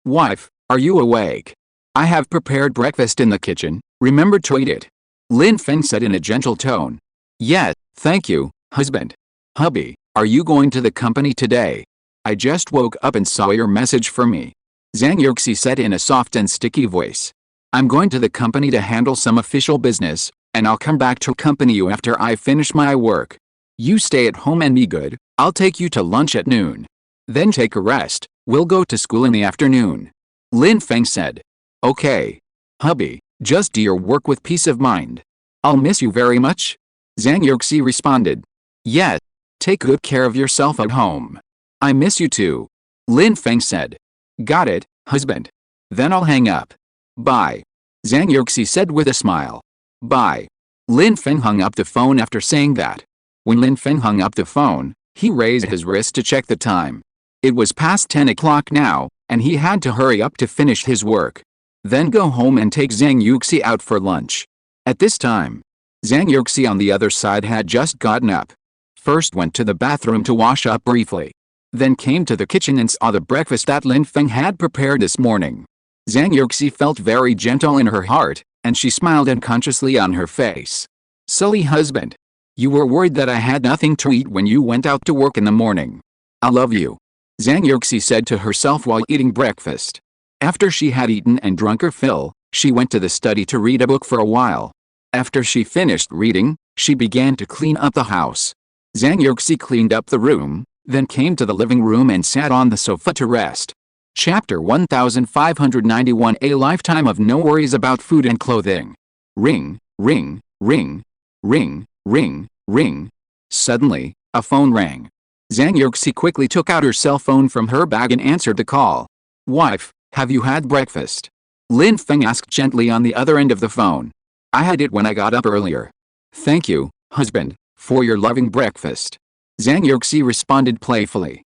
"Wife, are you awake? I have prepared breakfast in the kitchen, remember to eat it." Lin Feng said in a gentle tone. "Yes, thank you, husband." "Hubby, are you going to the company today? I just woke up and saw your message for me." Zhang Yuxi said in a soft and sticky voice. "I'm going to the company to handle some official business, and I'll come back to accompany you after I finish my work. You stay at home and be good, I'll take you to lunch at noon. Then take a rest, we'll go to school in the afternoon." Lin Feng said. "Okay. Hubby, just do your work with peace of mind. I'll miss you very much." Zhang Yuxi responded. "Yes. Take good care of yourself at home. I miss you too." Lin Feng said. "Got it, husband. Then I'll hang up. Bye." Zhang Yuxi said with a smile. "Bye." Lin Feng hung up the phone after saying that. When Lin Feng hung up the phone, he raised his wrist to check the time. It was past 10 o'clock now, and he had to hurry up to finish his work. Then go home and take Zhang Yuxi out for lunch. At this time, Zhang Yuxi on the other side had just gotten up. First went to the bathroom to wash up briefly. Then came to the kitchen and saw the breakfast that Lin Feng had prepared this morning. Zhang Yuxi felt very gentle in her heart, and she smiled unconsciously on her face. "Silly husband. You were worried that I had nothing to eat when you went out to work in the morning. I love you," Zhang Yuxi said to herself while eating breakfast. After she had eaten and drunk her fill, she went to the study to read a book for a while. After she finished reading, she began to clean up the house. Zhang Yuxi cleaned up the room, then came to the living room and sat on the sofa to rest. Chapter 1591. A lifetime of no worries about food and clothing. Ring, ring, ring, ring, ring, ring. Suddenly, a phone rang. Zhang Yuxi quickly took out her cell phone from her bag and answered the call. "Wife, have you had breakfast?" Lin Feng asked gently on the other end of the phone. "I had it when I got up earlier." "Thank you, husband, for your loving breakfast," Zhang Yuxi responded playfully.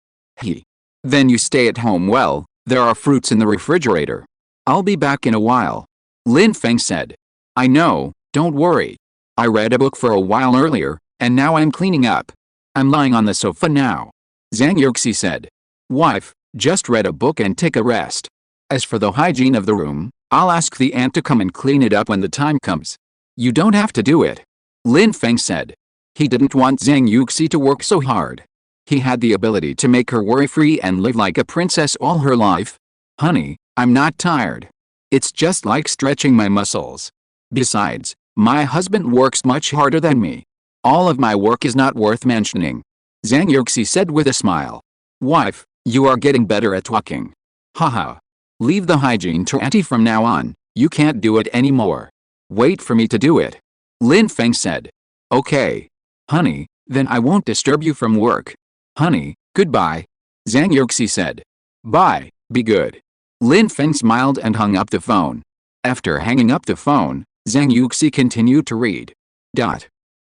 Then you stay at home well, there are fruits in the refrigerator. I'll be back in a while," Lin Feng said. "I know, don't worry. I read a book for a while earlier, and now I'm cleaning up. I'm lying on the sofa now," Zhang Yuxi said. "Wife, just read a book and take a rest. As for the hygiene of the room, I'll ask the aunt to come and clean it up when the time comes." "You don't have to do it," Lin Feng said. He didn't want Zhang Yuxi to work so hard. He had the ability to make her worry-free and live like a princess all her life. "Honey, I'm not tired. It's just like stretching my muscles. Besides, my husband works much harder than me. All of my work is not worth mentioning," Zhang Yuxi said with a smile. "Wife, you are getting better at talking. Haha. Leave the hygiene to auntie from now on, you can't do it anymore. Wait for me to do it," Lin Feng said. "Okay. Honey, then I won't disturb you from work. Honey, goodbye," Zhang Yuxi said. "Bye, be good." Lin Feng smiled and hung up the phone. After hanging up the phone, Zhang Yuxi continued to read.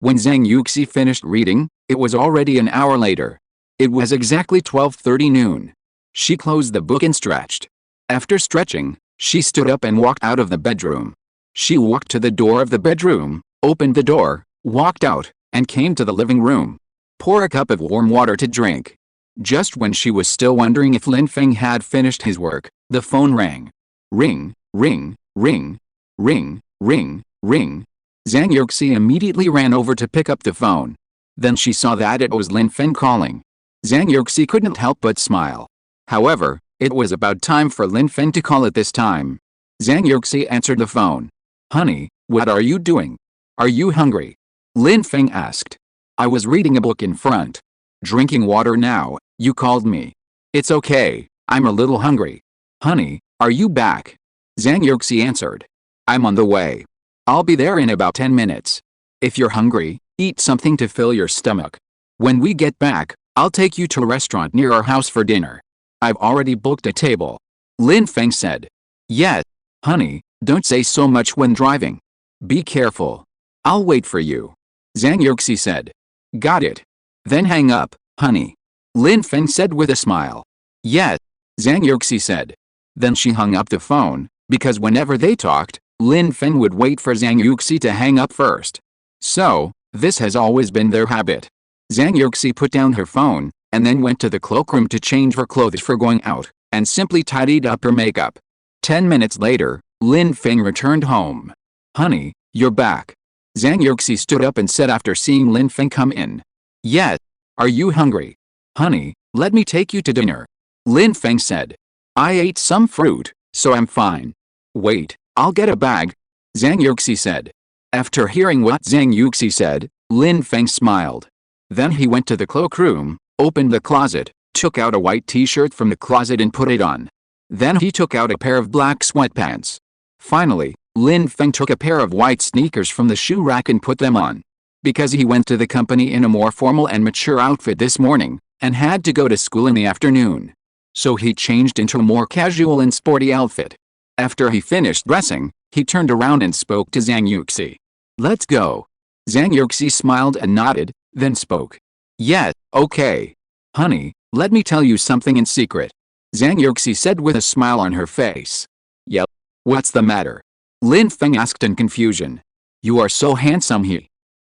When Zhang Yuxi finished reading, it was already an hour later. It was exactly 12:30 noon. She closed the book and stretched. After stretching, she stood up and walked out of the bedroom. She walked to the door of the bedroom, opened the door, walked out, and came to the living room. Pour a cup of warm water to drink. Just when she was still wondering if Lin Feng had finished his work, the phone rang. Ring, ring, ring, ring, ring, ring. Zhang Yuxi immediately ran over to pick up the phone. Then she saw that it was Lin Feng calling. Zhang Yuxi couldn't help but smile. However, it was about time for Lin Feng to call at this time. Zhang Yuxi answered the phone. "Honey, what are you doing? Are you hungry?" Lin Feng asked. "I was reading a book in front. Drinking water now, you called me. It's okay, I'm a little hungry." "Honey, are you back?" Zhang Yuxi answered. "I'm on the way. I'll be there in about 10 minutes. If you're hungry, eat something to fill your stomach. When we get back, I'll take you to a restaurant near our house for dinner. I've already booked a table," Lin Feng said. "Yes, honey, don't say so much when driving. Be careful. I'll wait for you," Zhang Yuxi said. "Got it. Then hang up, honey," Lin Feng said with a smile. "Yes," Zhang Yuxi said. Then she hung up the phone, because whenever they talked, Lin Feng would wait for Zhang Yuxi to hang up first. So, this has always been their habit. Zhang Yuxi put down her phone, and then went to the cloakroom to change her clothes for going out, and simply tidied up her makeup. 10 minutes later, Lin Feng returned home. "Honey, you're back," Zhang Yuxi stood up and said after seeing Lin Feng come in. "Yes. Are you hungry?" "Honey, let me take you to dinner," Lin Feng said. "I ate some fruit, so I'm fine." "Wait, I'll get a bag," Zhang Yuxi said. After hearing what Zhang Yuxi said, Lin Feng smiled. Then he went to the cloakroom, opened the closet, took out a white t-shirt from the closet and put it on. Then he took out a pair of black sweatpants. Finally, Lin Feng took a pair of white sneakers from the shoe rack and put them on. Because he went to the company in a more formal and mature outfit this morning, and had to go to school in the afternoon. So he changed into a more casual and sporty outfit. After he finished dressing, he turned around and spoke to Zhang Yuxi. "Let's go." Zhang Yuxi smiled and nodded, then spoke. "Yes, okay. Honey, let me tell you something in secret," Zhang Yuxi said with a smile on her face. "Yep. What's the matter?" Lin Feng asked in confusion. "You are so handsome,"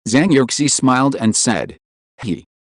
Zhang Yuxi smiled and said.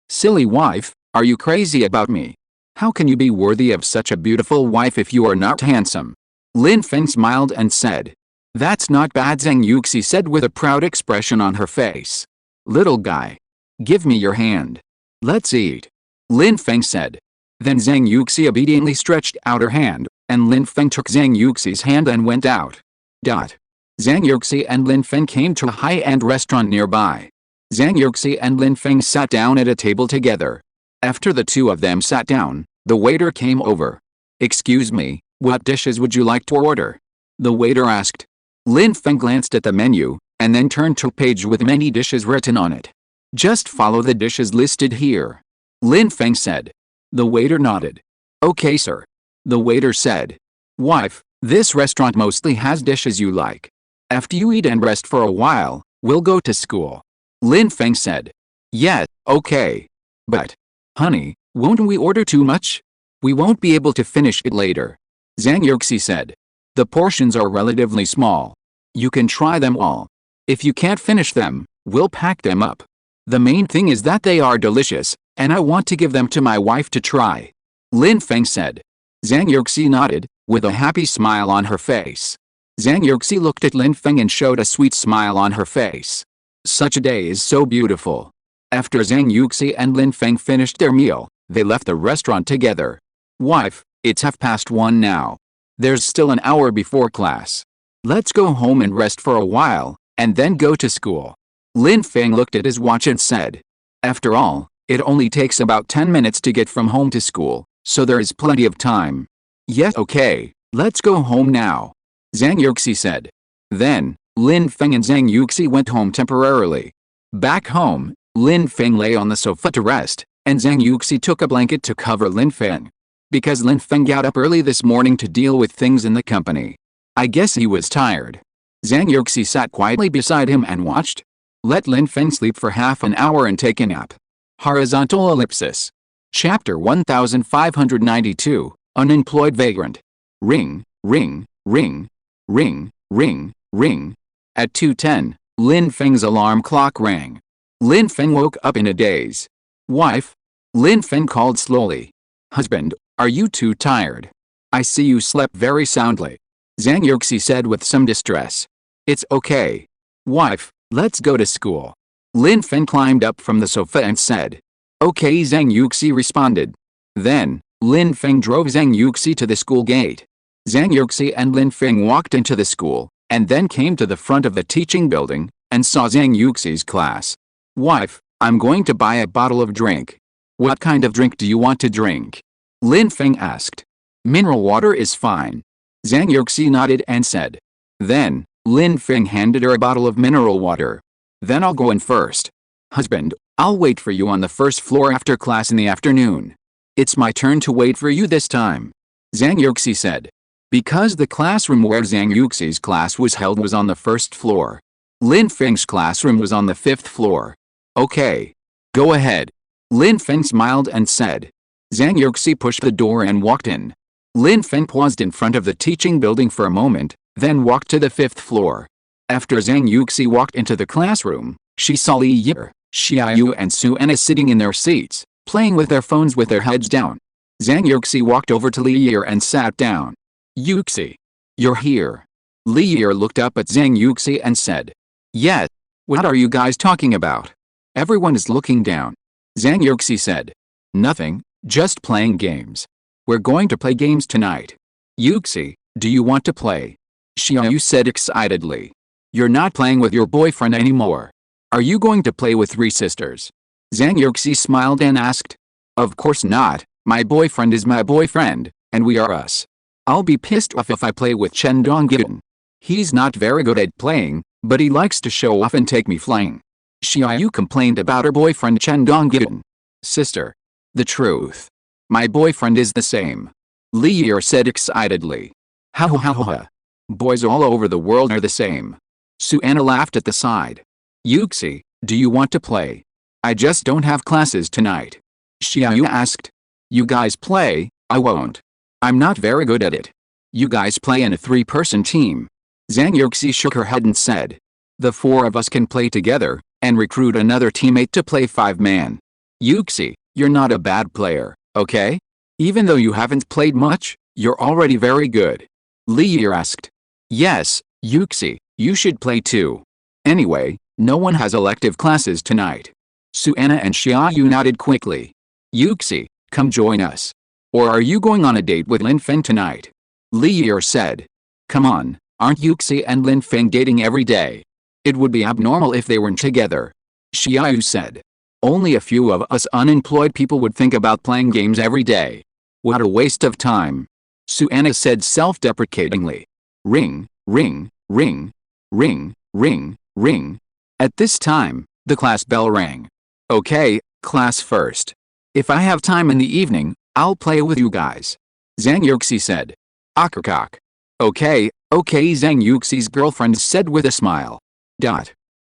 "Silly wife, are you crazy about me? How can you be worthy of such a beautiful wife if you are not handsome?" Lin Feng smiled and said. "That's not bad," Zhang Yuxi said with a proud expression on her face. "Little guy. Give me your hand. Let's eat. Lin Feng said. Then Zhang Yuxi obediently stretched out her hand, and Lin Feng took Zhang Yuxi's hand and went out. Zhang Yuxi and Lin Feng came to a high-end restaurant nearby. Zhang Yuxi and Lin Feng sat down at a table together. After the two of them sat down, the waiter came over. Excuse me, what dishes would you like to order? The waiter asked. Lin Feng glanced at the menu, and then turned to a page with many dishes written on it. Just follow the dishes listed here. Lin Feng said. The waiter nodded. Okay, sir. The waiter said. Wife, this restaurant mostly has dishes you like. After you eat and rest for a while, we'll go to school. Lin Feng said. Yes, okay. But, honey, won't we order too much? We won't be able to finish it later. Zhang Yuxi said. The portions are relatively small. You can try them all. If you can't finish them, we'll pack them up. The main thing is that they are delicious, and I want to give them to my wife to try. Lin Feng said. Zhang Yuxi nodded, with a happy smile on her face. Zhang Yuxi looked at Lin Feng and showed a sweet smile on her face. Such a day is so beautiful. After Zhang Yuxi and Lin Feng finished their meal, they left the restaurant together. Wife, it's 1:30 now. There's still an hour before class. Let's go home and rest for a while, and then go to school. Lin Feng looked at his watch and said. After all, it only takes about 10 minutes to get from home to school, so there is plenty of time. Yes, okay, let's go home now. Zhang Yuxi said. Then, Lin Feng and Zhang Yuxi went home temporarily. Back home, Lin Feng lay on the sofa to rest, and Zhang Yuxi took a blanket to cover Lin Feng. Because Lin Feng got up early this morning to deal with things in the company. I guess he was tired. Zhang Yuxi sat quietly beside him and watched. Let Lin Feng sleep for half an hour and take a nap. Horizontal ellipsis. Chapter 1592, Unemployed Vagrant. Ring, ring, ring, ring, ring, ring. At 2:10, Lin Feng's alarm clock rang. Lin Feng woke up in a daze. Wife? Lin Feng called slowly. Husband, are you too tired? I see you slept very soundly. Zhang Yuxi said with some distress. It's okay. Wife, let's go to school. Lin Feng climbed up from the sofa and said. Okay, Zhang Yuxi responded. Then, Lin Feng drove Zhang Yuxi to the school gate. Zhang Yuxi and Lin Feng walked into the school, and then came to the front of the teaching building, and saw Zhang Yuxi's class. Wife, I'm going to buy a bottle of drink. What kind of drink do you want to drink? Lin Feng asked. Mineral water is fine. Zhang Yuxi nodded and said. Then, Lin Feng handed her a bottle of mineral water. Then I'll go in first. Husband, I'll wait for you on the first floor after class in the afternoon. It's my turn to wait for you this time. Zhang Yuxi said. Because the classroom where Zhang Yuxi's class was held was on the first floor. Lin Feng's classroom was on the 5th floor. Okay. Go ahead. Lin Feng smiled and said. Zhang Yuxi pushed the door and walked in. Lin Feng paused in front of the teaching building for a moment, then walked to the 5th floor. After Zhang Yuxi walked into the classroom, she saw Li Yi, Xiaoyu and Su Anna sitting in their seats, playing with their phones with their heads down. Zhang Yuxi walked over to Li Yi and sat down. Yuxi. You're here. Li Yi looked up at Zhang Yuxi and said. Yes. What are you guys talking about? Everyone is looking down. Zhang Yuxi said. Nothing, just playing games. We're going to play games tonight. Yuxi, do you want to play? Xiaoyu said excitedly. You're not playing with your boyfriend anymore. Are you going to play with 3 sisters? Zhang Yuxi smiled and asked. Of course not, my boyfriend is my boyfriend, and we are us. I'll be pissed off if I play with Chen Donggyun. He's not very good at playing, but he likes to show off and take me flying. Xiaoyu complained about her boyfriend Chen Donggyun. Sister. The truth. My boyfriend is the same. Li Yi said excitedly. Ha ha ha ha. Boys all over the world are the same. Su Anna laughed at the side. Yuxi, do you want to play? I just don't have classes tonight. Xiaoyu asked. You guys play, I won't. I'm not very good at it. You guys play in a 3-person team. Zhang Yuxi shook her head and said. The 4 of us can play together, and recruit another teammate to play 5-man. Yuxi, you're not a bad player, okay? Even though you haven't played much, you're already very good. Li Yi asked. Yes, Yuxi, you should play too. Anyway, no one has elective classes tonight. Suanna and Xiaoyu nodded quickly. Yuxi, come join us. Or are you going on a date with Lin Feng tonight? Li Yi said. Come on, aren't Yuxi and Lin Feng dating every day? It would be abnormal if they weren't together. Xiaoyu said. Only a few of us unemployed people would think about playing games every day. What a waste of time. Suanna said self-deprecatingly. Ring, ring, ring, ring, ring, ring. At this time, the class bell rang. Okay, class first. If I have time in the evening, I'll play with you guys. Zhang Yuxi said. Akakak. Okay, Zhang Yuxi's girlfriend said with a smile.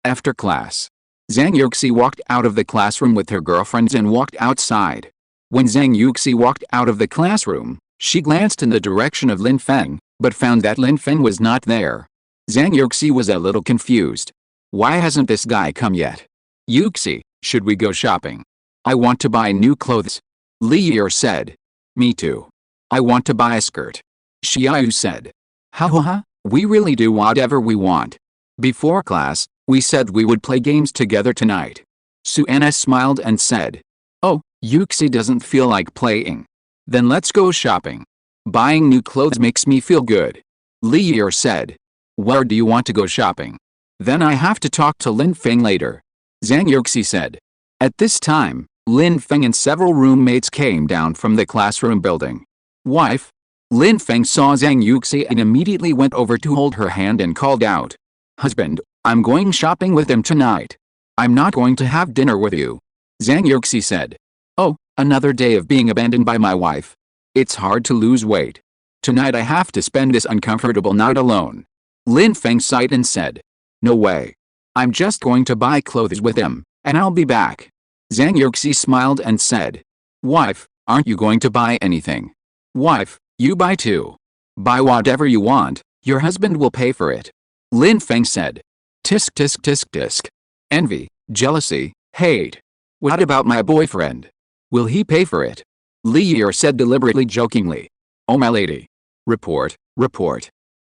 After class, Zhang Yuxi walked out of the classroom with her girlfriends and walked outside. When Zhang Yuxi walked out of the classroom, she glanced in the direction of Lin Feng, but found that Lin Feng was not there. Zhang Yuxi was a little confused. Why hasn't this guy come yet? Yuxi, should we go shopping? I want to buy new clothes. Li Yi said. Me too. I want to buy a skirt. Xiaoyu said. Ha, we really do whatever we want. Before class, we said we would play games together tonight. Suanna smiled and said. Oh, Yuxi doesn't feel like playing. Then let's go shopping. Buying new clothes makes me feel good. Li Yi said. Where do you want to go shopping? Then I have to talk to Lin Feng later. Zhang Yuxi said. At this time, Lin Feng and several roommates came down from the classroom building. Wife? Lin Feng saw Zhang Yuxi and immediately went over to hold her hand and called out. Husband, I'm going shopping with him tonight. I'm not going to have dinner with you. Zhang Yuxi said. Oh, another day of being abandoned by my wife. It's hard to lose weight. Tonight I have to spend this uncomfortable night alone. Lin Feng sighed and said. No way. I'm just going to buy clothes with him, and I'll be back. Zhang Yuxi smiled and said. Wife, aren't you going to buy anything? Wife, you buy too. Buy whatever you want, your husband will pay for it. Lin Feng said. Tisk tisk tisk tisk. Envy, jealousy, hate. What about my boyfriend? Will he pay for it? Li Yi said deliberately jokingly. Oh my lady. Report.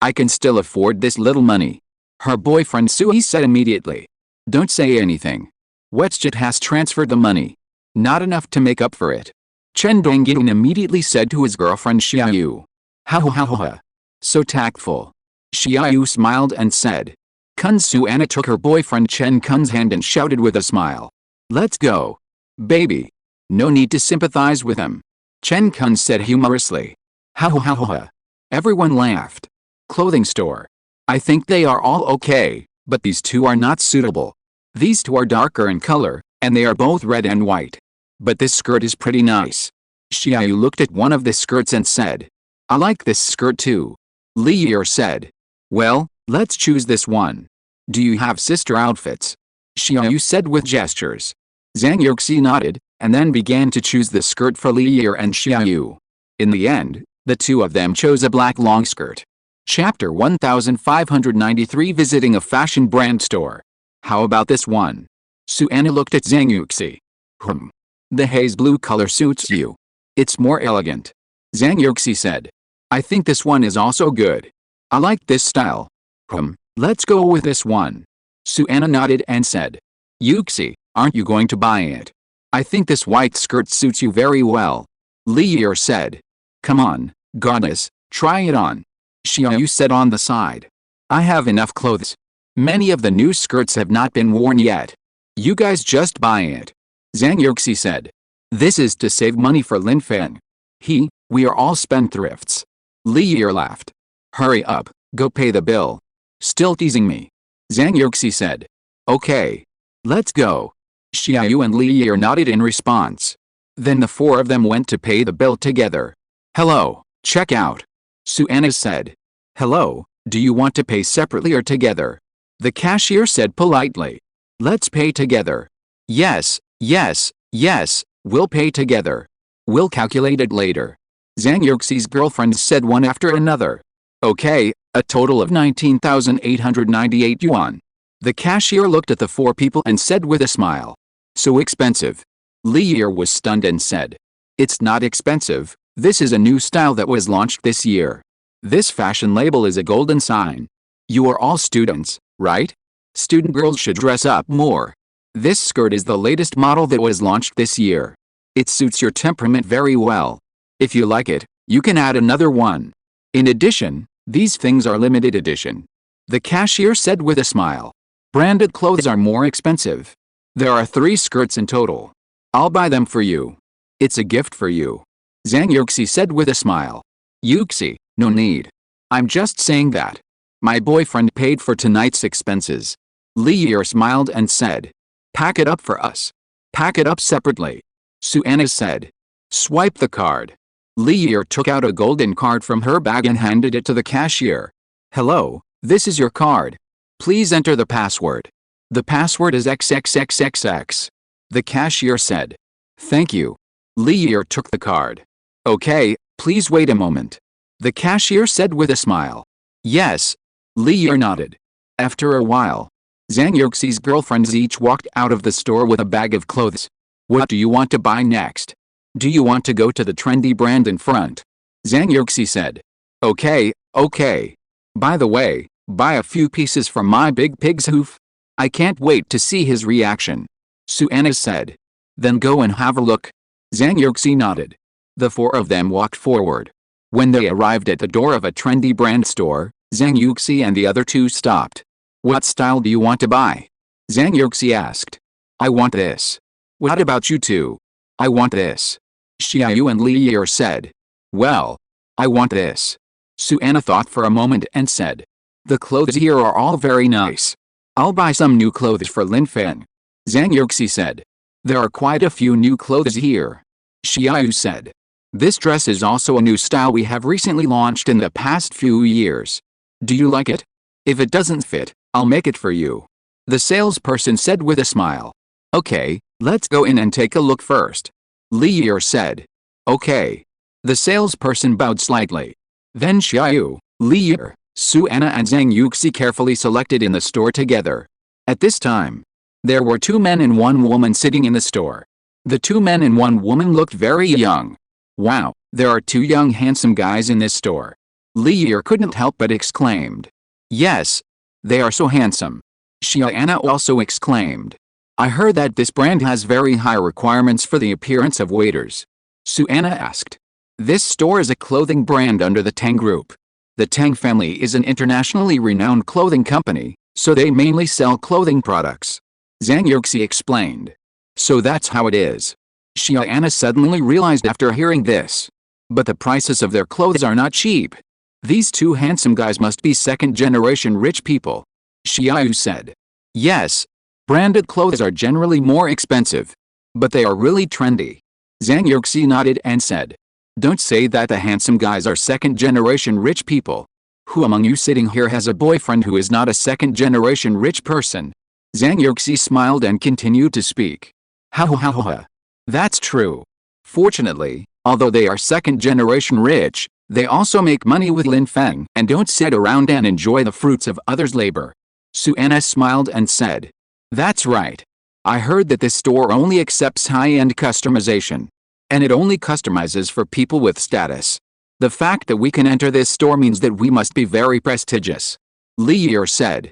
I can still afford this little money. Her boyfriend Sui said immediately. Don't say anything. Wetschit has transferred the money. Not enough to make up for it. Chen Dongyin immediately said to his girlfriend Xiaoyu. Ha. So tactful. Xiaoyu smiled and said. Kun Suanna took her boyfriend Chen Kun's hand and shouted with a smile. Let's go. Baby. No need to sympathize with him. Chen Kun said humorously. Ha. Everyone laughed. Clothing store. I think they are all okay, but these two are not suitable. These two are darker in color, and they are both red and white. But this skirt is pretty nice. Xiaoyu looked at one of the skirts and said. I like this skirt too. Li Yi said. Well, let's choose this one. Do you have sister outfits? Xiaoyu said with gestures. Zhang Yuxi nodded, and then began to choose the skirt for Li Yi and Xiaoyu. In the end, the two of them chose a black long skirt. Chapter 1593 Visiting a fashion brand store. How about this one? Suanna looked at Zhang Yuxi. The haze blue color suits you. It's more elegant. Zhang Yuxi said. I think this one is also good. I like this style. Let's go with this one. Suanna nodded and said. Yuxi, aren't you going to buy it? I think this white skirt suits you very well. Li Yi said. Come on, goddess, try it on. Xiaoyu said on the side. I have enough clothes. Many of the new skirts have not been worn yet. You guys just buy it. Zhang Yuxi said. This is to save money for Lin Feng. We are all spendthrifts. Li Yi laughed. Hurry up, go pay the bill. Still teasing me. Zhang Yuxi said. Okay. Let's go. Xiaoyu and Li Yi nodded in response. Then the four of them went to pay the bill together. Hello, check out. Suanna said. Hello, do you want to pay separately or together? The cashier said politely. Let's pay together. Yes, we'll pay together. We'll calculate it later. Zhang Yuxi's girlfriends said one after another. Okay, a total of 19,898 yuan. The cashier looked at the four people and said with a smile. So expensive. Li Yi was stunned and said. It's not expensive. This is a new style that was launched this year. This fashion label is a golden sign. You are all students, right? Student girls should dress up more. This skirt is the latest model that was launched this year. It suits your temperament very well. If you like it, you can add another one. In addition, these things are limited edition. The cashier said with a smile. Branded clothes are more expensive. There are 3 skirts in total. I'll buy them for you. It's a gift for you. Zhang Yuxi said with a smile. Yuxi, no need. I'm just saying that. My boyfriend paid for tonight's expenses. Li Yi smiled and said. Pack it up for us. Pack it up separately. Suanna said. Swipe the card. Li Yi took out a golden card from her bag and handed it to the cashier. Hello, this is your card. Please enter the password. The password is XXXXX. The cashier said. Thank you. Li Yi took the card. Okay, please wait a moment. The cashier said with a smile. Yes. Li Yi nodded. After a while, Zhang Yuxi's girlfriends each walked out of the store with a bag of clothes. What do you want to buy next? Do you want to go to the trendy brand in front? Zhang Yuxi said. Okay. By the way, buy a few pieces from my big pig's hoof. I can't wait to see his reaction. Suanna said. Then go and have a look. Zhang Yuxi nodded. The 4 of them walked forward. When they arrived at the door of a trendy brand store, Zhang Yuxi and the other 2 stopped. What style do you want to buy? Zhang Yuxi asked. I want this. What about you 2? I want this. Xiaoyu and Li Yi said. Well, I want this. Suanna thought for a moment and said. The clothes here are all very nice. I'll buy some new clothes for Lin Feng. Zhang Yuxi said. There are quite a few new clothes here. Xiaoyu said. This dress is also a new style we have recently launched in the past few years. Do you like it? If it doesn't fit, I'll make it for you. The salesperson said with a smile. Okay, let's go in and take a look first. Li Yi said. Okay. The salesperson bowed slightly. Then Xiaoyu, Li Yi, Suanna and Zhang Yuxi carefully selected in the store together. At this time, there were 2 men and 1 woman sitting in the store. The 2 men and 1 woman looked very young. Wow, there are 2 young handsome guys in this store. Li Yi couldn't help but exclaimed. Yes, they are so handsome. Xiaoyu also exclaimed. I heard that this brand has very high requirements for the appearance of waiters. Suanna asked. This store is a clothing brand under the Tang Group. The Tang family is an internationally renowned clothing company, so they mainly sell clothing products. Zhang Yuxi explained. So that's how it is. Xiaoyu suddenly realized after hearing this. But the prices of their clothes are not cheap. These 2 handsome guys must be second-generation rich people. Xiaoyu said. Yes. Branded clothes are generally more expensive. But they are really trendy. Zhang Yuxi nodded and said. Don't say that the handsome guys are second-generation rich people. Who among you sitting here has a boyfriend who is not a second-generation rich person? Zhang Yuxi smiled and continued to speak. Ha. That's true. Fortunately, although they are second-generation rich, they also make money with Lin Feng and don't sit around and enjoy the fruits of others' labor. Suanna smiled and said. That's right. I heard that this store only accepts high-end customization. And it only customizes for people with status. The fact that we can enter this store means that we must be very prestigious. Li Yi said.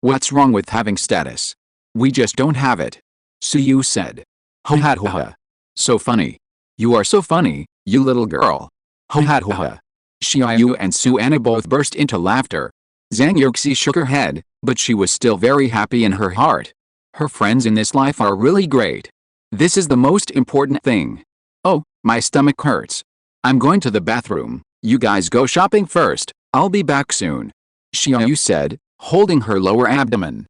What's wrong with having status? We just don't have it. Suyu said. Ha. So funny. You are so funny, you little girl. Ha. Xiaoyu and Suanna both burst into laughter. Zhang Yuxi shook her head, but she was still very happy in her heart. Her friends in this life are really great. This is the most important thing. Oh, my stomach hurts. I'm going to the bathroom. You guys go shopping first. I'll be back soon. Xiaoyu said, holding her lower abdomen.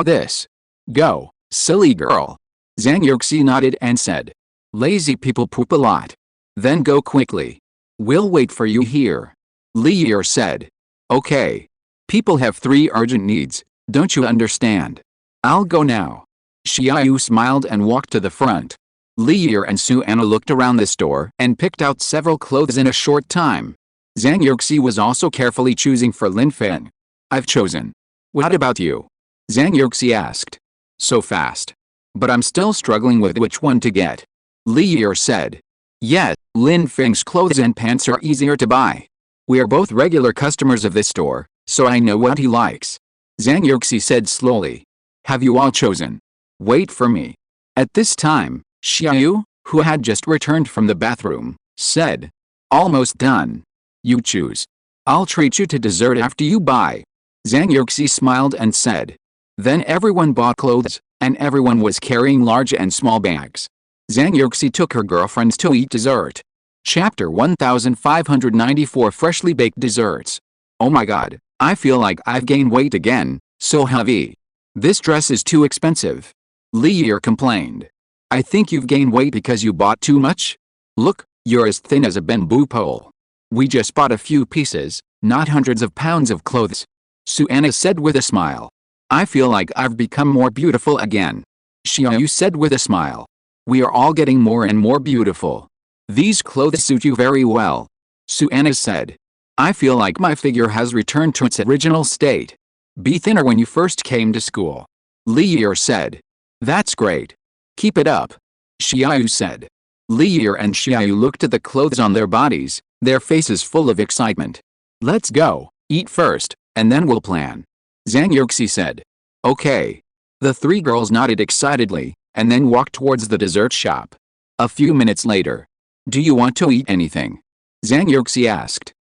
This. Go, silly girl. Zhang Yuxi nodded and said. Lazy people poop a lot. Then go quickly. We'll wait for you here. Li Yi said. Okay. People have 3 urgent needs, don't you understand? I'll go now. Xiaoyu smiled and walked to the front. Li Yi and Suanna looked around the store and picked out several clothes in a short time. Zhang Yuxi was also carefully choosing for Lin Feng. I've chosen. What about you? Zhang Yuxi asked. So fast. But I'm still struggling with which one to get. Li Yi said. Yes, Lin Feng's clothes and pants are easier to buy. We are both regular customers of this store, so I know what he likes. Zhang Yuxi said slowly. Have you all chosen? Wait for me. At this time, Xiaoyu, who had just returned from the bathroom, said, almost done. You choose. I'll treat you to dessert after you buy. Zhang Yuxi smiled and said. Then everyone bought clothes, and everyone was carrying large and small bags. Zhang Yuxi took her girlfriends to eat dessert. Chapter 1594 Freshly Baked Desserts. Oh my god, I feel like I've gained weight again, so heavy. This dress is too expensive. Li Yi complained. I think you've gained weight because you bought too much? Look, you're as thin as a bamboo pole. We just bought a few pieces, not hundreds of pounds of clothes. Suanna said with a smile. I feel like I've become more beautiful again. Xiaoyu said with a smile. We are all getting more and more beautiful. These clothes suit you very well. Suanna said. I feel like my figure has returned to its original state. Be thinner when you first came to school. Li Yi said. That's great. Keep it up. Xiaoyu said. Li Yi and Xiaoyu looked at the clothes on their bodies, their faces full of excitement. Let's go, eat first, and then we'll plan. Zhang Yuxi said. Okay. The three girls nodded excitedly, and then walked towards the dessert shop. A few minutes later. Do you want to eat anything? Zhang Yuxi asked.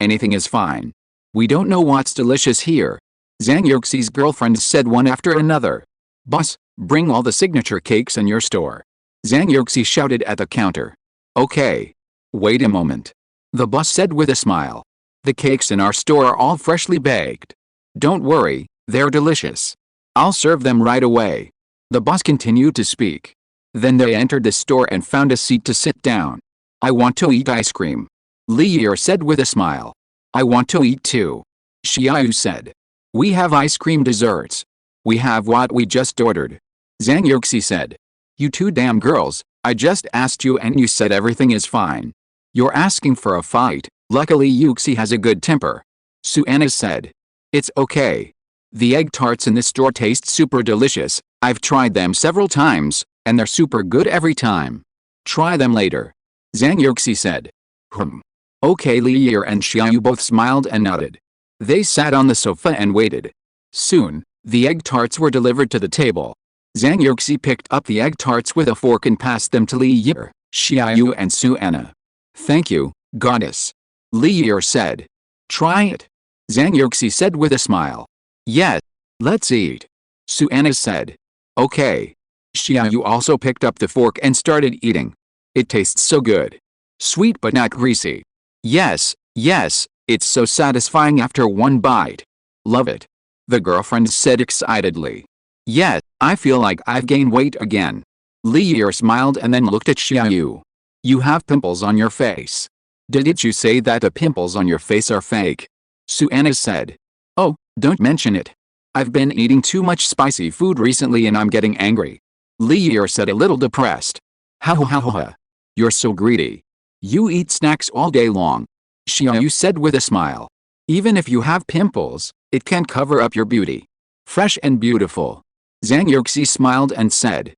Anything is fine. We don't know what's delicious here. Zhang Yuxi's girlfriends said one after another. Boss, bring all the signature cakes in your store. Zhang Yuxi shouted at the counter. Okay. Wait a moment. The boss said with a smile. The cakes in our store are all freshly baked. Don't worry, they're delicious. I'll serve them right away. The boss continued to speak. Then they entered the store and found a seat to sit down. I want to eat ice cream. Li Yi said with a smile. I want to eat too. Xiaoyu said. We have ice cream desserts. We have what we just ordered. Zhang Yuxi said. You two damn girls, I just asked you and you said everything is fine. You're asking for a fight. Luckily Yuxi has a good temper. Suanna said. It's okay. The egg tarts in this store taste super delicious. I've tried them several times, and they're super good every time. Try them later. Zhang Yuxi said. Okay. Li Yi and Xiaoyu both smiled and nodded. They sat on the sofa and waited. Soon, the egg tarts were delivered to the table. Zhang Yuxi picked up the egg tarts with a fork and passed them to Li Yi, Xiaoyu and Suanna. Thank you, goddess. Li Yi said. Try it. Zhang Yuxi said with a smile. Yes, let's eat. Suanna said. Okay. Xiaoyu also picked up the fork and started eating. It tastes so good. Sweet but not greasy. Yes, it's so satisfying after one bite. Love it. The girlfriend said excitedly. Yes, I feel like I've gained weight again. Li Yi smiled and then looked at Xiaoyu. You have pimples on your face. Didn't you say that the pimples on your face are fake? Suanna said. Oh, don't mention it. I've been eating too much spicy food recently and I'm getting angry. Li Yi said a little depressed. Ha. You're so greedy. You eat snacks all day long. Xiaoyu said with a smile. Even if you have pimples, it can't cover up your beauty. Fresh and beautiful. Zhang Yuxi smiled and said.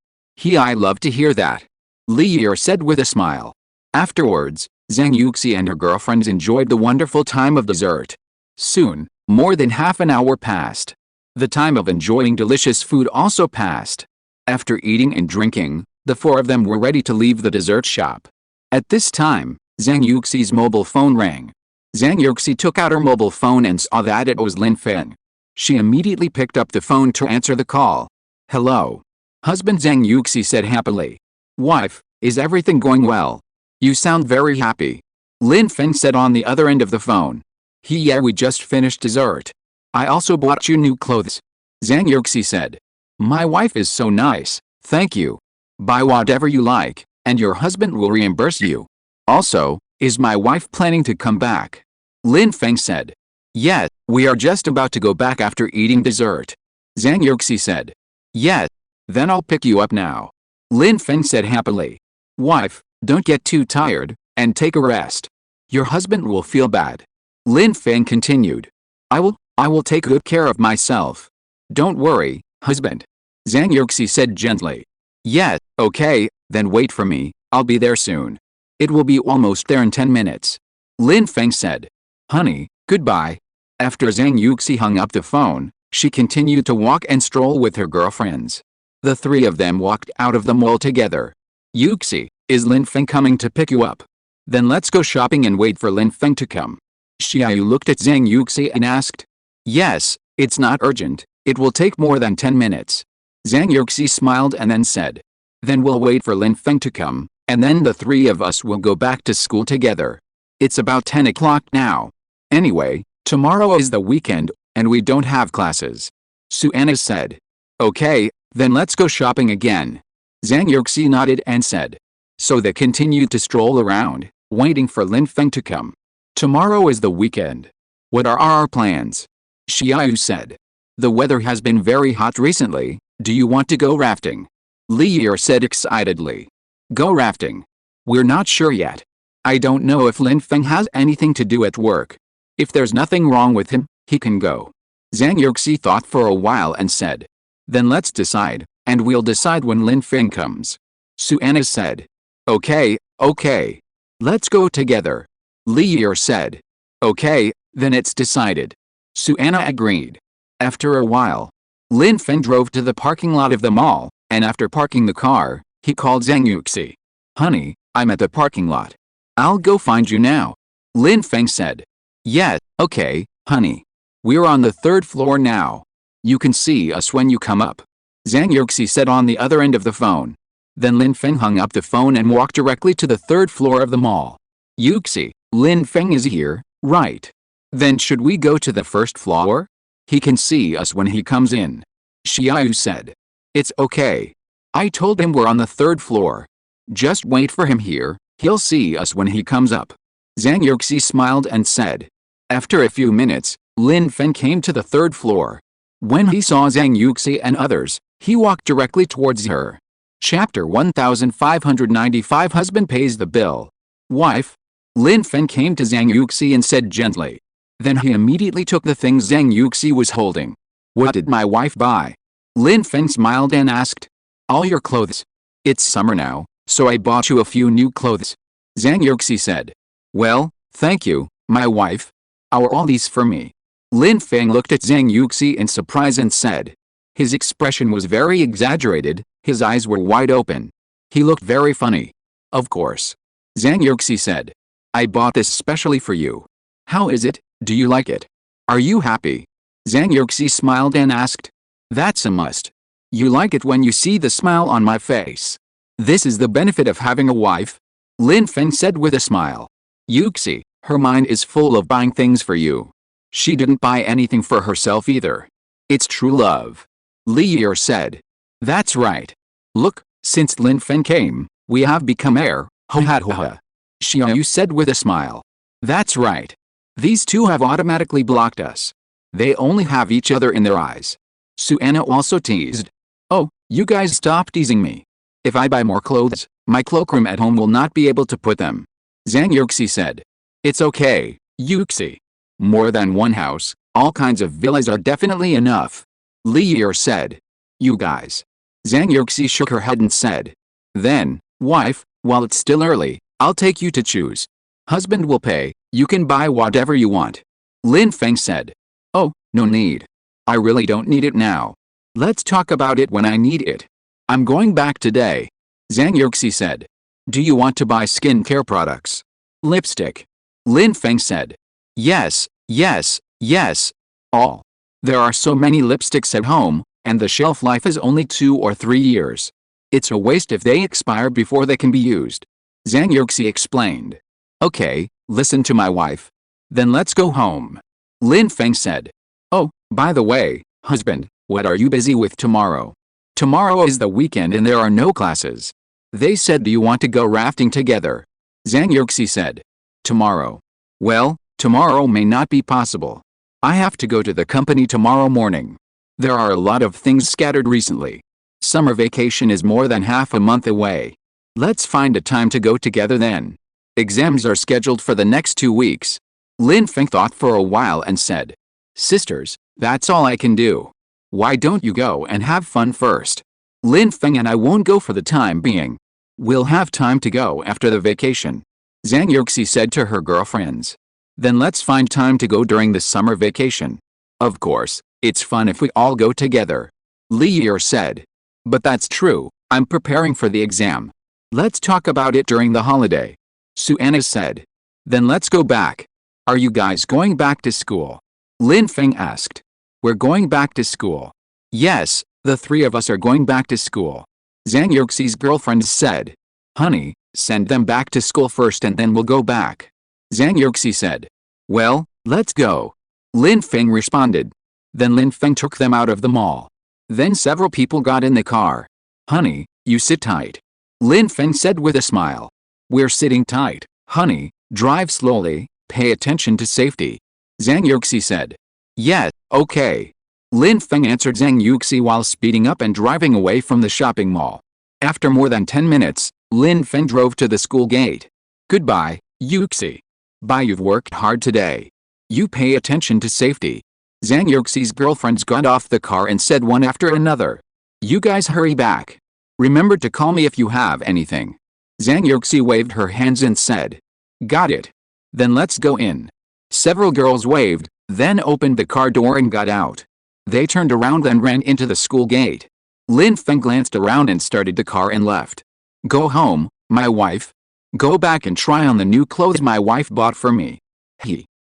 I love to hear that. Li Yi said with a smile. Afterwards, Zhang Yuxi and her girlfriends enjoyed the wonderful time of dessert. Soon, more than half an hour passed. The time of enjoying delicious food also passed. After eating and drinking, the four of them were ready to leave the dessert shop. At this time, Zhang Yuxi's mobile phone rang. Zhang Yuxi took out her mobile phone and saw that it was Lin Feng. She immediately picked up the phone to answer the call. Hello. Husband, Zhang Yuxi said happily. Wife, is everything going well? You sound very happy. Lin Feng said on the other end of the phone. Yeah, we just finished dessert. I also bought you new clothes. Zhang Yuxi said. My wife is so nice, thank you. Buy whatever you like, and your husband will reimburse you. Also, is my wife planning to come back? Lin Feng said. Yes, we are just about to go back after eating dessert. Zhang Yuxi said. Yes, then I'll pick you up now. Lin Feng said happily. Wife, don't get too tired, and take a rest. Your husband will feel bad. Lin Feng continued. I will take good care of myself. Don't worry, husband. Zhang Yuxi said gently. Yes, okay, then wait for me, I'll be there soon. It will be almost there in 10 minutes. Lin Feng said. Honey, goodbye. After Zhang Yuxi hung up the phone, she continued to walk and stroll with her girlfriends. The three of them walked out of the mall together. Yuxi, is Lin Feng coming to pick you up? Then let's go shopping and wait for Lin Feng to come. Xiaoyu looked at Zhang Yuxi and asked. Yes, it's not urgent, it will take more than 10 minutes. Zhang Yuxi smiled and then said. Then we'll wait for Lin Feng to come, and then the three of us will go back to school together. It's about 10 o'clock now. Anyway, tomorrow is the weekend, and we don't have classes. Suana said. Okay, then let's go shopping again. Zhang Yuxi nodded and said. So they continued to stroll around, waiting for Lin Feng to come. Tomorrow is the weekend. What are our plans? Xiaoyu said. The weather has been very hot recently, do you want to go rafting? Li Yi said excitedly. Go rafting? We're not sure yet. I don't know if Lin Feng has anything to do at work. If there's nothing wrong with him, he can go. Zhang Yuxi thought for a while and said. Then let's decide, and we'll decide when Lin Feng comes. Suana said. Okay, okay. Let's go together. Li Yi said. Okay, then it's decided. Suana agreed. After a while, Lin Feng drove to the parking lot of the mall, and after parking the car, he called Zhang Yuxi. Honey, I'm at the parking lot. I'll go find you now. Lin Feng said. Yeah, okay, honey. We're on the 3rd floor now. You can see us when you come up. Zhang Yuxi said on the other end of the phone. Then Lin Feng hung up the phone and walked directly to the 3rd floor of the mall. Yuxi, Lin Feng is here, right? Then should we go to the 1st floor? He can see us when he comes in. Xiaoyu said. It's okay. I told him we're on the 3rd floor. Just wait for him here, he'll see us when he comes up. Zhang Yuxi smiled and said. After a few minutes, Lin Feng came to the 3rd floor. When he saw Zhang Yuxi and others, he walked directly towards her. Chapter 1595 Husband pays the bill. Wife? Lin Feng came to Zhang Yuxi and said gently. Then he immediately took the things Zhang Yuxi was holding. What did my wife buy? Lin Feng smiled and asked. All your clothes. It's summer now, so I bought you a few new clothes. Zhang Yuxi said. Well, thank you, my wife. Are all these for me? Lin Feng looked at Zhang Yuxi in surprise and said. His expression was very exaggerated, his eyes were wide open. He looked very funny. Of course. Zhang Yuxi said. I bought this specially for you. How is it, do you like it? Are you happy? Zhang Yuxi smiled and asked. That's a must. You like it when you see the smile on my face. This is the benefit of having a wife. Lin Feng said with a smile. Yuxi, her mind is full of buying things for you. She didn't buy anything for herself either. It's true love. Li Yi said. That's right. Look, since Lin Feng came, we have become heir, ho ha ho ha. Xiaoyu said with a smile. That's right. These two have automatically blocked us. They only have each other in their eyes. Suana also teased. Oh, you guys stop teasing me. If I buy more clothes, my cloakroom at home will not be able to put them. Zhang Yuxi said. It's okay, Yuxi. More than one house, all kinds of villas are definitely enough. Li Yi said. You guys. Zhang Yuxi shook her head and said. Then, wife, while it's still early, I'll take you to choose. Husband will pay, you can buy whatever you want. Lin Feng said. Oh, no need. I really don't need it now. Let's talk about it when I need it. I'm going back today. Zhang Yuxi said. Do you want to buy skincare products? Lipstick. Lin Feng said. Yes, yes, yes. All. There are so many lipsticks at home, and the shelf life is only 2 or 3 years. It's a waste if they expire before they can be used. Zhang Yuxi explained. Okay, listen to my wife. Then let's go home. Lin Feng said. Oh, by the way, husband, what are you busy with tomorrow? Tomorrow is the weekend and there are no classes. They said do you want to go rafting together? Zhang Yuxi said. Tomorrow. Well, tomorrow may not be possible. I have to go to the company tomorrow morning. There are a lot of things scattered recently. Summer vacation is more than half a month away. Let's find a time to go together then. Exams are scheduled for the next 2 weeks. Lin Feng thought for a while and said. Sisters, that's all I can do. Why don't you go and have fun first? Lin Feng and I won't go for the time being. We'll have time to go after the vacation. Zhang Yuxi said to her girlfriends. Then let's find time to go during the summer vacation. Of course, it's fun if we all go together. Li Yi said. But that's true, I'm preparing for the exam. Let's talk about it during the holiday. Suana said. Then let's go back. Are you guys going back to school? Lin Feng asked. We're going back to school. Yes, the three of us are going back to school. Zhang Yuxi's girlfriend said. Honey, send them back to school first and then we'll go back. Zhang Yuxi said. Well, let's go. Lin Feng responded. Then Lin Feng took them out of the mall. Then several people got in the car. Honey, you sit tight. Lin Feng said with a smile. We're sitting tight, honey, drive slowly, pay attention to safety. Zhang Yuxi said. Yeah, okay. Lin Feng answered Zhang Yuxi while speeding up and driving away from the shopping mall. After more than 10 minutes, Lin Feng drove to the school gate. Goodbye, Yuxi. Bye, you've worked hard today. You pay attention to safety. Zhang Yuxi's girlfriends got off the car and said one after another. You guys hurry back. Remember to call me if you have anything. Zhang Yuxi waved her hands and said. Got it. Then let's go in. Several girls waved, then opened the car door and got out. They turned around and ran into the school gate. Lin Feng glanced around and started the car and left. Go home, my wife. Go back and try on the new clothes my wife bought for me.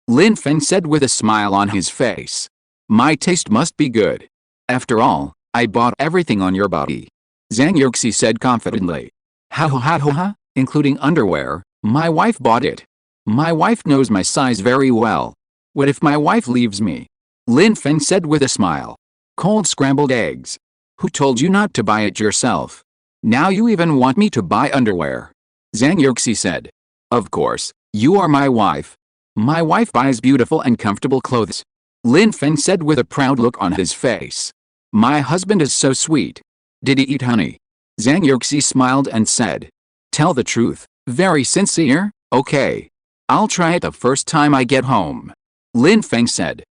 Lin Feng said with a smile on his face. My taste must be good. After all, I bought everything on your body. Zhang Yuxi said confidently. Ha, including underwear, my wife bought it. My wife knows my size very well. What if my wife leaves me? Lin Feng said with a smile. Cold scrambled eggs. Who told you not to buy it yourself? Now you even want me to buy underwear. Zhang Yuxi said. Of course, you are my wife. My wife buys beautiful and comfortable clothes. Lin Feng said with a proud look on his face. My husband is so sweet. Did he eat honey? Zhang Yuxi smiled and said. Tell the truth, very sincere, okay. I'll try it the first time I get home. Lin Feng said.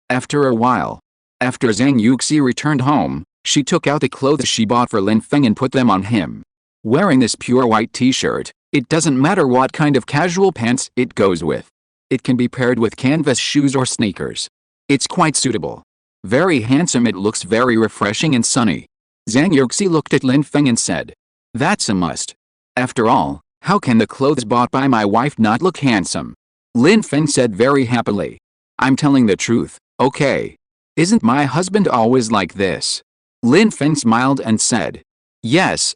After a while. After Zhang Yuxi returned home, she took out the clothes she bought for Lin Feng and put them on him. Wearing this pure white t-shirt, it doesn't matter what kind of casual pants it goes with. It can be paired with canvas shoes or sneakers. It's quite suitable. Very handsome, it looks very refreshing and sunny. Zhang Yuxi looked at Lin Feng and said. That's a must. After all, how can the clothes bought by my wife not look handsome? Lin Feng said very happily. I'm telling the truth, okay. Isn't my husband always like this? Lin Feng smiled and said. Yes,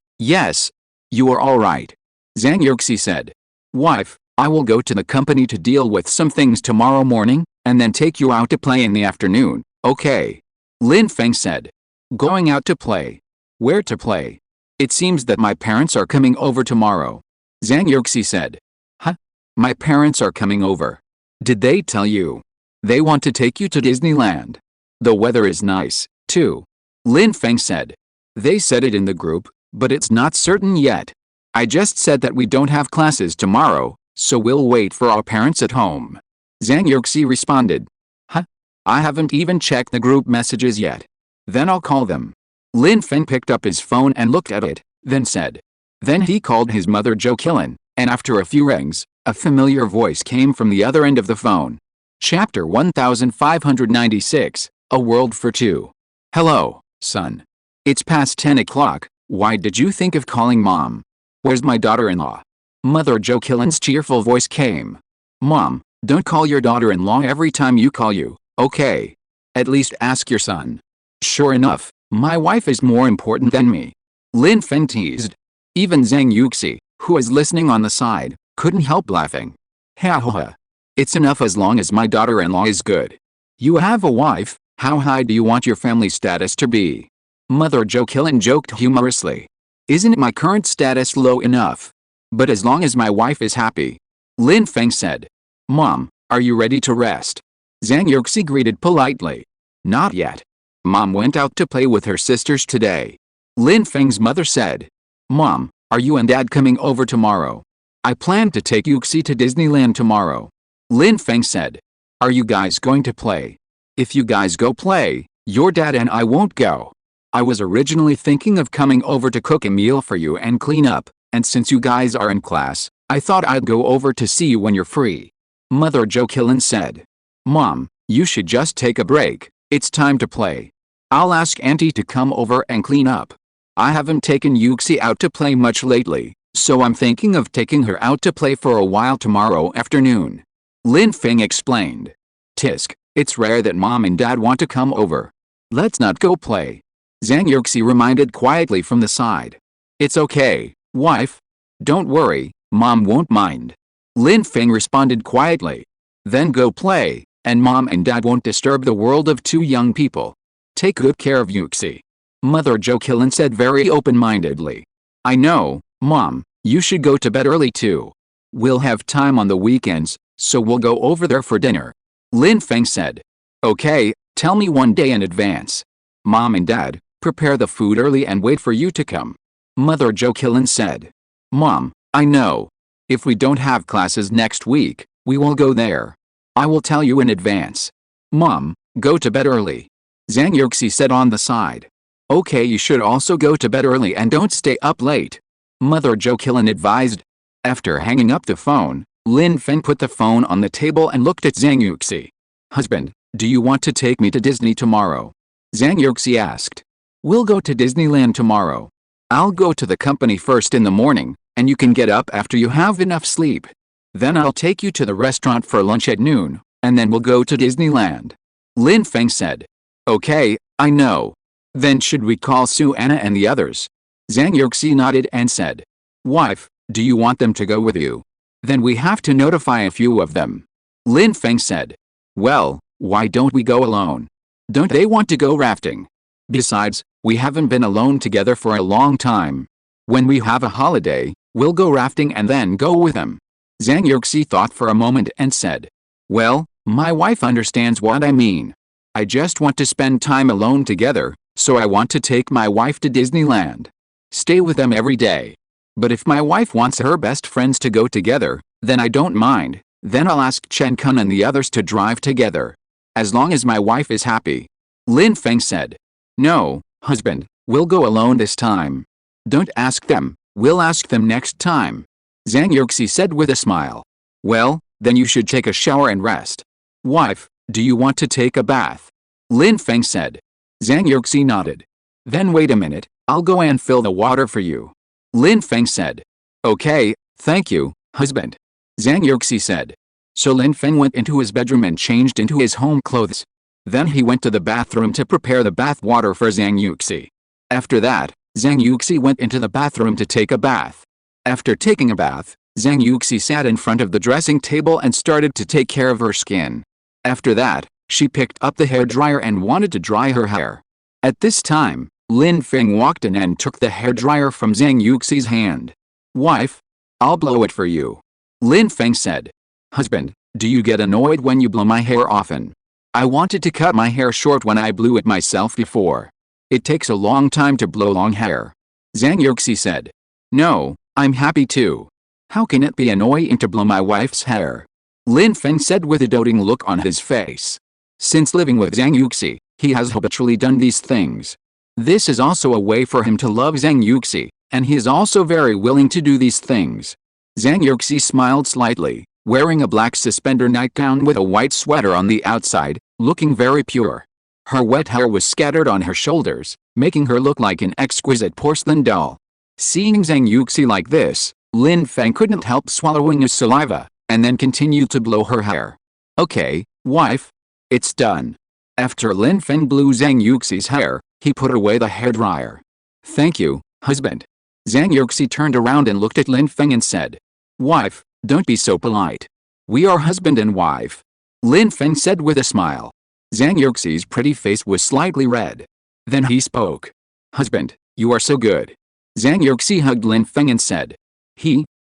you are all right. Zhang Yuxi said. Wife, I will go to the company to deal with some things tomorrow morning, and then take you out to play in the afternoon, okay? Lin Feng said. Going out to play? Where to play? It seems that my parents are coming over tomorrow. Zhang Yuxi said. Huh? My parents are coming over. Did they tell you? They want to take you to Disneyland. The weather is nice, too. Lin Feng said. They said it in the group, but it's not certain yet. I just said that we don't have classes tomorrow, so we'll wait for our parents at home. Zhang Yuxi responded. Huh? I haven't even checked the group messages yet. Then I'll call them. Lin Feng picked up his phone and looked at it, then said. Then he called his mother Jacqueline, and after a few rings, a familiar voice came from the other end of the phone. Chapter 1596, A World for Two. Hello, son. It's past 10 o'clock, why did you think of calling Mom? Where's my daughter-in-law? Mother Jacqueline's cheerful voice came. Mom, don't call your daughter-in-law every time you call you, okay? At least ask your son. Sure enough, my wife is more important than me. Lin Feng teased. Even Zhang Yuxi, who was listening on the side, couldn't help laughing. Ha. It's enough as long as my daughter-in-law is good. You have a wife, how high do you want your family status to be? Mother Jacqueline joked humorously. Isn't my current status low enough? But as long as my wife is happy. Lin Feng said. Mom, are you ready to rest? Zhang Yuxi greeted politely. Not yet. Mom went out to play with her sisters today. Lin Feng's mother said. Mom, are you and Dad coming over tomorrow? I plan to take Yuxi to Disneyland tomorrow. Lin Feng said. Are you guys going to play? If you guys go play, your dad and I won't go. I was originally thinking of coming over to cook a meal for you and clean up, and since you guys are in class, I thought I'd go over to see you when you're free. Mother Jacqueline said. Mom, you should just take a break, it's time to play. I'll ask Auntie to come over and clean up. I haven't taken Yuxi out to play much lately, so I'm thinking of taking her out to play for a while tomorrow afternoon. Lin Feng explained. Tisk, it's rare that Mom and Dad want to come over. Let's not go play. Zhang Yuxi reminded quietly from the side. It's okay, wife. Don't worry, Mom won't mind. Lin Feng responded quietly. Then go play, and Mom and Dad won't disturb the world of two young people. Take good care of Yuxi. Mother Jokilin said very open-mindedly. I know, Mom, you should go to bed early too. We'll have time on the weekends, so we'll go over there for dinner. Lin Feng said. Okay, tell me one day in advance. Mom and Dad, prepare the food early and wait for you to come. Mother Jokilin said. Mom, I know. If we don't have classes next week, we will go there. I will tell you in advance. Mom, go to bed early. Zhang Yuxi said on the side. Okay, you should also go to bed early and don't stay up late. Mother Jokilin advised. After hanging up the phone, Lin Feng put the phone on the table and looked at Zhang Yuxi. Husband, do you want to take me to Disney tomorrow? Zhang Yuxi asked. We'll go to Disneyland tomorrow. I'll go to the company first in the morning, and you can get up after you have enough sleep. Then I'll take you to the restaurant for lunch at noon, and then we'll go to Disneyland. Lin Feng said. Okay, I know. Then should we call Sue Anna and the others? Zhang Yuxi nodded and said. Wife, do you want them to go with you? Then we have to notify a few of them. Lin Feng said. Well, why don't we go alone? Don't they want to go rafting? Besides, we haven't been alone together for a long time. When we have a holiday, we'll go rafting and then go with them. Zhang Yuxi thought for a moment and said. Well, my wife understands what I mean. I just want to spend time alone together, so I want to take my wife to Disneyland. Stay with them every day. But if my wife wants her best friends to go together, then I don't mind. Then I'll ask Chen Kun and the others to drive together. As long as my wife is happy. Lin Feng said. No, husband, we'll go alone this time. Don't ask them, we'll ask them next time. Zhang Yuxi said with a smile. Well, then you should take a shower and rest. Wife, do you want to take a bath? Lin Feng said. Zhang Yuxi nodded. Then wait a minute, I'll go and fill the water for you. Lin Feng said. Okay, thank you, husband. Zhang Yuxi said. So Lin Feng went into his bedroom and changed into his home clothes. Then he went to the bathroom to prepare the bath water for Zhang Yuxi. After that, Zhang Yuxi went into the bathroom to take a bath. After taking a bath, Zhang Yuxi sat in front of the dressing table and started to take care of her skin. After that, she picked up the hairdryer and wanted to dry her hair. At this time, Lin Feng walked in and took the hairdryer from Zhang Yuxi's hand. Wife, I'll blow it for you. Lin Feng said. Husband, do you get annoyed when you blow my hair often? I wanted to cut my hair short when I blew it myself before. It takes a long time to blow long hair. Zhang Yuxi said. No, I'm happy too. How can it be annoying to blow my wife's hair? Lin Feng said with a doting look on his face. Since living with Zhang Yuxi, he has habitually done these things. This is also a way for him to love Zhang Yuxi, and he is also very willing to do these things. Zhang Yuxi smiled slightly, wearing a black suspender nightgown with a white sweater on the outside, looking very pure. Her wet hair was scattered on her shoulders, making her look like an exquisite porcelain doll. Seeing Zhang Yuxi like this, Lin Feng couldn't help swallowing his saliva, and then continued to blow her hair. Okay, wife. It's done. After Lin Feng blew Zhang Yuxi's hair, he put away the hairdryer. Thank you, husband. Zhang Yuxi turned around and looked at Lin Feng and said. Wife, don't be so polite. We are husband and wife. Lin Feng said with a smile. Zhang Yuxi's pretty face was slightly red. Then he spoke. Husband, you are so good. Zhang Yuxi hugged Lin Feng and said.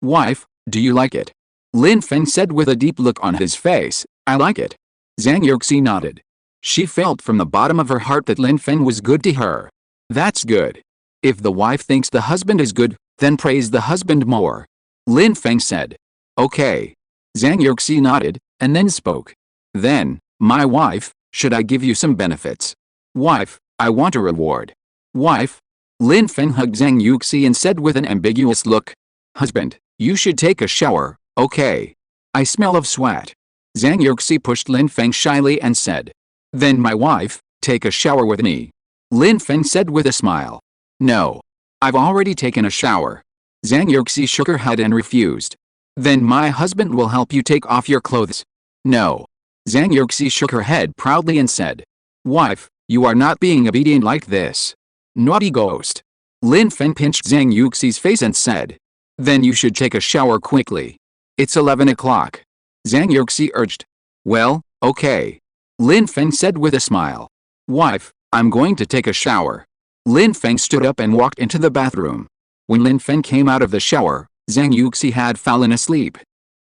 Wife, do you like it? Lin Feng said with a deep look on his face. I like it. Zhang Yuxi nodded. She felt from the bottom of her heart that Lin Feng was good to her. That's good. If the wife thinks the husband is good, then praise the husband more. Lin Feng said. Okay. Zhang Yuxi nodded, and then spoke. Then, my wife, should I give you some benefits? Wife, I want a reward. Wife. Lin Feng hugged Zhang Yuxi and said with an ambiguous look. Husband, you should take a shower, okay? I smell of sweat. Zhang Yuxi pushed Lin Feng shyly and said. Then my wife, take a shower with me. Lin Feng said with a smile. No. I've already taken a shower. Zhang Yuxi shook her head and refused. Then my husband will help you take off your clothes. No. Zhang Yuxi shook her head proudly and said. Wife, you are not being obedient like this. Naughty ghost. Lin Feng pinched Zhang Yuxi's face and said. Then you should take a shower quickly. It's 11 o'clock. Zhang Yuxi urged. Well, okay. Lin Feng said with a smile. Wife, I'm going to take a shower. Lin Feng stood up and walked into the bathroom. When Lin Feng came out of the shower, Zhang Yuxi had fallen asleep.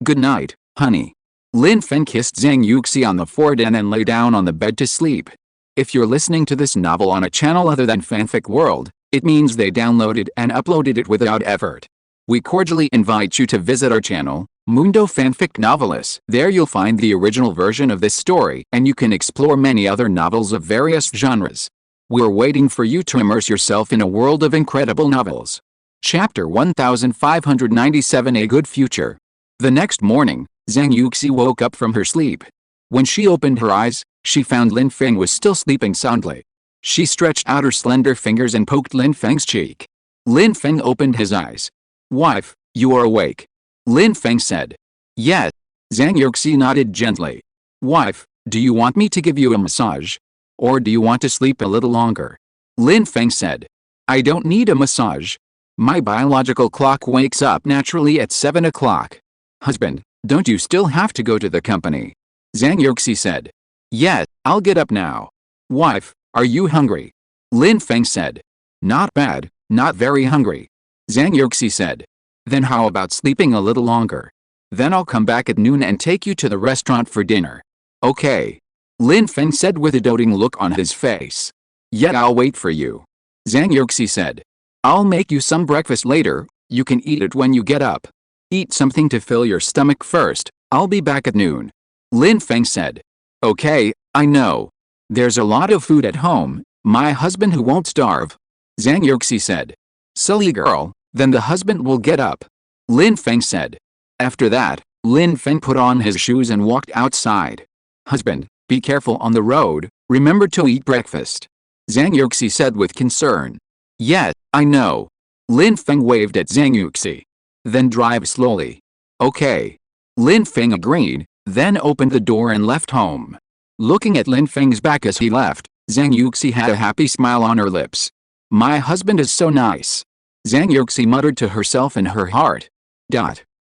Good night, honey. Lin Feng kissed Zhang Yuxi on the forehead and then lay down on the bed to sleep. If you're listening to this novel on a channel other than Fanfic World, it means they downloaded and uploaded it without effort. We cordially invite you to visit our channel, Mundo Fanfic Novelists. There you'll find the original version of this story and you can explore many other novels of various genres. We're waiting for you to immerse yourself in a world of incredible novels. Chapter 1597 A Good Future. The next morning, Zhang Yuxi woke up from her sleep. When she opened her eyes, she found Lin Feng was still sleeping soundly. She stretched out her slender fingers and poked Lin Feng's cheek. Lin Feng opened his eyes. Wife, you are awake. Lin Feng said. Yes. Zhang Yuxi nodded gently. Wife, do you want me to give you a massage? Or do you want to sleep a little longer? Lin Feng said. I don't need a massage. My biological clock wakes up naturally at 7 o'clock. Husband, don't you still have to go to the company? Zhang Yuxi said. Yes, I'll get up now. Wife, are you hungry? Lin Feng said. Not bad, not very hungry. Zhang Yuxi said. Then how about sleeping a little longer? Then I'll come back at noon and take you to the restaurant for dinner. Okay. Lin Feng said with a doting look on his face. Yet I'll wait for you. Zhang Yuxi said. I'll make you some breakfast later, you can eat it when you get up. Eat something to fill your stomach first, I'll be back at noon. Lin Feng said. Okay, I know. There's a lot of food at home, my husband who won't starve. Zhang Yuxi said. Silly girl, then the husband will get up. Lin Feng said. After that, Lin Feng put on his shoes and walked outside. Husband, be careful on the road, remember to eat breakfast. Zhang Yuxi said with concern. Yes, I know. Lin Feng waved at Zhang Yuxi. Then drive slowly. Okay. Lin Feng agreed, then opened the door and left home. Looking at Lin Feng's back as he left, Zhang Yuxi had a happy smile on her lips. My husband is so nice. Zhang Yuxi muttered to herself in her heart.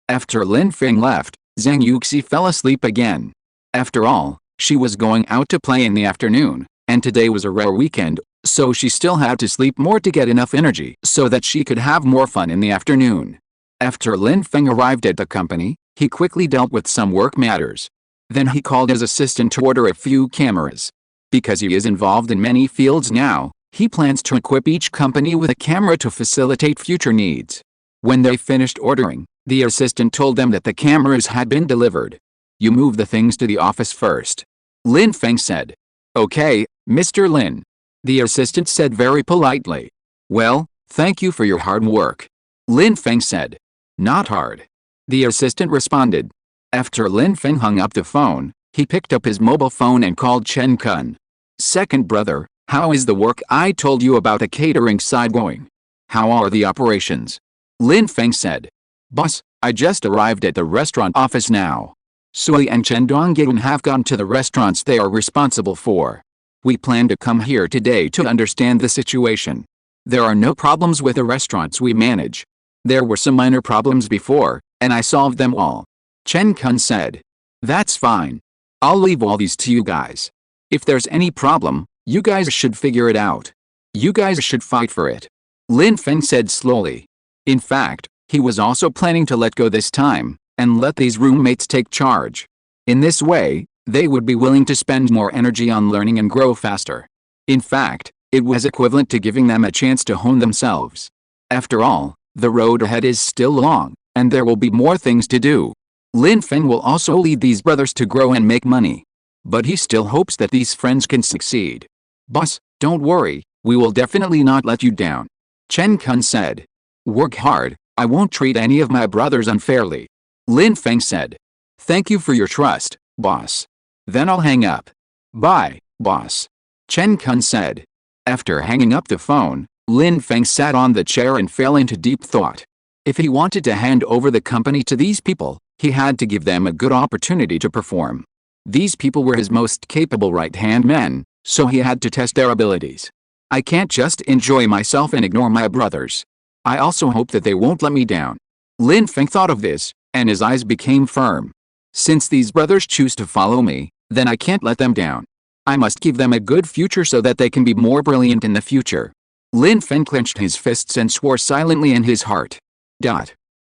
After Lin Feng left, Zhang Yuxi fell asleep again. After all, she was going out to play in the afternoon, and today was a rare weekend, so she still had to sleep more to get enough energy so that she could have more fun in the afternoon. After Lin Feng arrived at the company, he quickly dealt with some work matters. Then he called his assistant to order a few cameras. Because he is involved in many fields now, he plans to equip each company with a camera to facilitate future needs. When they finished ordering, the assistant told them that the cameras had been delivered. You move the things to the office first. Lin Feng said. Okay, Mr. Lin. The assistant said very politely. Well, thank you for your hard work. Lin Feng said. Not hard. The assistant responded. After Lin Feng hung up the phone, he picked up his mobile phone and called Chen Kun. Second brother, how is the work I told you about the catering side going? How are the operations? Lin Feng said. Boss, I just arrived at the restaurant office now. Sui and Chen Donggyun have gone to the restaurants they are responsible for. We plan to come here today to understand the situation. There are no problems with the restaurants we manage. There were some minor problems before, and I solved them all. Chen Kun said. That's fine. I'll leave all these to you guys. If there's any problem, you guys should figure it out. You guys should fight for it. Lin Feng said slowly. In fact, he was also planning to let go this time, and let these roommates take charge. In this way, they would be willing to spend more energy on learning and grow faster. In fact, it was equivalent to giving them a chance to hone themselves. After all, the road ahead is still long, and there will be more things to do. Lin Feng will also lead these brothers to grow and make money. But he still hopes that these friends can succeed. Boss, don't worry, we will definitely not let you down. Chen Kun said. Work hard, I won't treat any of my brothers unfairly. Lin Feng said. Thank you for your trust, boss. Then I'll hang up. Bye, boss. Chen Kun said. After hanging up the phone, Lin Feng sat on the chair and fell into deep thought. If he wanted to hand over the company to these people, he had to give them a good opportunity to perform. These people were his most capable right-hand men, so he had to test their abilities. I can't just enjoy myself and ignore my brothers. I also hope that they won't let me down. Lin Feng thought of this, and his eyes became firm. Since these brothers choose to follow me, then I can't let them down. I must give them a good future so that they can be more brilliant in the future. Lin Feng clenched his fists and swore silently in his heart.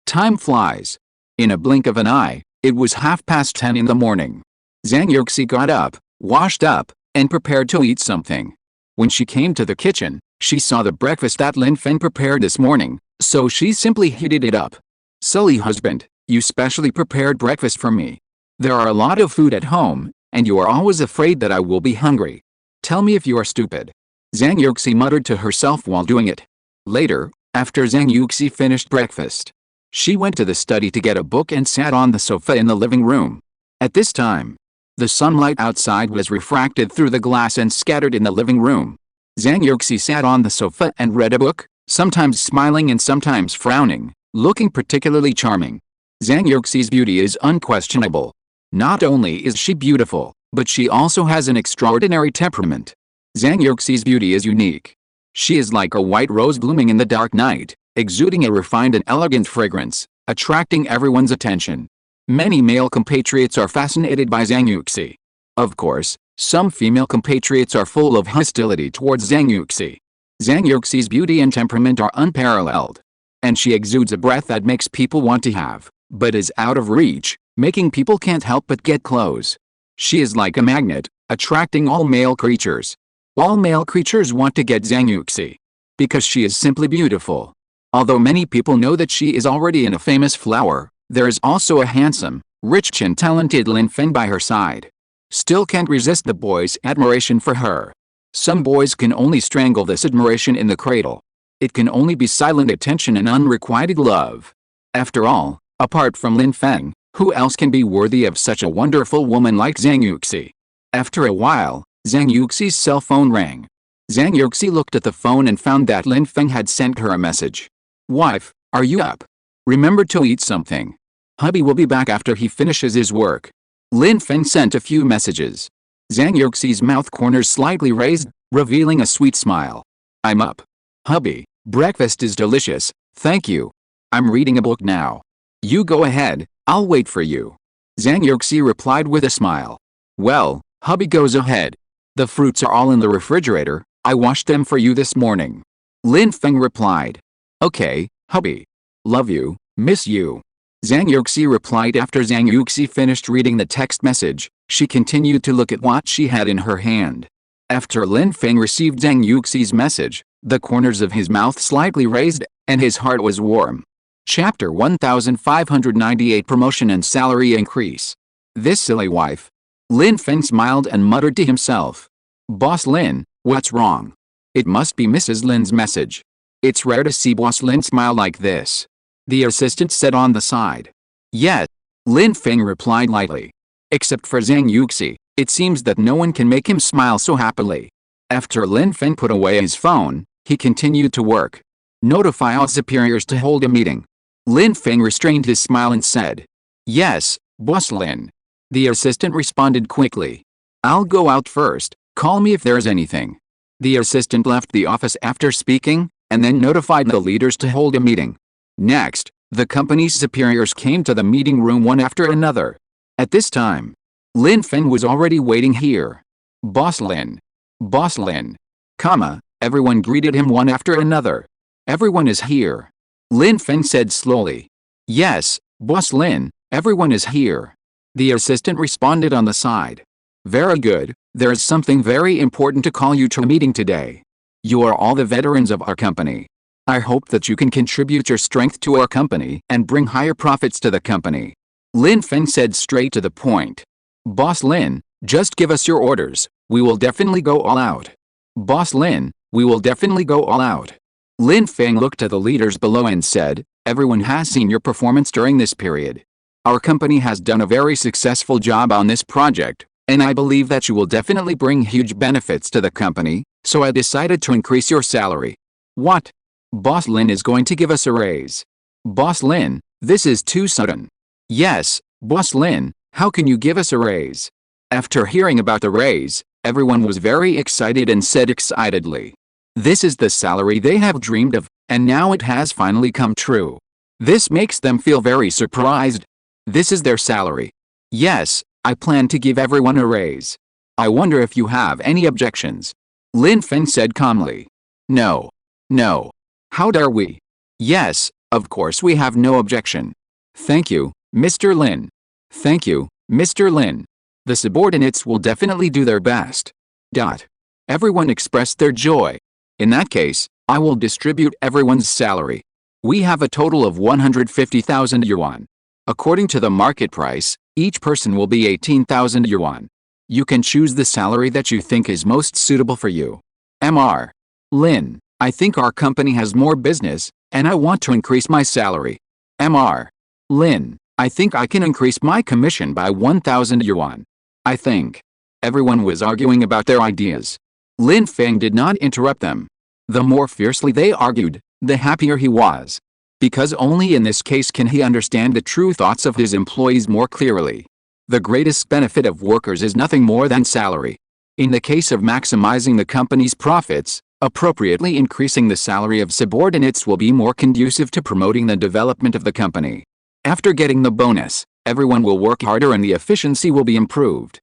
Time flies. In a blink of an eye, it was 10:30 in the morning. Zhang Yuxi got up, washed up, and prepared to eat something. When she came to the kitchen, she saw the breakfast that Lin Feng prepared this morning, so she simply heated it up. Silly husband, you specially prepared breakfast for me. There are a lot of food at home, and you are always afraid that I will be hungry. Tell me if you are stupid. Zhang Yuxi muttered to herself while doing it. Later, after Zhang Yuxi finished breakfast, she went to the study to get a book and sat on the sofa in the living room. At this time, the sunlight outside was refracted through the glass and scattered in the living room. Zhang Yuxi sat on the sofa and read a book, sometimes smiling and sometimes frowning, looking particularly charming. Zhang Yuxi's beauty is unquestionable. Not only is she beautiful, but she also has an extraordinary temperament. Zhang Yuxi's beauty is unique. She is like a white rose blooming in the dark night, exuding a refined and elegant fragrance, attracting everyone's attention. Many male compatriots are fascinated by Zhang Yuxi. Of course, some female compatriots are full of hostility towards Zhang Yuxi. Zhang Yuxi's beauty and temperament are unparalleled. And she exudes a breath that makes people want to have, but is out of reach, making people can't help but get close. She is like a magnet, attracting all male creatures. All male creatures want to get Zhang Yuxi, because she is simply beautiful. Although many people know that she is already a famous flower, there is also a handsome, rich and talented Lin Feng by her side. Still can't resist the boys' admiration for her. Some boys can only strangle this admiration in the cradle. It can only be silent attention and unrequited love. After all, apart from Lin Feng, who else can be worthy of such a wonderful woman like Zhang Yuxi? After a while, Zhang Yuxi's cell phone rang. Zhang Yuxi looked at the phone and found that Lin Feng had sent her a message. Wife, are you up? Remember to eat something. Hubby will be back after he finishes his work. Lin Feng sent a few messages. Zhang Yuxi's mouth corners slightly raised, revealing a sweet smile. I'm up. Hubby, breakfast is delicious, thank you. I'm reading a book now. You go ahead, I'll wait for you. Zhang Yuxi replied with a smile. Well, hubby goes ahead. The fruits are all in the refrigerator, I washed them for you this morning. Lin Feng replied. Okay, hubby. Love you, miss you. Zhang Yuxi replied. After Zhang Yuxi finished reading the text message, she continued to look at what she had in her hand. After Lin Feng received Zhang Yuxi's message, the corners of his mouth slightly raised, and his heart was warm. Chapter 1598 Promotion and Salary Increase. This silly wife. Lin Feng smiled and muttered to himself. Boss Lin, what's wrong? It must be Mrs. Lin's message. It's rare to see Boss Lin smile like this. The assistant said on the side. Yes. Lin Feng replied lightly. Except for Zhang Yuxi, it seems that no one can make him smile so happily. After Lin Feng put away his phone, he continued to work. Notify all superiors to hold a meeting. Lin Feng restrained his smile and said. Yes, Boss Lin. The assistant responded quickly. I'll go out first, call me if there's anything. The assistant left the office after speaking, and then notified the leaders to hold a meeting. Next, the company's superiors came to the meeting room one after another. At this time, Lin Feng was already waiting here. Boss Lin. Boss Lin. Everyone greeted him one after another. Everyone is here. Lin Feng said slowly. Yes, Boss Lin, everyone is here. The assistant responded on the side. Very good, there is something very important to call you to a meeting today. You are all the veterans of our company. I hope that you can contribute your strength to our company and bring higher profits to the company. Lin Feng said straight to the point. Boss Lin, just give us your orders, we will definitely go all out. Boss Lin, we will definitely go all out. Lin Feng looked at the leaders below and said, everyone has seen your performance during this period. Our company has done a very successful job on this project, And I believe that you will definitely bring huge benefits to the company, so I decided to increase your salary. What? Boss Lin is going to give us a raise. Boss Lin, this is too sudden. Yes, Boss Lin, how can you give us a raise? After hearing about the raise, everyone was very excited and said excitedly. This is the salary they have dreamed of, and now it has finally come true. This makes them feel very surprised. This is their salary. Yes, I plan to give everyone a raise. I wonder if you have any objections. Lin Feng said calmly. No. No. How dare we? Yes, of course we have no objection. Thank you, Mr. Lin. Thank you, Mr. Lin. The subordinates will definitely do their best. Everyone expressed their joy. In that case, I will distribute everyone's salary. We have a total of 150,000 yuan. According to the market price, each person will be 18,000 yuan. You can choose the salary that you think is most suitable for you. Mr. Lin, I think our company has more business, and I want to increase my salary. Mr. Lin, I think I can increase my commission by 1,000 yuan. I think. Everyone was arguing about their ideas. Lin Feng did not interrupt them. The more fiercely they argued, the happier he was. Because only in this case can he understand the true thoughts of his employees more clearly. The greatest benefit of workers is nothing more than salary. In the case of maximizing the company's profits, appropriately increasing the salary of subordinates will be more conducive to promoting the development of the company. After getting the bonus, everyone will work harder and the efficiency will be improved.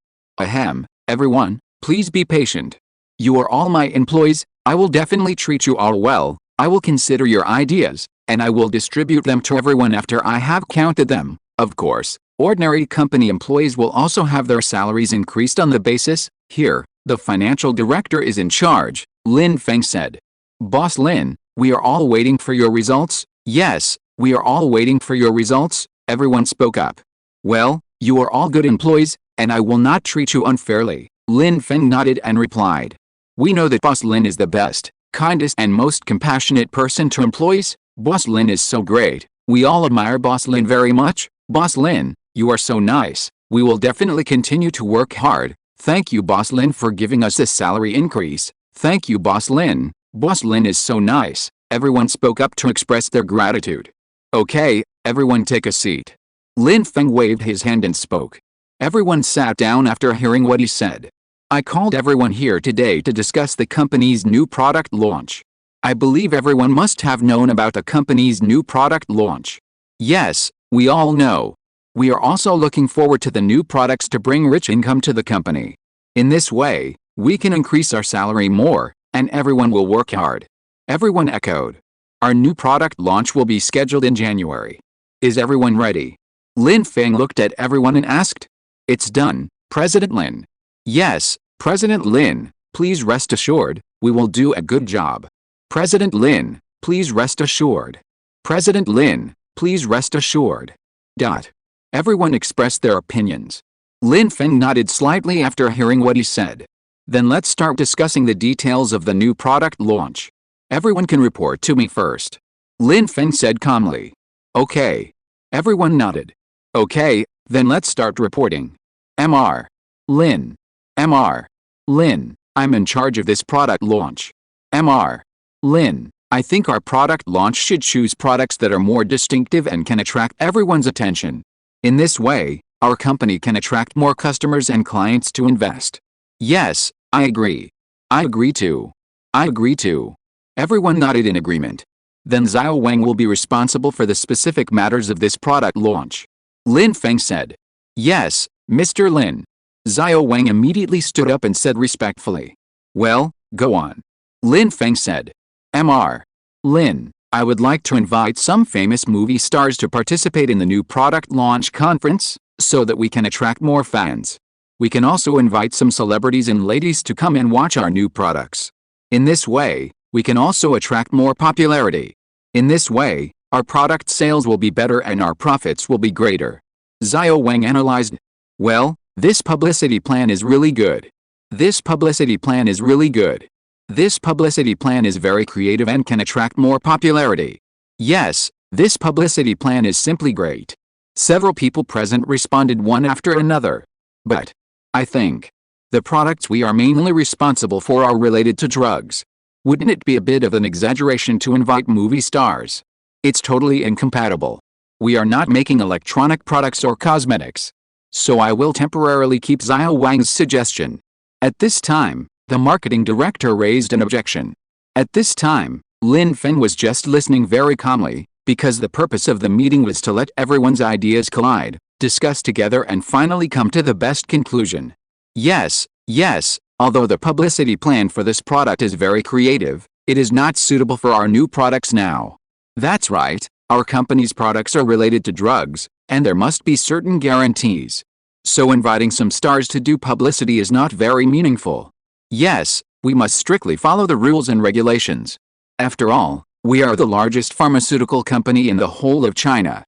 Everyone, please be patient. You are all my employees, I will definitely treat you all well, I will consider your ideas, and I will distribute them to everyone after I have counted them. Of course, ordinary company employees will also have their salaries increased on the basis. Here, the financial director is in charge, Lin Feng said. Boss Lin, we are all waiting for your results. Yes, we are all waiting for your results, everyone spoke up. Well, you are all good employees, and I will not treat you unfairly, Lin Feng nodded and replied. We know that Boss Lin is the best, kindest and most compassionate person to employees. Boss Lin is so great. We all admire Boss Lin very much. Boss Lin, you are so nice. We will definitely continue to work hard. Thank you Boss Lin for giving us this salary increase. Thank you Boss Lin. Boss Lin is so nice. Everyone spoke up to express their gratitude. Okay, everyone take a seat. Lin Feng waved his hand and spoke. Everyone sat down after hearing what he said. I called everyone here today to discuss the company's new product launch. I believe everyone must have known about the company's new product launch. Yes, we all know. We are also looking forward to the new products to bring rich income to the company. In this way, we can increase our salary more, and everyone will work hard. Everyone echoed. Our new product launch will be scheduled in January. Is everyone ready? Lin Feng looked at everyone and asked. It's done, President Lin. Yes, President Lin, please rest assured, we will do a good job. President Lin, please rest assured. President Lin, please rest assured. Everyone expressed their opinions. Lin Feng nodded slightly after hearing what he said. Then let's start discussing the details of the new product launch. Everyone can report to me first. Lin Feng said calmly. Okay. Everyone nodded. Okay, then let's start reporting. Mr. Lin. Mr. Lin, I'm in charge of this product launch. Mr. Lin, I think our product launch should choose products that are more distinctive and can attract everyone's attention. In this way, our company can attract more customers and clients to invest. Yes, I agree. I agree too. I agree too. Everyone nodded in agreement. Then Xiao Wang will be responsible for the specific matters of this product launch. Lin Feng said. Yes, Mr. Lin. Xiao Wang immediately stood up and said respectfully. Well, go on. Lin Feng said. Mr. Lin, I would like to invite some famous movie stars to participate in the new product launch conference, so that we can attract more fans. We can also invite some celebrities and ladies to come and watch our new products. In this way, we can also attract more popularity. In this way, our product sales will be better and our profits will be greater. Xiao Wang analyzed. Well, this publicity plan is really good. This publicity plan is really good. This publicity plan is very creative and can attract more popularity. Yes, this publicity plan is simply great. Several people present responded one after another. But I think. The products we are mainly responsible for are related to drugs. Wouldn't it be a bit of an exaggeration to invite movie stars? It's totally incompatible. We are not making electronic products or cosmetics. So I will temporarily keep Xiao Wang's suggestion. At this time, the marketing director raised an objection. At this time, Lin Feng was just listening very calmly, because the purpose of the meeting was to let everyone's ideas collide, discuss together and finally come to the best conclusion. Yes, although the publicity plan for this product is very creative, it is not suitable for our new products now. That's right, our company's products are related to drugs, and there must be certain guarantees. So inviting some stars to do publicity is not very meaningful. Yes, we must strictly follow the rules and regulations. After all, we are the largest pharmaceutical company in the whole of China.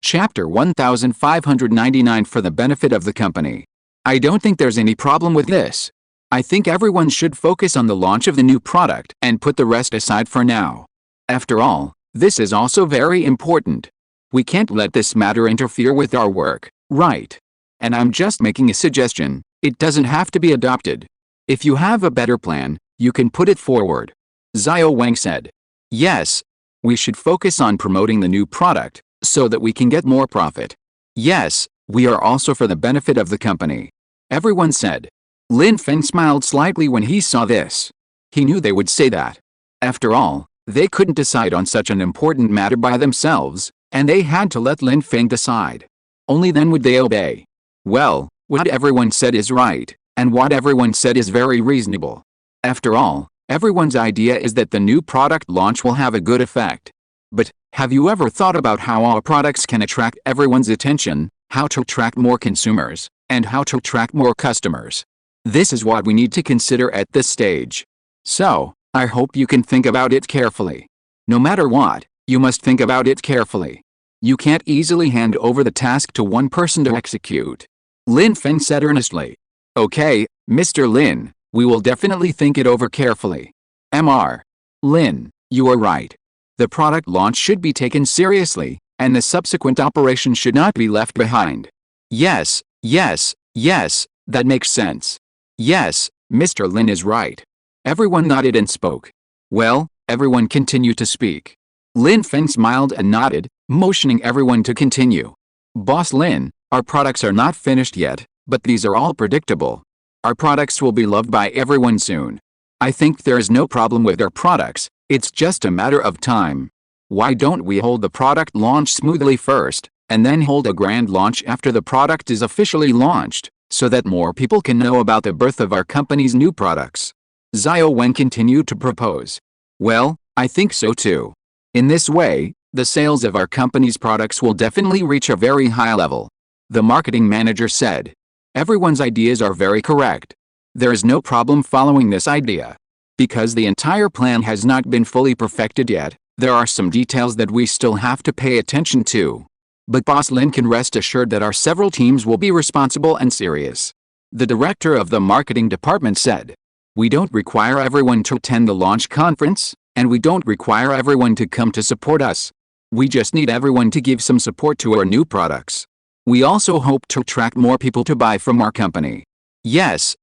Chapter 1599 for the benefit of the company. I don't think there's any problem with this. I think everyone should focus on the launch of the new product and put the rest aside for now. After all, this is also very important. We can't let this matter interfere with our work, right? And I'm just making a suggestion, it doesn't have to be adopted. If you have a better plan, you can put it forward. Xiao Wang said. Yes, we should focus on promoting the new product, so that we can get more profit. Yes, we are also for the benefit of the company. Everyone said. Lin Feng smiled slightly when he saw this. He knew they would say that. After all, they couldn't decide on such an important matter by themselves, and they had to let Lin Feng decide. Only then would they obey. Well, what everyone said is right, and what everyone said is very reasonable. After all, everyone's idea is that the new product launch will have a good effect. But, have you ever thought about how our products can attract everyone's attention, how to attract more consumers, and how to attract more customers? This is what we need to consider at this stage. So, I hope you can think about it carefully. No matter what, you must think about it carefully. You can't easily hand over the task to one person to execute. Lin Feng said earnestly. Okay, Mr. Lin, we will definitely think it over carefully. Mr. Lin, you are right. The product launch should be taken seriously, and the subsequent operation should not be left behind. Yes, that makes sense. Yes, Mr. Lin is right. Everyone nodded and spoke. Well, everyone continued to speak. Lin Feng smiled and nodded, motioning everyone to continue. Boss Lin, our products are not finished yet, but these are all predictable. Our products will be loved by everyone soon. I think there is no problem with our products, it's just a matter of time. Why don't we hold the product launch smoothly first, and then hold a grand launch after the product is officially launched, so that more people can know about the birth of our company's new products? Xiao Wen continued to propose. Well, I think so too. In this way, the sales of our company's products will definitely reach a very high level. The marketing manager said. Everyone's ideas are very correct. There is no problem following this idea. Because the entire plan has not been fully perfected yet, there are some details that we still have to pay attention to. But Boss Lin can rest assured that our several teams will be responsible and serious. The director of the marketing department said. We don't require everyone to attend the launch conference, and we don't require everyone to come to support us. We just need everyone to give some support to our new products. We also hope to attract more people to buy from our company. Yes,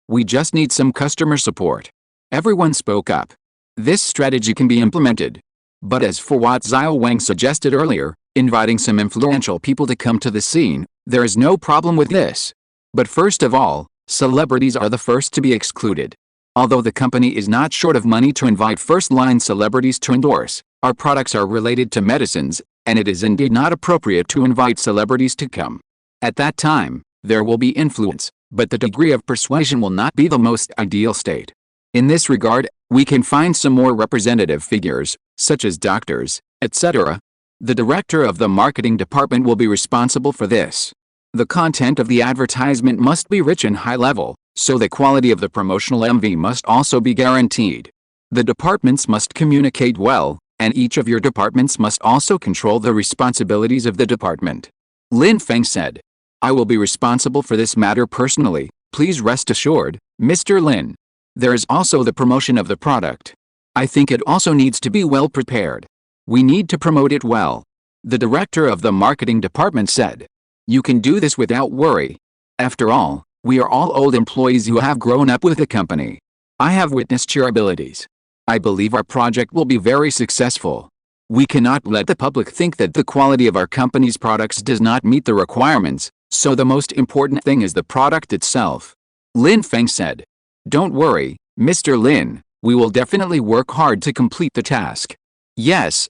we just need some customer support. Everyone spoke up. This strategy can be implemented. But as for what Xiao Wang suggested earlier, inviting some influential people to come to the scene, there is no problem with this. But first of all, celebrities are the first to be excluded. Although the company is not short of money to invite first-line celebrities to endorse, our products are related to medicines, and it is indeed not appropriate to invite celebrities to come. At that time, there will be influence, but the degree of persuasion will not be the most ideal state. In this regard, we can find some more representative figures, such as doctors, etc. The director of the marketing department will be responsible for this. The content of the advertisement must be rich and high level, so the quality of the promotional MV must also be guaranteed. The departments must communicate well, and each of your departments must also control the responsibilities of the department. Lin Feng said. I will be responsible for this matter personally, please rest assured, Mr. Lin. There is also the promotion of the product. I think it also needs to be well prepared. We need to promote it well. The director of the marketing department said. You can do this without worry. After all, we are all old employees who have grown up with the company. I have witnessed your abilities. I believe our project will be very successful. We cannot let the public think that the quality of our company's products does not meet the requirements, so the most important thing is the product itself. Lin Feng said. Don't worry, Mr. Lin, we will definitely work hard to complete the task. Yes,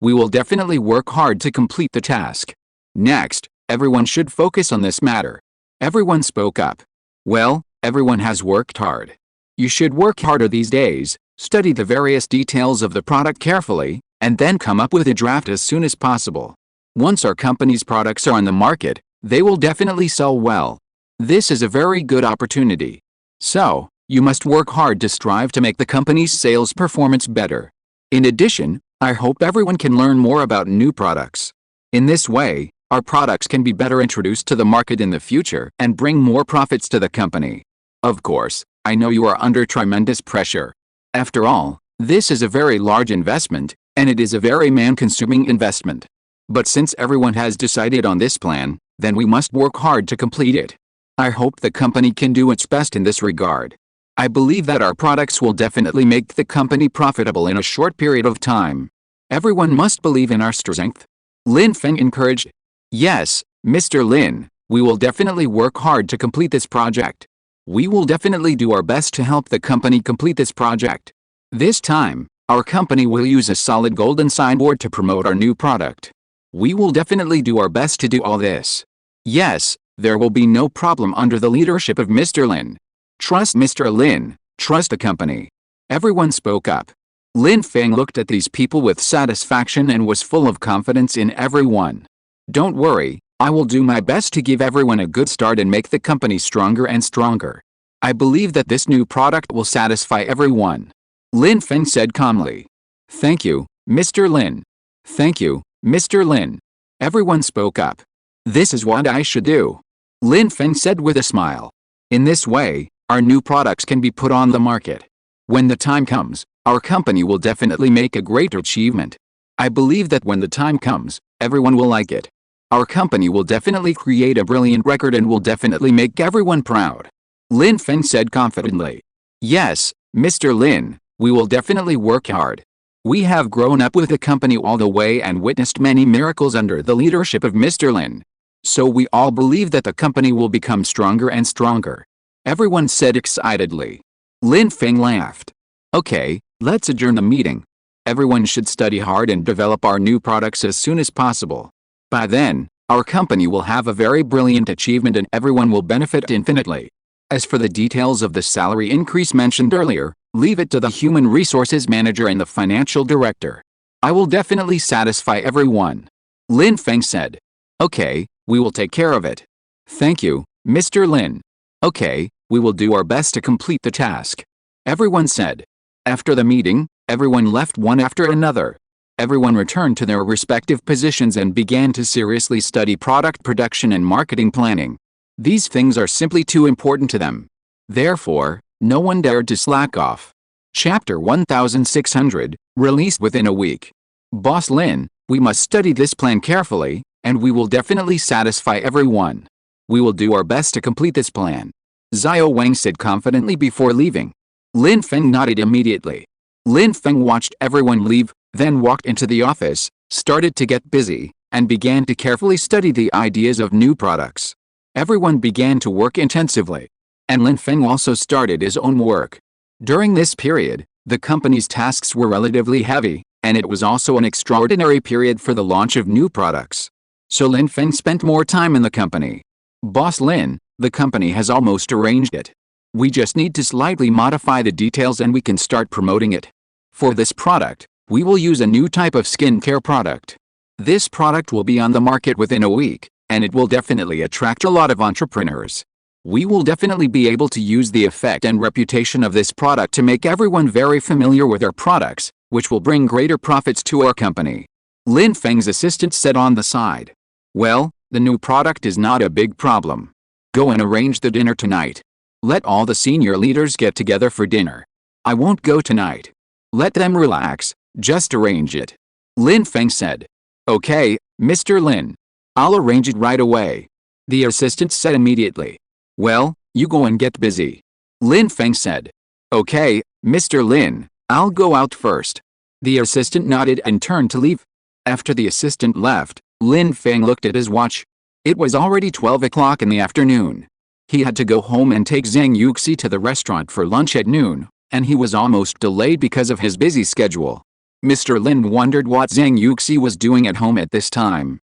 we will definitely work hard to complete the task. Next, everyone should focus on this matter. Everyone spoke up. Well, everyone has worked hard. You should work harder these days, study the various details of the product carefully, and then come up with a draft as soon as possible. Once our company's products are on the market, they will definitely sell well. This is a very good opportunity. So, you must work hard to strive to make the company's sales performance better. In addition, I hope everyone can learn more about new products. In this way, our products can be better introduced to the market in the future and bring more profits to the company. Of course, I know you are under tremendous pressure. After all, this is a very large investment, and it is a very man-consuming investment. But since everyone has decided on this plan, then we must work hard to complete it. I hope the company can do its best in this regard. I believe that our products will definitely make the company profitable in a short period of time. Everyone must believe in our strength. Lin Feng encouraged. Yes, Mr. Lin, we will definitely work hard to complete this project. We will definitely do our best to help the company complete this project. This time, our company will use a solid golden signboard to promote our new product. We will definitely do our best to do all this. Yes, there will be no problem under the leadership of Mr. Lin. Trust Mr. Lin, trust the company. Everyone spoke up. Lin Feng looked at these people with satisfaction and was full of confidence in everyone. Don't worry, I will do my best to give everyone a good start and make the company stronger and stronger. I believe that this new product will satisfy everyone. Lin Feng said calmly. Thank you, Mr. Lin. Thank you, Mr. Lin. Everyone spoke up. This is what I should do. Lin Feng said with a smile. In this way, our new products can be put on the market. When the time comes, our company will definitely make a great achievement. I believe that when the time comes, everyone will like it. Our company will definitely create a brilliant record and will definitely make everyone proud. Lin Feng said confidently. Yes, Mr. Lin, we will definitely work hard. We have grown up with the company all the way and witnessed many miracles under the leadership of Mr. Lin. So we all believe that the company will become stronger and stronger. Everyone said excitedly. Lin Feng laughed. Okay, let's adjourn the meeting. Everyone should study hard and develop our new products as soon as possible. By then, our company will have a very brilliant achievement and everyone will benefit infinitely. As for the details of the salary increase mentioned earlier, leave it to the human resources manager and the financial director. I will definitely satisfy everyone. Lin Feng said. Okay, we will take care of it. Thank you, Mr. Lin. Okay, we will do our best to complete the task. Everyone said. After the meeting, everyone left one after another. Everyone returned to their respective positions and began to seriously study product production and marketing planning. These things are simply too important to them. Therefore, no one dared to slack off. Chapter 1600, released within a week. Boss Lin, we must study this plan carefully, and we will definitely satisfy everyone. We will do our best to complete this plan. Xiao Wang said confidently before leaving. Lin Feng nodded immediately. Lin Feng watched everyone leave, then walked into the office, started to get busy, and began to carefully study the ideas of new products. Everyone began to work intensively. And Lin Feng also started his own work. During this period, the company's tasks were relatively heavy, and it was also an extraordinary period for the launch of new products. So Lin Feng spent more time in the company. Boss Lin, the company has almost arranged it. We just need to slightly modify the details and we can start promoting it. For this product, we will use a new type of skincare product. This product will be on the market within a week, and it will definitely attract a lot of entrepreneurs. We will definitely be able to use the effect and reputation of this product to make everyone very familiar with our products, which will bring greater profits to our company. Lin Feng's assistant said on the side. Well, the new product is not a big problem. Go and arrange the dinner tonight. Let all the senior leaders get together for dinner. I won't go tonight. Let them relax, just arrange it. Lin Feng said. Okay, Mr. Lin. I'll arrange it right away. The assistant said immediately. Well, you go and get busy. Lin Feng said. Okay, Mr. Lin, I'll go out first. The assistant nodded and turned to leave. After the assistant left, Lin Feng looked at his watch. It was already 12 o'clock in the afternoon. He had to go home and take Zhang Yuxi to the restaurant for lunch at noon, and he was almost delayed because of his busy schedule. Mr. Lin wondered what Zhang Yuxi was doing at home at this time.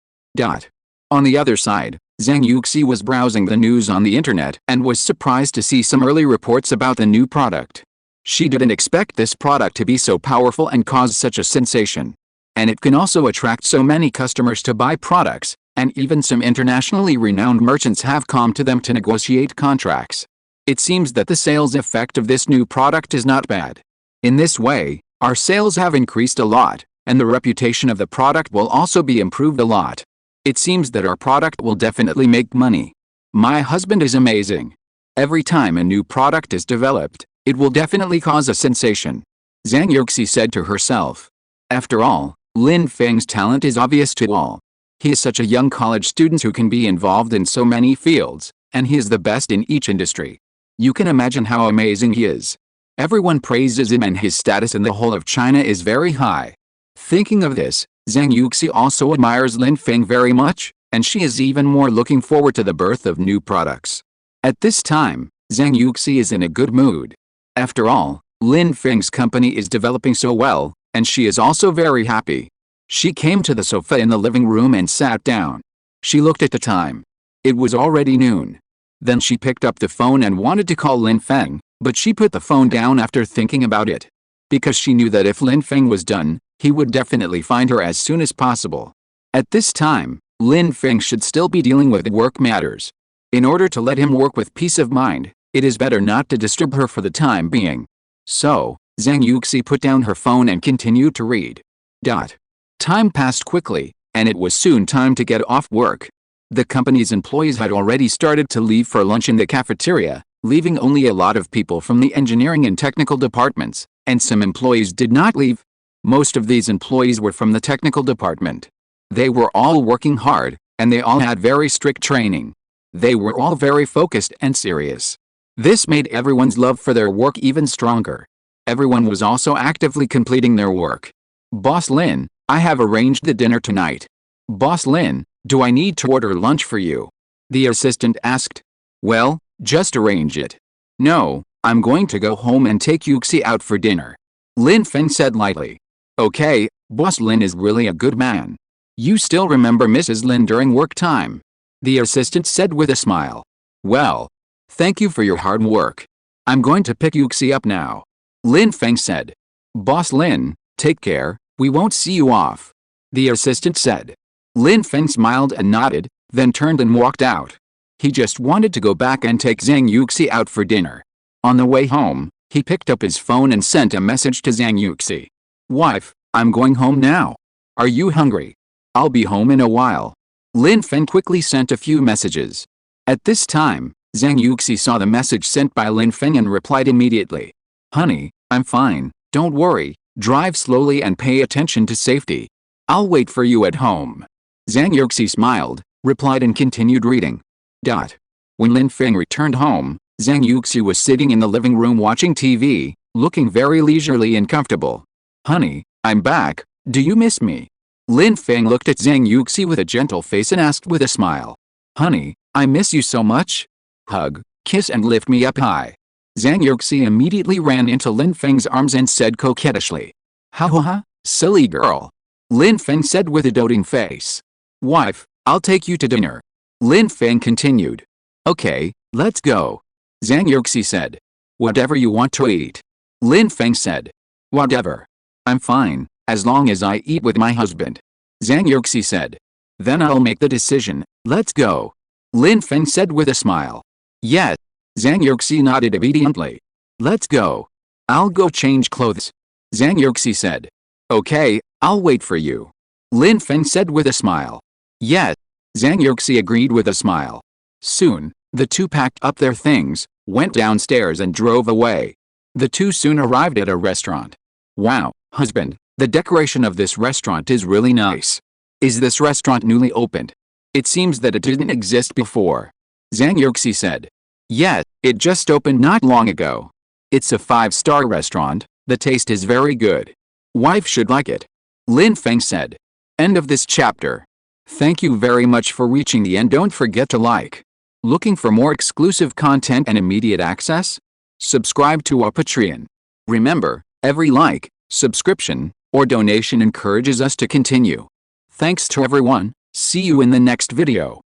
On the other side, Zhang Yuxi was browsing the news on the internet and was surprised to see some early reports about the new product. She didn't expect this product to be so powerful and cause such a sensation. And it can also attract so many customers to buy products, and even some internationally renowned merchants have come to them to negotiate contracts. It seems that the sales effect of this new product is not bad. In this way, our sales have increased a lot, and the reputation of the product will also be improved a lot. It seems that our product will definitely make money. My husband is amazing. Every time a new product is developed, it will definitely cause a sensation. Zhang Yuxi said to herself. After all, Lin Feng's talent is obvious to all. He is such a young college student who can be involved in so many fields, and he is the best in each industry. You can imagine how amazing he is. Everyone praises him and his status in the whole of China is very high. Thinking of this, Zhang Yuxi also admires Lin Feng very much, and she is even more looking forward to the birth of new products. At this time, Zhang Yuxi is in a good mood. After all, Lin Feng's company is developing so well, and she is also very happy. She came to the sofa in the living room and sat down. She looked at the time. It was already noon. Then she picked up the phone and wanted to call Lin Feng, but she put the phone down after thinking about it. Because she knew that if Lin Feng was done, he would definitely find her as soon as possible. At this time, Lin Feng should still be dealing with work matters. In order to let him work with peace of mind, it is better not to disturb her for the time being. So, Zhang Yuxi put down her phone and continued to read. Time passed quickly, and it was soon time to get off work. The company's employees had already started to leave for lunch in the cafeteria, leaving only a lot of people from the engineering and technical departments, and some employees did not leave. Most of these employees were from the technical department. They were all working hard, and they all had very strict training. They were all very focused and serious. This made everyone's love for their work even stronger. Everyone was also actively completing their work. Boss Lin, I have arranged the dinner tonight. Boss Lin, do I need to order lunch for you? The assistant asked. Well, just arrange it. No, I'm going to go home and take Yuxi out for dinner. Lin Feng said lightly. Okay, Boss Lin is really a good man. You still remember Mrs. Lin during work time? The assistant said with a smile. Well, thank you for your hard work. I'm going to pick Yuxi up now. Lin Feng said. Boss Lin, take care, we won't see you off. The assistant said. Lin Feng smiled and nodded, then turned and walked out. He just wanted to go back and take Zhang Yuxi out for dinner. On the way home, he picked up his phone and sent a message to Zhang Yuxi. Wife, I'm going home now. Are you hungry? I'll be home in a while. Lin Feng quickly sent a few messages. At this time, Zhang Yuxi saw the message sent by Lin Feng and replied immediately. Honey, I'm fine, don't worry, drive slowly and pay attention to safety. I'll wait for you at home. Zhang Yuxi smiled, replied and continued reading. When Lin Feng returned home, Zhang Yuxi was sitting in the living room watching TV, looking very leisurely and comfortable. Honey, I'm back, do you miss me? Lin Feng looked at Zhang Yuxi with a gentle face and asked with a smile. Honey, I miss you so much. Hug, kiss and lift me up high. Zhang Yuxi immediately ran into Lin Feng's arms and said coquettishly. Ha ha ha, silly girl. Lin Feng said with a doting face. Wife, I'll take you to dinner. Lin Feng continued. Okay, let's go. Zhang Yuxi said. Whatever you want to eat. Lin Feng said. Whatever. I'm fine, as long as I eat with my husband. Zhang Yuxi said. Then I'll make the decision, let's go. Lin Feng said with a smile. Yes. Zhang Yuxi nodded obediently. Let's go. I'll go change clothes. Zhang Yuxi said. Okay, I'll wait for you. Lin Feng said with a smile. Yes. Zhang Yuxi agreed with a smile. Soon, the two packed up their things, went downstairs and drove away. The two soon arrived at a restaurant. Wow, husband, the decoration of this restaurant is really nice. Is this restaurant newly opened? It seems that it didn't exist before. Zhang Yuxi said. Yes, it just opened not long ago. It's a 5-star restaurant, the taste is very good. Wife should like it. Lin Feng said. End of this chapter. Thank you very much for reaching the end. Don't forget to like. Looking for more exclusive content and immediate access? Subscribe to our Patreon. Remember, every like, subscription, or donation encourages us to continue. Thanks to everyone. See you in the next video.